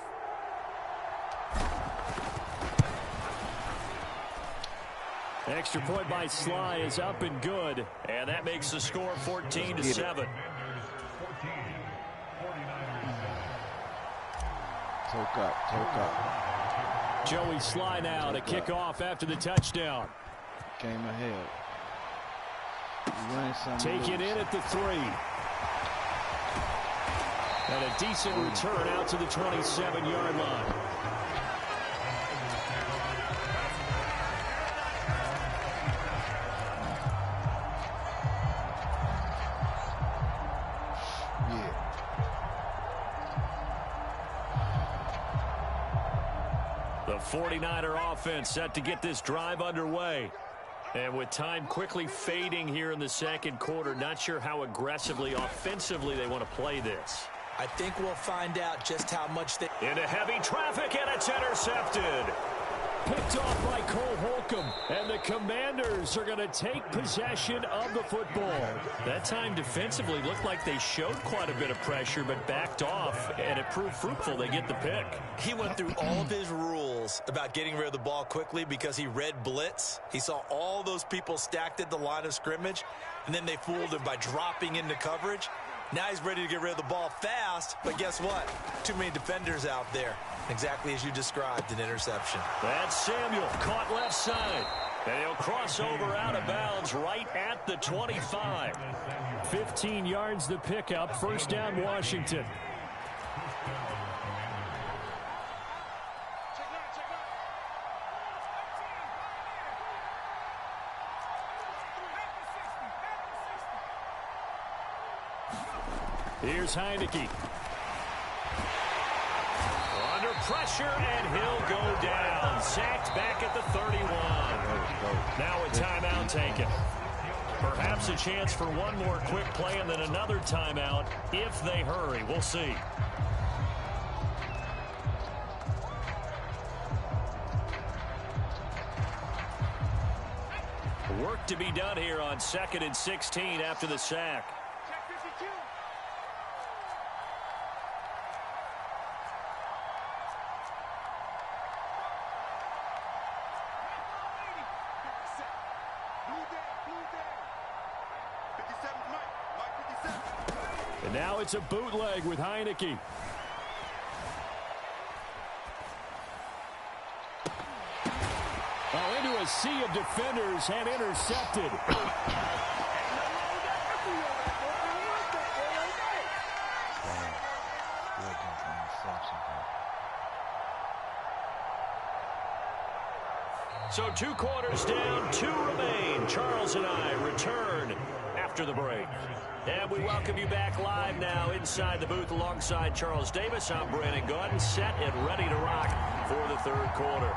Extra point by Sly is up and good. And that makes the score 14-7. Toke up. Joey Sly now to kick off after the touchdown. Came ahead. Take it in at the 3. And a decent return out to the 27-yard line. The 49er offense set to get this drive underway. And with time quickly fading here in the second quarter, not sure how aggressively, offensively they want to play this. I think we'll find out just how much they... Into heavy traffic, and it's intercepted. Picked off by Cole Holcomb, and the Commanders are going to take possession of the football. That time defensively looked like they showed quite a bit of pressure, but backed off, and it proved fruitful. They get the pick. He went through all of his rules about getting rid of the ball quickly because he read blitz. He saw all those people stacked at the line of scrimmage, and then they fooled him by dropping into coverage. Now he's ready to get rid of the ball fast, but guess what? Too many defenders out there. Exactly as you described, an interception. That's Samuel, caught left side. And he'll cross over out of bounds right at the 25. 15 yards the pickup. First down, Washington. Here's Heineke. Under pressure, and he'll go down. Sacked back at the 31. Now a timeout taken. Perhaps a chance for one more quick play and then another timeout if they hurry. We'll see. Work to be done here on 2nd and 16 after the sack. And now it's a bootleg with Heineke. Oh, into a sea of defenders and intercepted. So 2 quarters down, 2 remain. Charles and I return after the break. And we welcome you back live now inside the booth alongside Charles Davis. I'm Brandon Gaudin, set and ready to rock for the 3rd quarter.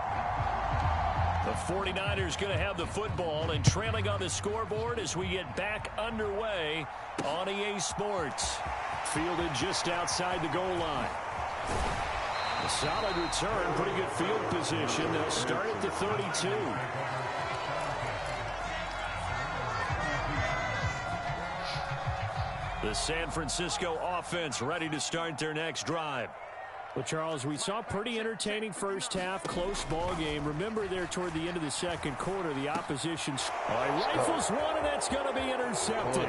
The 49ers going to have the football and trailing on the scoreboard as we get back underway on EA Sports. Fielded just outside the goal line. A solid return, pretty good field position. They'll start at the 32. The San Francisco offense ready to start their next drive. Well, Charles, we saw pretty entertaining first half, close ball game. Remember there toward the end of the second quarter, the opposition's rifles one, and that's going to be intercepted.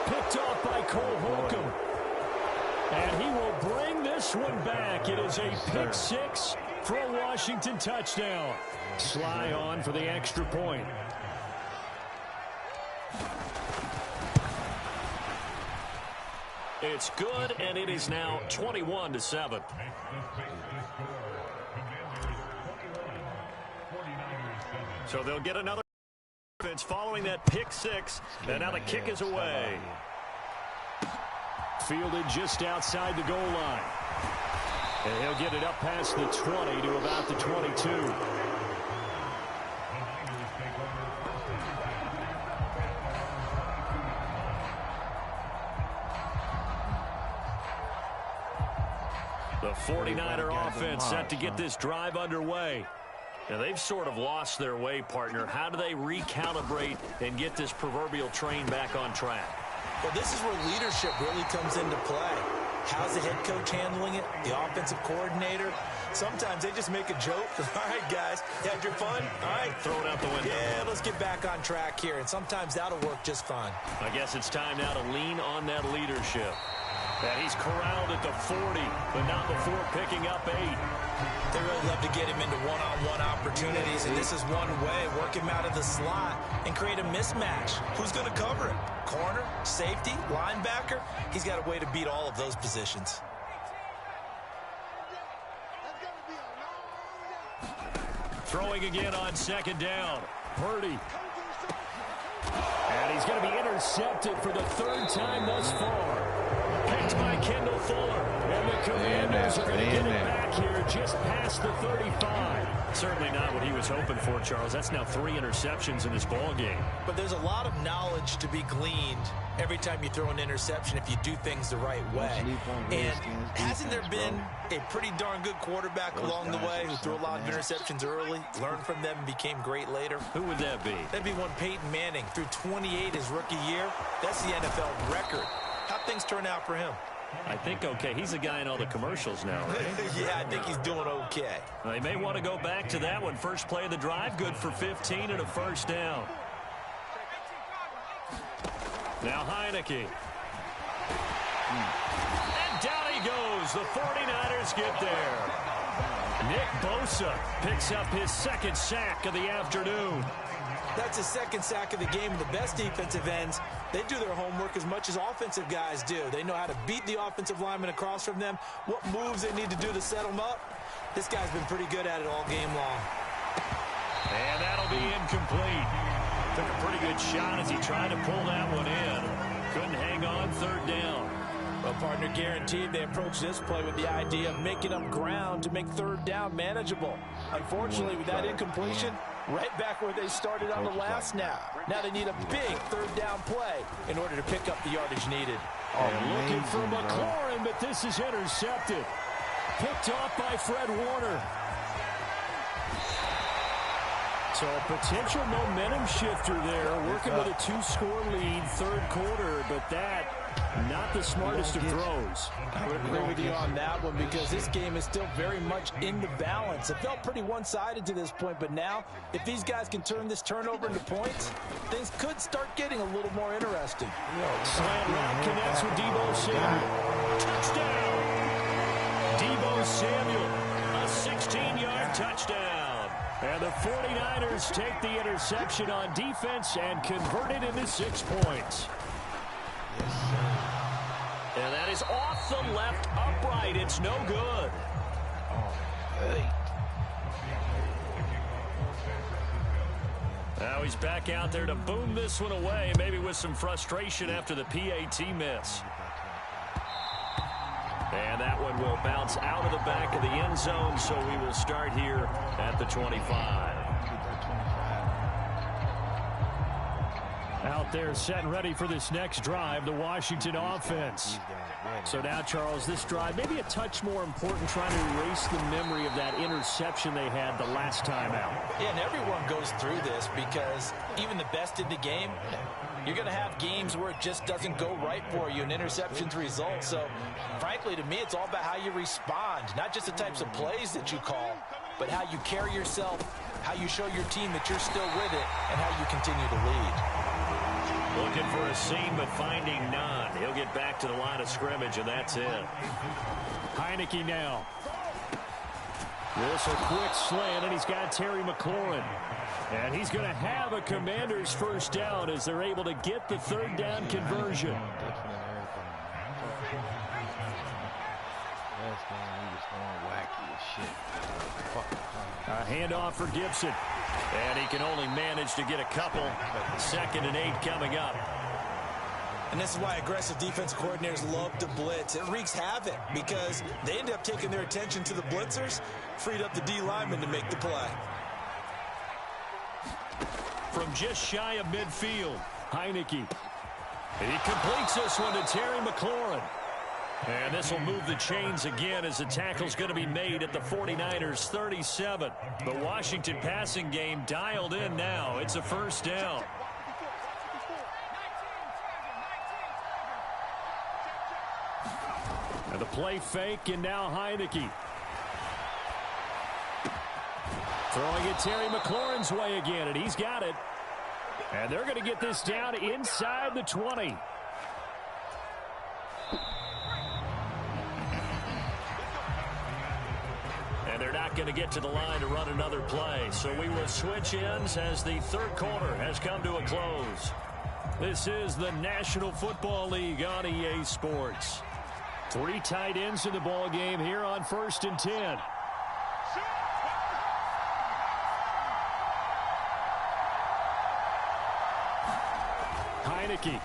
Picked off by Cole Holcomb. And he will bring this one back. It is a pick 6 for a Washington touchdown. Sly on for the extra point. It's good, and it is now 21-7. So they'll get another offense following that pick 6, and now the kick is away. Fielded just outside the goal line. And he'll get it up past the 20 to about the 22. The 49er offense set to get this drive underway. Now, they've sort of lost their way, partner. How do they recalibrate and get this proverbial train back on track? Well, this is where leadership really comes into play. How's the head coach handling it? The offensive coordinator? Sometimes they just make a joke. All right, guys, you had your fun? All right. Throw it out the window. Yeah, let's get back on track here. And sometimes that'll work just fine. I guess it's time now to lean on that leadership. And he's corralled at the 40, but not before picking up 8. They really love to get him into one-on-one opportunities, and this is one way. Work him out of the slot and create a mismatch. Who's going to cover him? Corner, safety, linebacker? He's got a way to beat all of those positions. Throwing again on second down. Purdy. And he's going to be intercepted for the 3rd time thus far. Picked by Kendall Fuller. And the Commanders are going to get it back here just past the 35. Certainly not what he was hoping for, Charles. That's now 3 interceptions in this ball game. But there's a lot of knowledge to be gleaned every time you throw an interception if you do things the right way. And hasn't there been a pretty darn good quarterback along the way who threw a lot of interceptions early, learned from them, and became great later? Who would that be? That'd be one Peyton Manning. Threw 28 his rookie year. That's the NFL record. How'd things turn out for him? I think okay. He's a guy in all the commercials now, right? Yeah, I think he's doing okay. They may want to go back to that one. First play of the drive, good for 15 and a 1st down. Now Heineke. And down he goes. The 49ers get there. Nick Bosa picks up his 2nd sack of the afternoon. That's his 2nd sack of the game. And the best defensive ends, they do their homework as much as offensive guys do. They know how to beat the offensive lineman across from them, what moves they need to do to set them up. This guy's been pretty good at it all game long. And that'll be incomplete. Took a pretty good shot as he tried to pull that one in. Couldn't hang on, 3rd down. Well, partner, guaranteed they approach this play with the idea of making up ground to make 3rd down manageable. Unfortunately, with that incompletion, right back where they started on the last snap. Now they need a big 3rd down play in order to pick up the yardage needed. And looking for McLaurin, but this is intercepted. Picked off by Fred Warner. So a potential momentum shifter there, working with a 2-score lead, 3rd quarter, but that not the smartest of throws. I would agree with you on that one because this game is still very much in the balance. It felt pretty one-sided to this point, but now if these guys can turn this turnover into points, things could start getting a little more interesting. Slant route connects with Deebo Samuel. Touchdown! Deebo Samuel, a 16-yard touchdown. And the 49ers take the interception on defense and convert it into 6 points. And that is off the left upright. It's no good. Now he's back out there to boom this one away, maybe with some frustration after the PAT miss. And that one will bounce out of the back of the end zone, so we will start here at the 25. Out there set and ready for this next drive, the Washington offense. So now, Charles, this drive maybe a touch more important, trying to erase the memory of that interception they had the last time out. Yeah, and everyone goes through this because even the best in the game, you're going to have games where it just doesn't go right for you, and interceptions result. So, frankly, to me, it's all about how you respond, not just the types of plays that you call, but how you carry yourself, how you show your team that you're still with it, and how you continue to lead. Looking for a seam, but finding none. He'll get back to the line of scrimmage, and that's it. Heineke now. This a quick slant, and he's got Terry McLaurin. And he's going to have a Commanders 1st down as they're able to get the 3rd down conversion. A handoff for Gibson. And he can only manage to get a couple. 2nd and 8 coming up. And this is why aggressive defense coordinators love to blitz. It wreaks havoc because they end up taking their attention to the blitzers, freed up the D lineman to make the play. From just shy of midfield, Heineke. He completes this one to Terry McLaurin. And this will move the chains again as the tackle's going to be made at the 49ers 37. The Washington passing game dialed in now. It's a first down. And the play fake, and now Heineke. Throwing it Terry McLaurin's way again, and he's got it. And they're going to get this down inside the 20. And they're not going to get to the line to run another play. So we will switch ends as the third quarter has come to a close. This is the National Football League on EA Sports. 3 tight ends in the ball game here on 1st and 10. Heineke.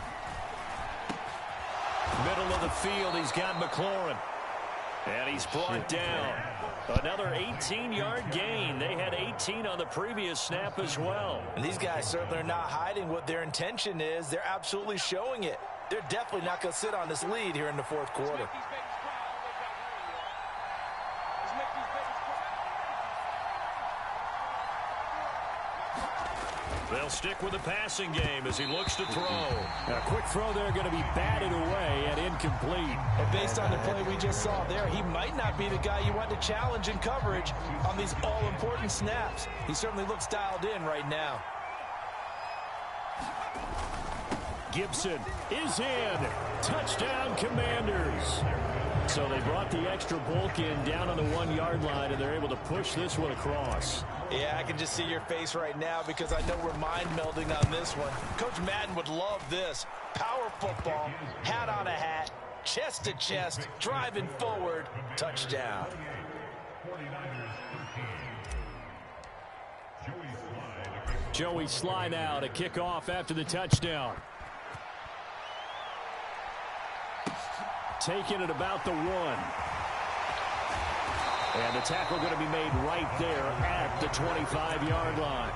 Middle of the field, he's got McLaurin. And he's brought down. Another 18-yard gain. They had 18 on the previous snap as well. And these guys certainly are not hiding what their intention is. They're absolutely showing it. They're definitely not going to sit on this lead here in the fourth quarter. They'll stick with the passing game as he looks to throw. A quick throw there going to be batted away and incomplete. And based on the play we just saw there, he might not be the guy you want to challenge in coverage on these all-important snaps. He certainly looks dialed in right now. Gibson is in. Touchdown, Commanders. So they brought the extra bulk in down on the 1-yard line, and they're able to push this one across. Yeah, I can just see your face right now because I know we're mind melding on this one. Coach Madden would love this. Power football, hat on a hat, chest to chest, driving forward, touchdown. Joey Sly now to kick off after the touchdown. Taken at about the 1. And the tackle going to be made right there at the 25-yard line.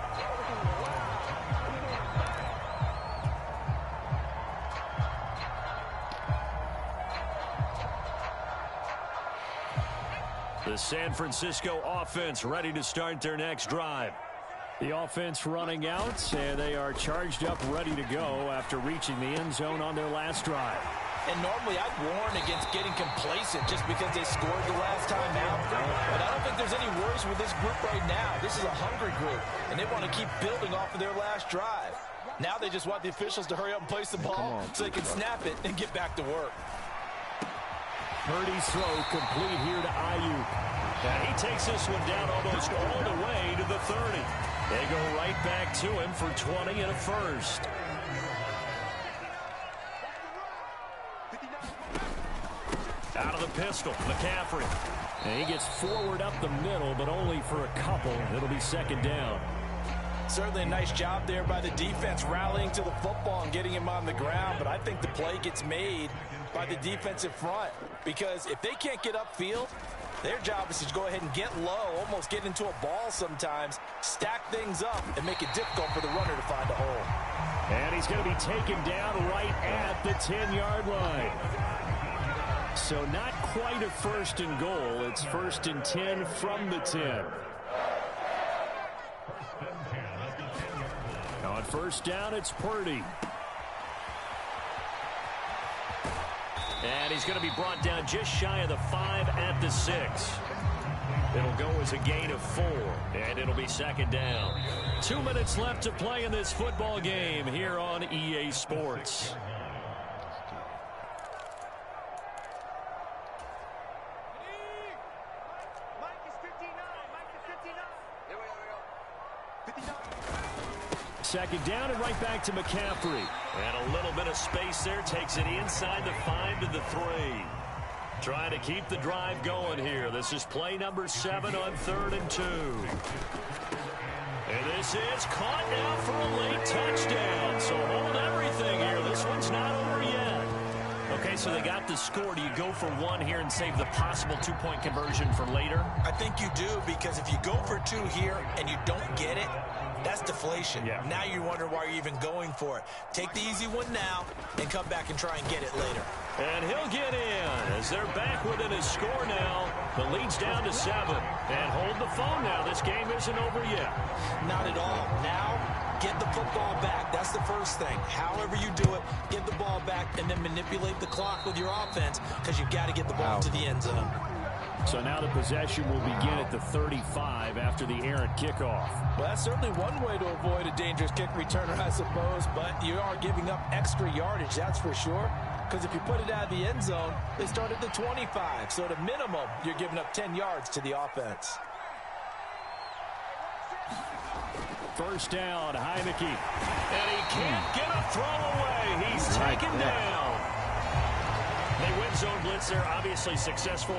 The San Francisco offense ready to start their next drive. The offense running out, and they are charged up, ready to go after reaching the end zone on their last drive. And normally I'd warn against getting complacent just because they scored the last time out. But I don't think there's any worries with this group right now. This is a hungry group, and they want to keep building off of their last drive. Now they just want the officials to hurry up and place the ball so they can snap it and get back to work. Purdy's throw complete here to Ayuk. And he takes this one down almost all the way to the 30. They go right back to him for 20 and a first. Out of the pistol, McCaffrey. And he gets forward up the middle, but only for a couple. It'll be second down. Certainly a nice job there by the defense rallying to the football and getting him on the ground, but I think the play gets made by the defensive front because if they can't get upfield, their job is to go ahead and get low, almost get into a ball sometimes, stack things up, and make it difficult for the runner to find a hole. And he's going to be taken down right at the 10-yard line. So not quite a 1st and goal. It's 1st and 10 from the 10. On 1st down, it's Purdy. And he's going to be brought down just shy of the 5 at the 6. It'll go as a gain of 4, and it'll be second down. 2 minutes left to play in this football game here on EA Sports. Second down and right back to McCaffrey. And a little bit of space there. Takes it inside the 5 to the 3. Trying to keep the drive going here. This is play number 7 on 3rd and 2. And this is caught now for a late touchdown. So hold everything here. This one's not over yet. Okay, so they got the score. Do you go for 1 here and save the possible 2-point conversion for later? I think you do, because if you go for 2 here and you don't get it, That's deflation. Yeah. Now you're wondering why you're even going for it. Take the easy one now and come back and try and get it later. And he'll get in as they're back within a score now. The lead's down to 7. And hold the phone now. This game isn't over yet. Not at all. Now, get the football back. That's the first thing. However you do it, get the ball back and then manipulate the clock with your offense because you've got to get the ball into the end zone. So now the possession will begin at the 35 after the errant kickoff. Well, that's certainly one way to avoid a dangerous kick returner, I suppose, but you are giving up extra yardage, that's for sure. Because if you put it out of the end zone, they start at the 25. So at a minimum, you're giving up 10 yards to the offense. First down, Heineke. And he can't get a throw away. He's taken down. They win zone blitz. They're obviously successful.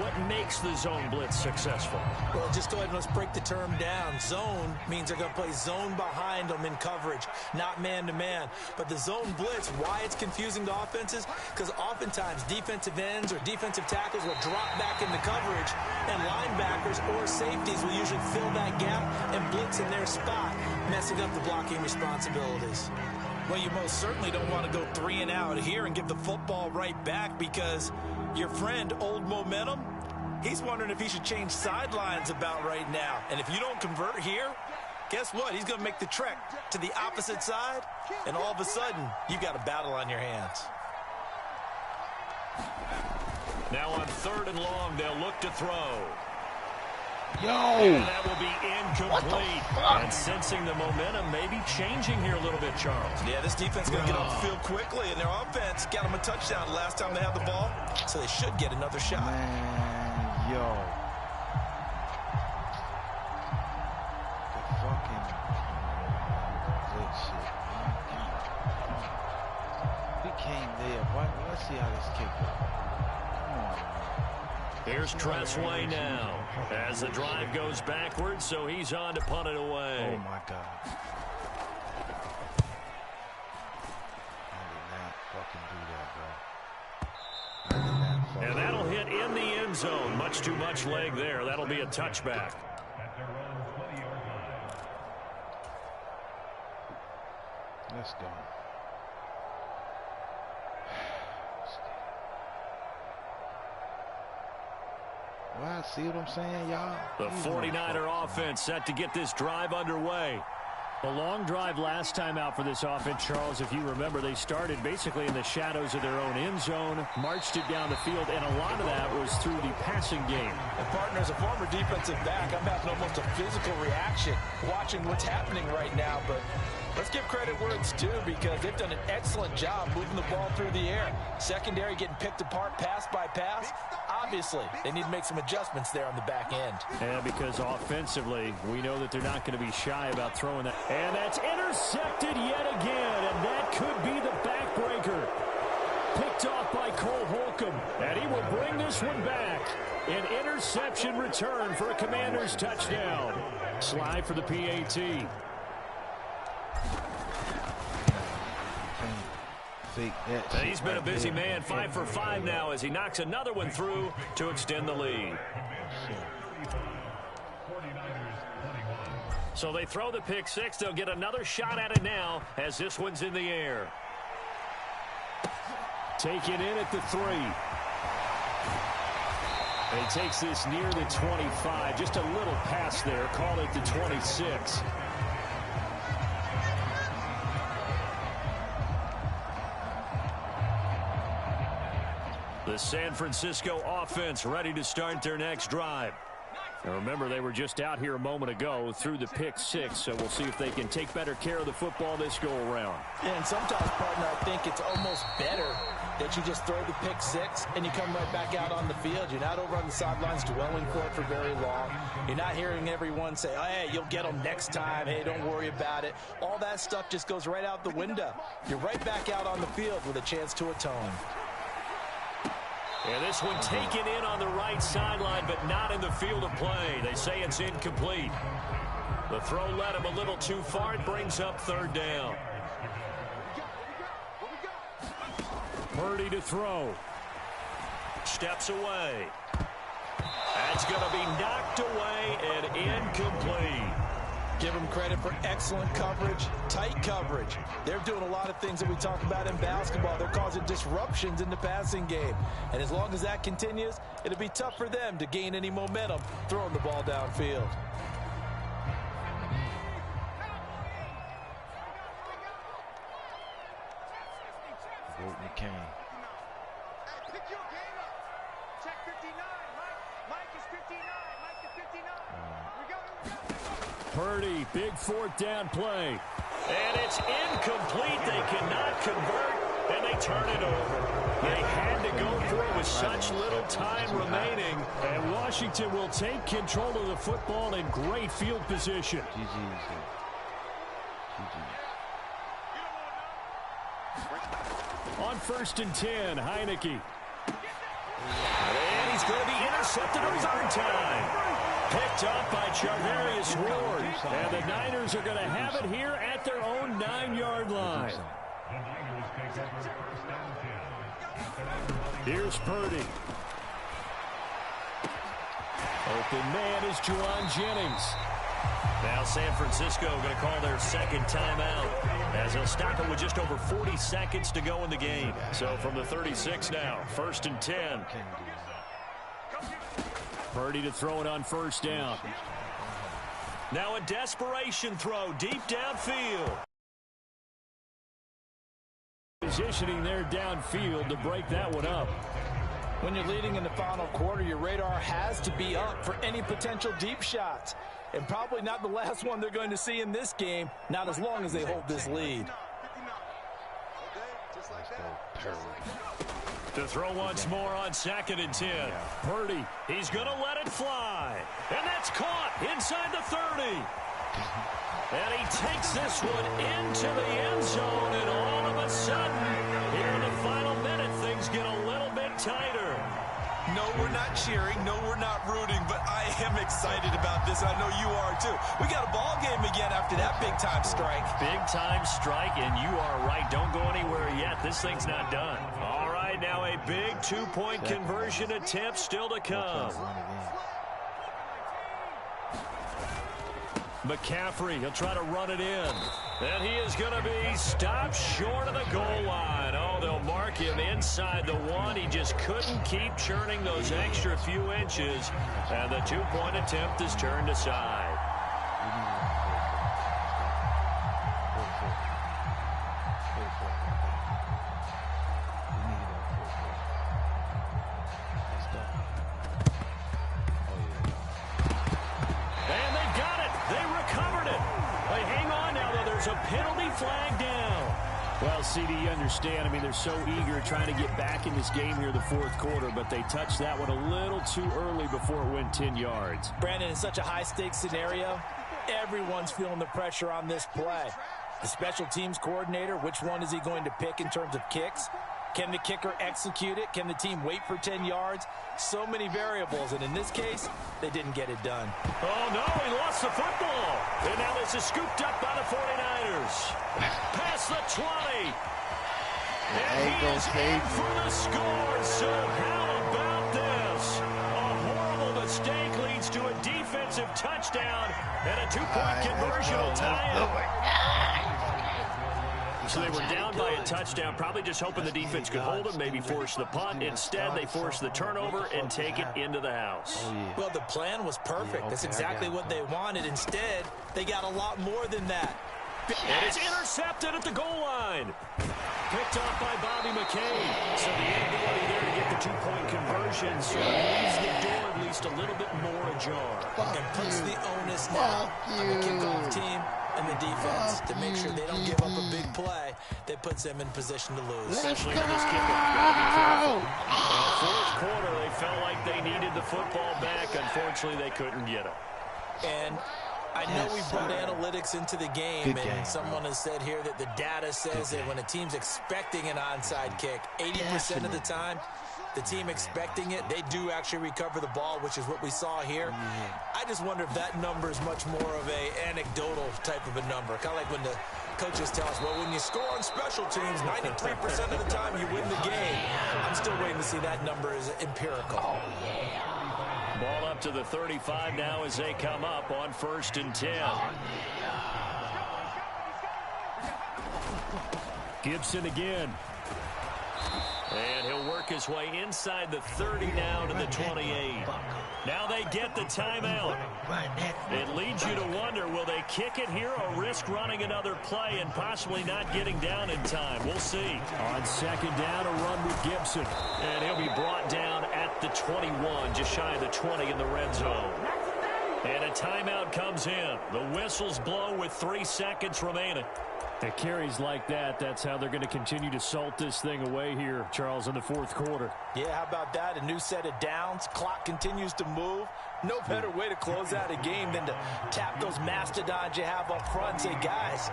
What makes the zone blitz successful? Well, just go ahead and let's break the term down. Zone means they're going to play zone behind them in coverage, not man-to-man. But the zone blitz, why it's confusing to offenses? Because oftentimes defensive ends or defensive tackles will drop back into coverage, and linebackers or safeties will usually fill that gap and blitz in their spot, messing up the blocking responsibilities. Well, you most certainly don't want to go 3 and out here and give the football right back because your friend, Old Momentum, he's wondering if he should change sidelines about right now. And if you don't convert here, guess what? He's going to make the trek to the opposite side, and all of a sudden, you've got a battle on your hands. Now on 3rd and long, they'll look to throw. Yo! And that will be incomplete. And sensing the momentum may be changing here a little bit, Charles. Yeah, this defense is going to get up the field quickly, and their offense got them a touchdown last time they had the ball, so they should get another shot. Man, yo. The fucking good shit. We came there. Let's see how this kick goes. Come on. Here's Tressway now as the drive goes backwards, so he's on to punt it away. Oh, my God. I did not fucking do that, bro. I did not fucking And that'll hit in the end zone. Much too much leg there. That'll be a touchback. Let's go. Well, see what I'm saying, y'all? The 49er offense set to get this drive underway. A long drive last time out for this offense, Charles. If you remember, they started basically in the shadows of their own end zone, marched it down the field, and a lot of that was through the passing game. And partner, as a former defensive back, I'm having almost a physical reaction watching what's happening right now. But let's give credit where it's due because they've done an excellent job moving the ball through the air. Secondary getting picked apart pass by pass. Obviously, they need to make some adjustments there on the back end. Yeah, because offensively, we know that they're not going to be shy about throwing that. And that's intercepted yet again, and that could be the backbreaker. Picked off by Cole Holcomb, and he will bring this one back. An interception return for a Commanders touchdown. Slide for the PAT. And he's been a busy man, 5 for 5 now as he knocks another one through to extend the lead. So they throw the pick six. They'll get another shot at it now as this one's in the air. Taken in at the 3. And he takes this near the 25. Just a little pass there. Call it the 26. The San Francisco offense ready to start their next drive. Now remember, they were just out here a moment ago through the pick six, so we'll see if they can take better care of the football this go-around. And sometimes, partner, I think it's almost better that you just throw the pick six and you come right back out on the field. You're not over on the sidelines dwelling for it for very long. You're not hearing everyone say, oh, hey, you'll get them next time. Hey, don't worry about it. All that stuff just goes right out the window. You're right back out on the field with a chance to atone. And this one taken in on the right sideline, but not in the field of play. They say it's incomplete. The throw led him a little too far. It brings up 3rd down. Purdy to throw. Steps away. That's going to be knocked away and incomplete. Give them credit for excellent coverage, tight coverage. They're doing a lot of things that we talk about in basketball. They're causing disruptions in the passing game. And as long as that continues, it'll be tough for them to gain any momentum throwing the ball downfield. McCain. Pick your game up. Check 59. Mike is 59. Mike to 59. We go. Purdy, big fourth down play. And it's incomplete. They cannot convert, and they turn it over. They had to go for it with such little time remaining. And Washington will take control of the football in great field position. On 1st and 10, Heineke. And he's going to be intercepted a third time. Picked up by Charvarius Ward. And the Niners are going to have it here at their own 9-yard line. Here's Purdy. Open man is Juwan Jennings. Now San Francisco going to call their second timeout as they'll stop it with just over 40 seconds to go in the game. So from the 36 now, 1st and 10. Purdy to throw it on 1st down. Now a desperation throw deep downfield. Positioning there downfield to break that one up. When you're leading in the final quarter, your radar has to be up for any potential deep shots. And probably not the last one they're going to see in this game, not as long as they hold this lead. To throw once more on 2nd and 10. Purdy, he's going to let it fly. And that's caught inside the 30. And he takes this one into the end zone, and all of a sudden, here in the final minute, things get a little bit tighter. No, we're not cheering. No, we're not rooting, but I am excited about this. I know you are, too. We got a ball game again after that big-time strike. Big-time strike, and you are right. Don't go anywhere yet. This thing's not done. All right, now a big two-point conversion attempt still to come. McCaffrey, he'll try to run it in. And he is going to be stopped short of the goal line. Oh, they'll mark him inside the 1. He just couldn't keep churning those extra few inches. And the two-point attempt is turned aside. And they got it. They recovered it. They hang on now, though. There's a penalty flag down. Well, CD, you understand. I mean, they're so eager trying to get back in this game here in the 4th quarter, but they touched that one a little too early before it went 10 yards. Brandon, in such a high-stakes scenario, everyone's feeling the pressure on this play. The special teams coordinator, which one is he going to pick in terms of kicks? Can the kicker execute it? Can the team wait for 10 yards? So many variables, and in this case, they didn't get it done. Oh, no, he lost the football. And now this is scooped up by the 49ers. Past the 20. And he is in for the score. So how about this? A horrible mistake leads to a defensive touchdown, and a two-point conversion will tie it. So they were down by a touchdown, probably just hoping the defense could hold them, maybe force the punt. Instead, they force the turnover and take it into the house. Well, the plan was perfect. That's exactly what they wanted. Instead, they got a lot more than that. And it's intercepted at the goal line. Picked off by Bobby McCain. So the inability there to get the two-point conversion sort of leaves the door at least a little bit more ajar. And puts the onus now on the kickoff team and the defense to make sure they don't give up a big play that puts them in position to lose. Especially for this kicker. Gotta be careful. In the 4th quarter, they felt like they needed the football back. Unfortunately, they couldn't get it. And I know we brought analytics into the game, and someone has said here that the data says that when a team's expecting an onside kick, 80% of the time, the team expecting it, they do actually recover the ball, which is what we saw here. I just wonder if that number is much more of a anecdotal type of a number. Kind of like when the coaches tell us, well, when you score on special teams, 93% of the time you win the game. I'm still waiting to see that number is empirical. Ball up to the 35 now as they come up on 1st and 10. Gibson again. And he'll work his way inside the 30 now to the 28. Now they get the timeout. It leads you to wonder, will they kick it here or risk running another play and possibly not getting down in time? We'll see. On 2nd down, a run with Gibson. And he'll be brought down at the 21, just shy of the 20 in the red zone. And a timeout comes in. The whistles blow with 3 seconds remaining. At carries like that, that's how they're going to continue to salt this thing away here, Charles, in the 4th quarter. Yeah, how about that? A new set of downs. Clock continues to move. No better way to close out a game than to tap those mastodons you have up front and say, guys,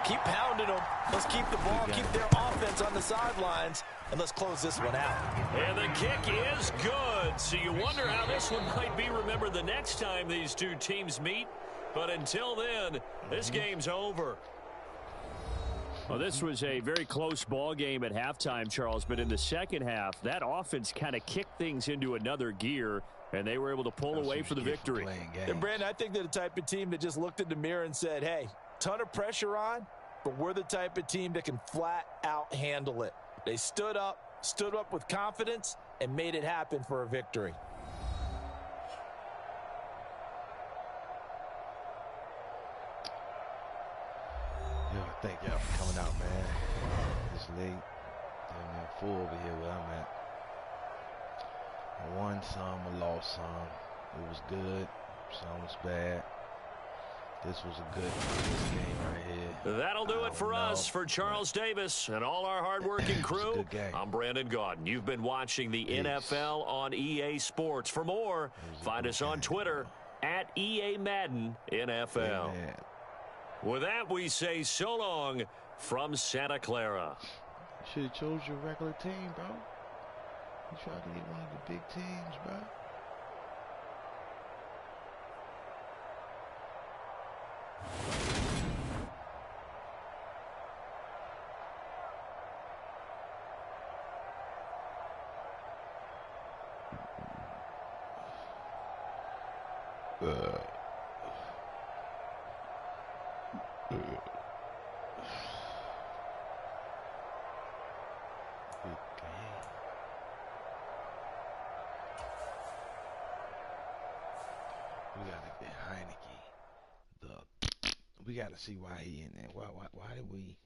keep pounding them. Let's keep the ball, keep their offense on the sidelines, and let's close this one out. And the kick is good. So you wonder how this one might be remembered the next time these two teams meet. But until then, this game's over. Well, this was a very close ball game at halftime, Charles, but in the second half, that offense kind of kicked things into another gear, and they were able to pull away for the victory. And, Brandon, I think they're the type of team that just looked in the mirror and said, hey, ton of pressure on, but we're the type of team that can flat out handle it. They stood up with confidence, and made it happen for a victory. Yo, thank y'all for coming out, man. It's late. Damn, I'm full over here where I'm at. I won some, I lost some. It was good. Some was bad. This was a good game right here. That'll do it for us. For Charles Davis and all our hard-working crew, I'm Brandon Gaudin. You've been watching the NFL on EA Sports. For more, find us on Twitter at EA Madden NFL. Amen. With that, we say so long from Santa Clara. You should have chose your regular team, bro. You tried to get one of the big teams, bro. We gotta get Heineke. We gotta see why he in there. Why did we